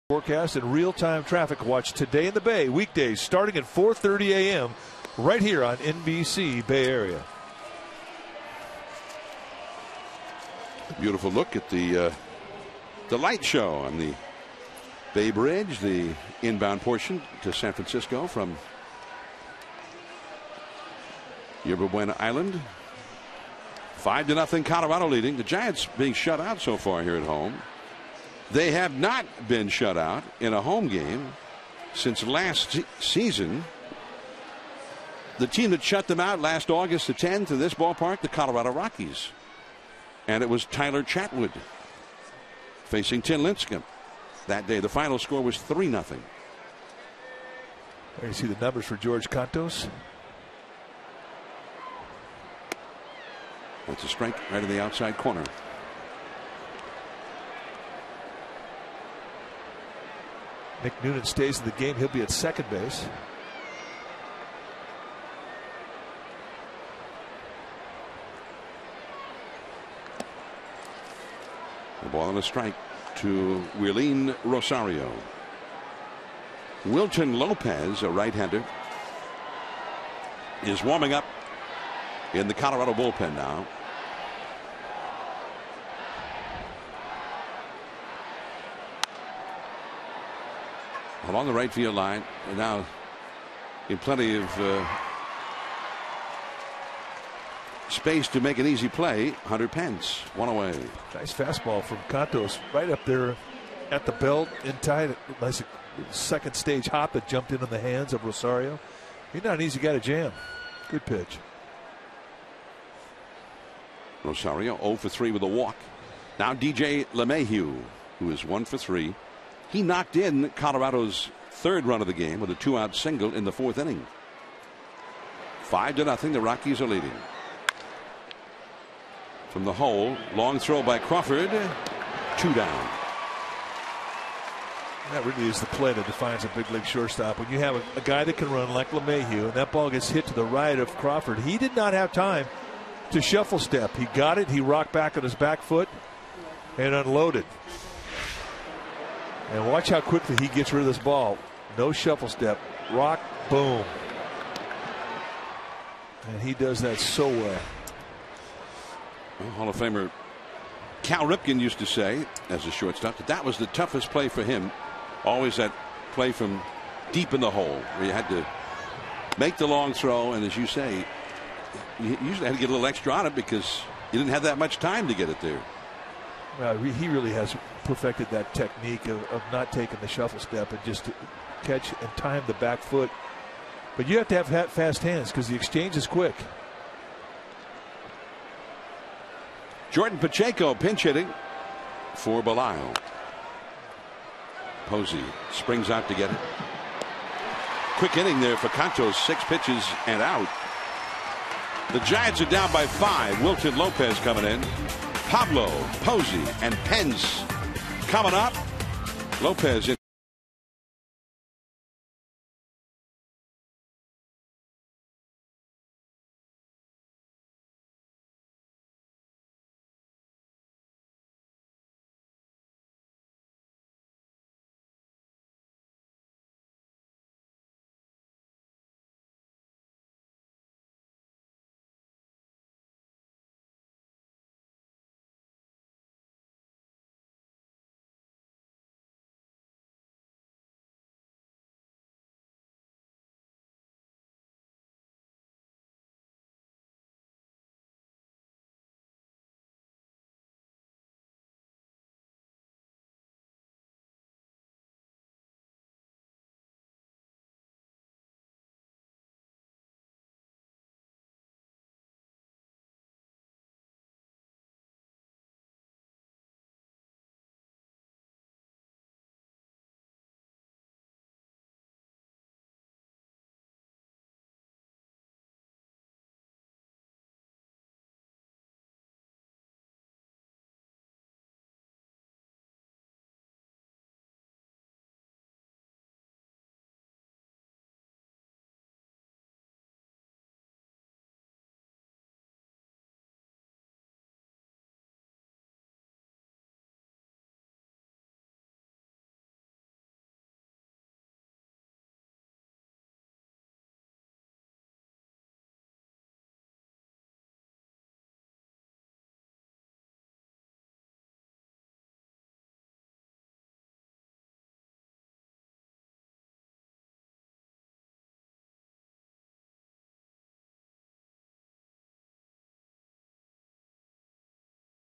Forecast and real-time traffic watch today in the Bay, weekdays starting at 4:30 a.m. right here on NBC Bay Area. Beautiful look at the light show on the Bay Bridge, the inbound portion to San Francisco from Yerba Buena Island. 5-0 Colorado leading. The Giants being shut out so far here at home. They have not been shut out in a home game since last season. The team that shut them out last August the 10th to this ballpark, the Colorado Rockies. And it was Tyler Chatwood. facing Tim Lincecum that day. The final score was 3-0. There you see the numbers for George Cantos. That's a strike right in the outside corner. Nick Noonan stays in the game. He'll be at second base. The ball and a strike to Willeen Rosario. Wilton Lopez, a right-hander, is warming up in the Colorado bullpen now. Along the right field line, and now in plenty of space to make an easy play. Hunter Pence, one away. Nice fastball from Cantos, right up there at the belt, in tight. Nice second stage hop that jumped in on the hands of Rosario. He's not an easy guy to jam. Good pitch. Rosario 0 for 3 with a walk. Now DJ LeMahieu, who is 1 for 3. He knocked in Colorado's third run of the game with a 2-out single in the 4th inning. 5-0. The Rockies are leading. From the hole, long throw by Crawford. 2 down. That really is the play that defines a big league shortstop. When you have a guy that can run like LeMahieu, and that ball gets hit to the right of Crawford, he did not have time to shuffle step. He got it. He rocked back on his back foot and unloaded. And watch how quickly he gets rid of this ball. No shuffle step. Rock, boom. And he does that so well. Well, Hall of Famer Cal Ripken used to say, as a shortstop, that was the toughest play for him. Always that play from deep in the hole where you had to make the long throw. And as you say, you usually had to get a little extra on it because you didn't have that much time to get it there. Well, he really has perfected that technique of not taking the shuffle step and just to catch and time the back foot. But you have to have fast hands because the exchange is quick. Jordan Pacheco pinch hitting for Belial. Posey springs out to get it. Quick inning there for Cantos. 6 pitches and out. The Giants are down by 5. Wilton Lopez coming in. Pablo, Posey, and Pence coming up. Lopez in.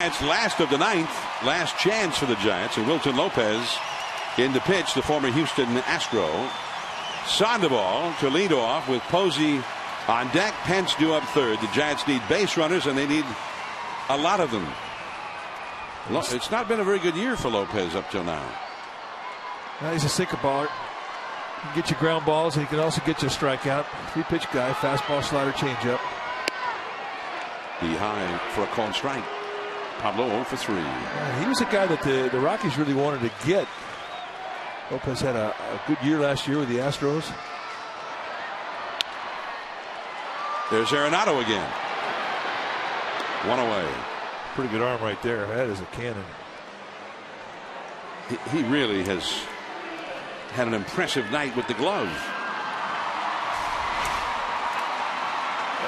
It's last of the 9th, last chance for the Giants, and Wilton Lopez in to pitch, the former Houston Astro. Sandoval to lead off with Posey on deck. Pence due up third. The Giants need base runners, and they need a lot of them. It's not been a very good year for Lopez up till now. He's a sinker baller. He can get you ground balls, and he can also get you a strikeout. 3-pitch guy, fastball, slider, changeup. He high for a called strike. Pablo 0 for 3. He was a guy that the Rockies really wanted to get. Lopez had a good year last year with the Astros. There's Arenado again. One away. Pretty good arm right there. That is a cannon. He really has had an impressive night with the glove.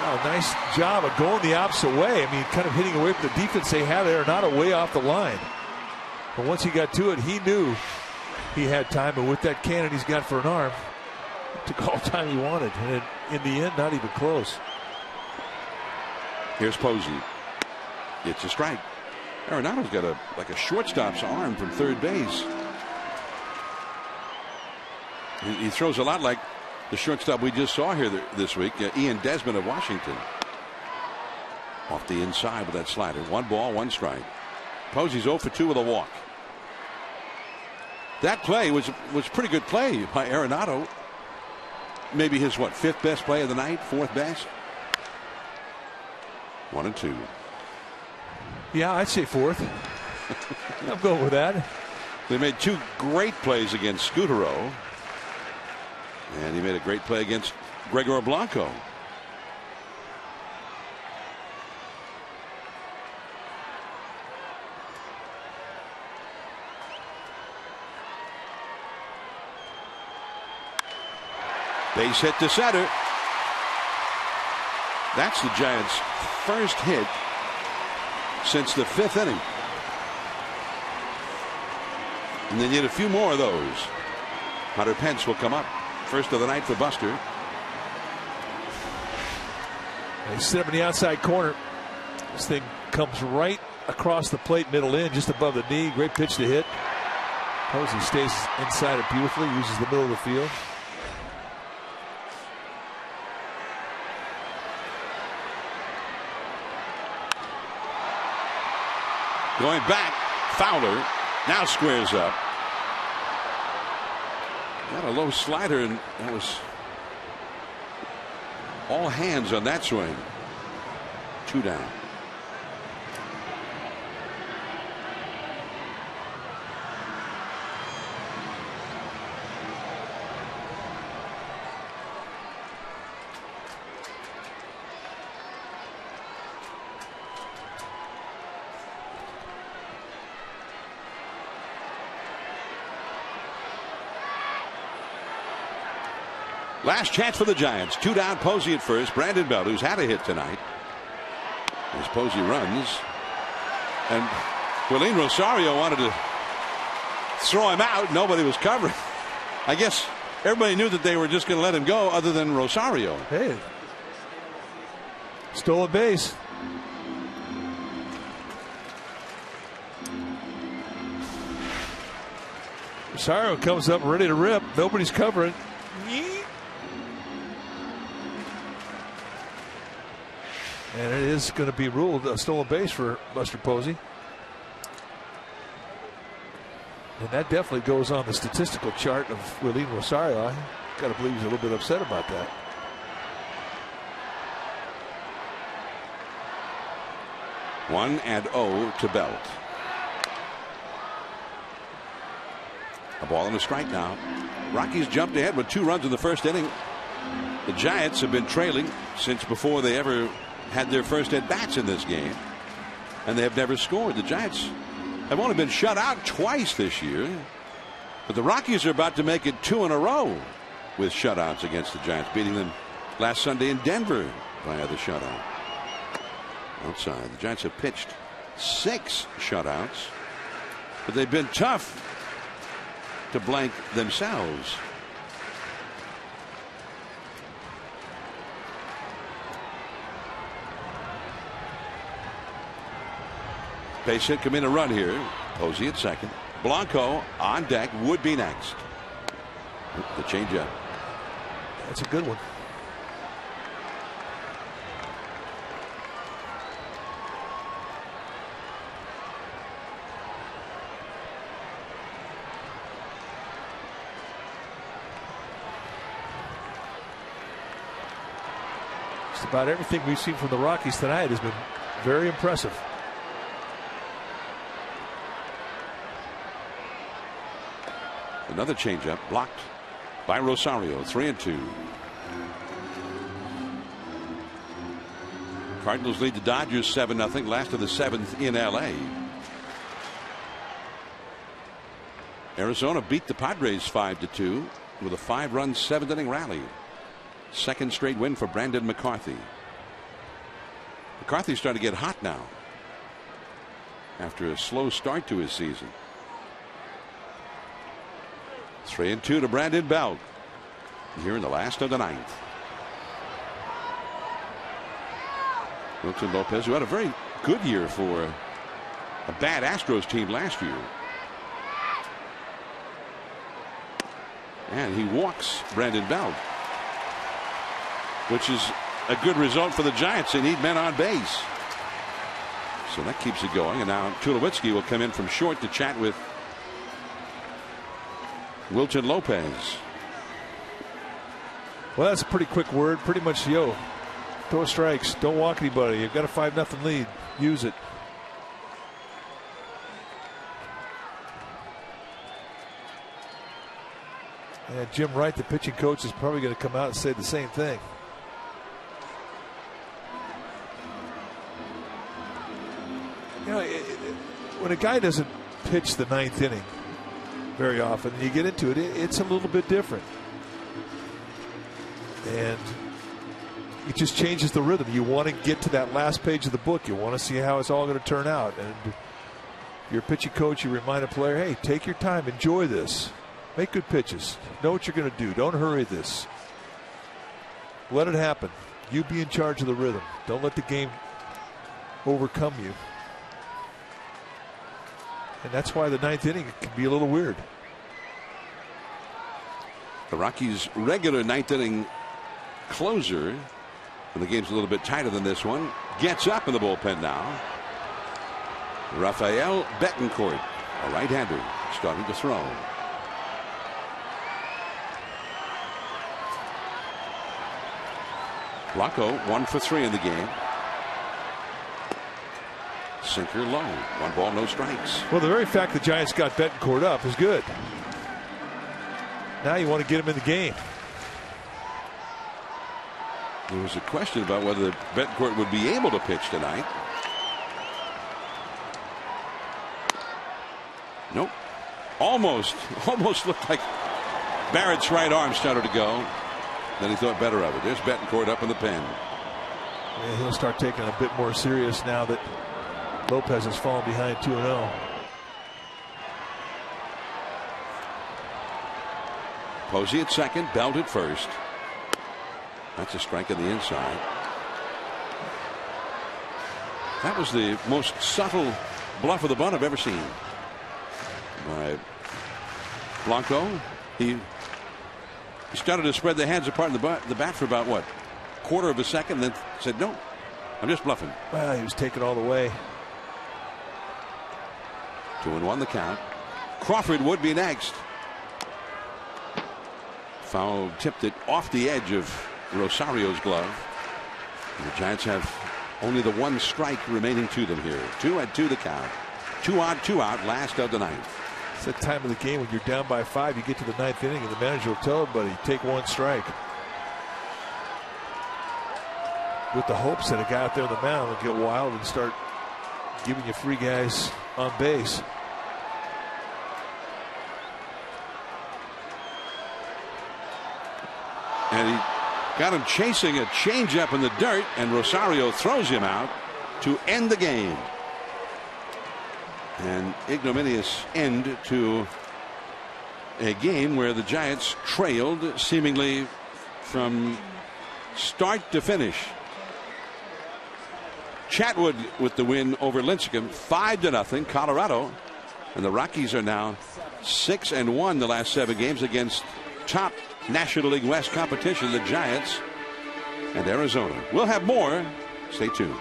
Oh, nice job of going the opposite way. I mean, kind of hitting away from the defense they had there, not way off the line. But once he got to it, he knew he had time. And with that cannon he's got for an arm, it took all time he wanted. And in the end, not even close. Here's Posey. It's a strike. Arenado's got like a shortstop's arm from third base. He throws a lot like the shortstop we just saw here this week, Ian Desmond of Washington. Off the inside with that slider. 1 ball, 1 strike. Posey's 0 for 2 with a walk. That play was pretty good play by Arenado. Maybe his 5th best play of the night, 4th best. 1 and 2. Yeah, I'd say 4th. I'm going with that. They made 2 great plays against Scutaro. And he made a great play against Gregor Blanco. Base hit to center. That's the Giants' first hit since the 5th inning. And they need a few more of those. Hunter Pence will come up. First of the night for Buster. They sit up in the outside corner. This thing comes right across the plate, middle in, just above the knee. Great pitch to hit. Posey stays inside it beautifully, uses the middle of the field. Going back, Fowler now squares up. Got a low slider, and that was all hands on that swing. 2 down. Last chance for the Giants. 2 down, Posey at first. Brandon Belt, who's had a hit tonight. As Posey runs. And Willeen Rosario wanted to throw him out. Nobody was covering. I guess everybody knew that they were just going to let him go other than Rosario. Hey. Stole a base. Rosario comes up ready to rip. Nobody's covering. And it is going to be ruled a stolen base for Buster Posey. And that definitely goes on the statistical chart of Willeen Rosario. I got to believe he's a little bit upset about that. One and 0 to Belt. A ball and a strike now. Rockies jumped ahead with 2 runs in the first inning. The Giants have been trailing since before they ever had their first at bats in this game, and they have never scored. The Giants have only been shut out twice this year, but the Rockies are about to make it 2 in a row with shutouts against the Giants, beating them last Sunday in Denver via the shutout. Outside, the Giants have pitched 6 shutouts, but they've been tough to blank themselves. Base hit, come in a run here. Posey at second. Blanco on deck, would be next. The changeup. That's a good one. about everything we've seen from the Rockies tonight has been very impressive. Another changeup blocked by Rosario. 3-2. Cardinals lead the Dodgers 7-0. Last of the 7th in LA. Arizona beat the Padres 5-2 with a 5-run 7th-inning rally. Second straight win for Brandon McCarthy. McCarthy's starting to get hot now after a slow start to his season. 3-2 to Brandon Belt here in the last of the 9th. Wilton Lopez, who had a very good year for a bad Astros team last year. And he walks Brandon Belt, which is a good result for the Giants. They need men on base. So that keeps it going. And now Tulowitzki will come in from short to chat with Wilton Lopez. Well, that's a pretty quick word. Pretty much, throw strikes. Don't walk anybody. You've got a 5-0 lead. Use it. And Jim Wright, the pitching coach, is probably going to come out and say the same thing. When a guy doesn't pitch the 9th inning very often, you get into it, it's a little bit different. And it just changes the rhythm. You want to get to that last page of the book. You want to see how it's all going to turn out. And if you're a pitching coach, you remind a player, hey, take your time, enjoy this. Make good pitches. Know what you're going to do. Don't hurry this. Let it happen. You be in charge of the rhythm. Don't let the game overcome you. And that's why the 9th inning can be a little weird. The Rockies' regular 9th inning closer, and the game's a little bit tighter than this one, gets up in the bullpen now. Rafael Betancourt, a right-hander, starting to throw. Blanco 1 for 3 in the game. Sinker low. 1 ball, no strikes. Well, the very fact the Giants got Betancourt up is good. Now you want to get him in the game. There was a question about whether Betancourt would be able to pitch tonight. Nope. Almost looked like Barrett's right arm started to go. Then he thought better of it. There's Betancourt up in the pen. Yeah, he'll start taking it a bit more serious now that Lopez has fallen behind 2-0. Posey at second, Belt at first. That's a strike on the inside. That was the most subtle bluff of the bunt I've ever seen by Blanco. He started to spread the hands apart in the bat for about, what, quarter of a second, then said, no, I'm just bluffing. Well, he was taken all the way. 2-1 the count. Crawford would be next. Foul tipped it off the edge of Rosario's glove. And the Giants have only the 1 strike remaining to them here. 2-2 the count. 2 on, 2 out, last of the 9th. It's that time of the game when you're down by 5, you get to the 9th inning and the manager will tell everybody, take 1 strike. With the hopes that a guy out there on the mound will get wild and start giving you free guys on base. And he got him chasing a changeup in the dirt, and Rosario throws him out to end the game. An ignominious end to a game where the Giants trailed seemingly from start to finish. Chatwood with the win over Lincecum, 5-0 Colorado, and the Rockies are now 6-1 the last 7 games against top National League West competition, the Giants and Arizona. We'll have more. Stay tuned.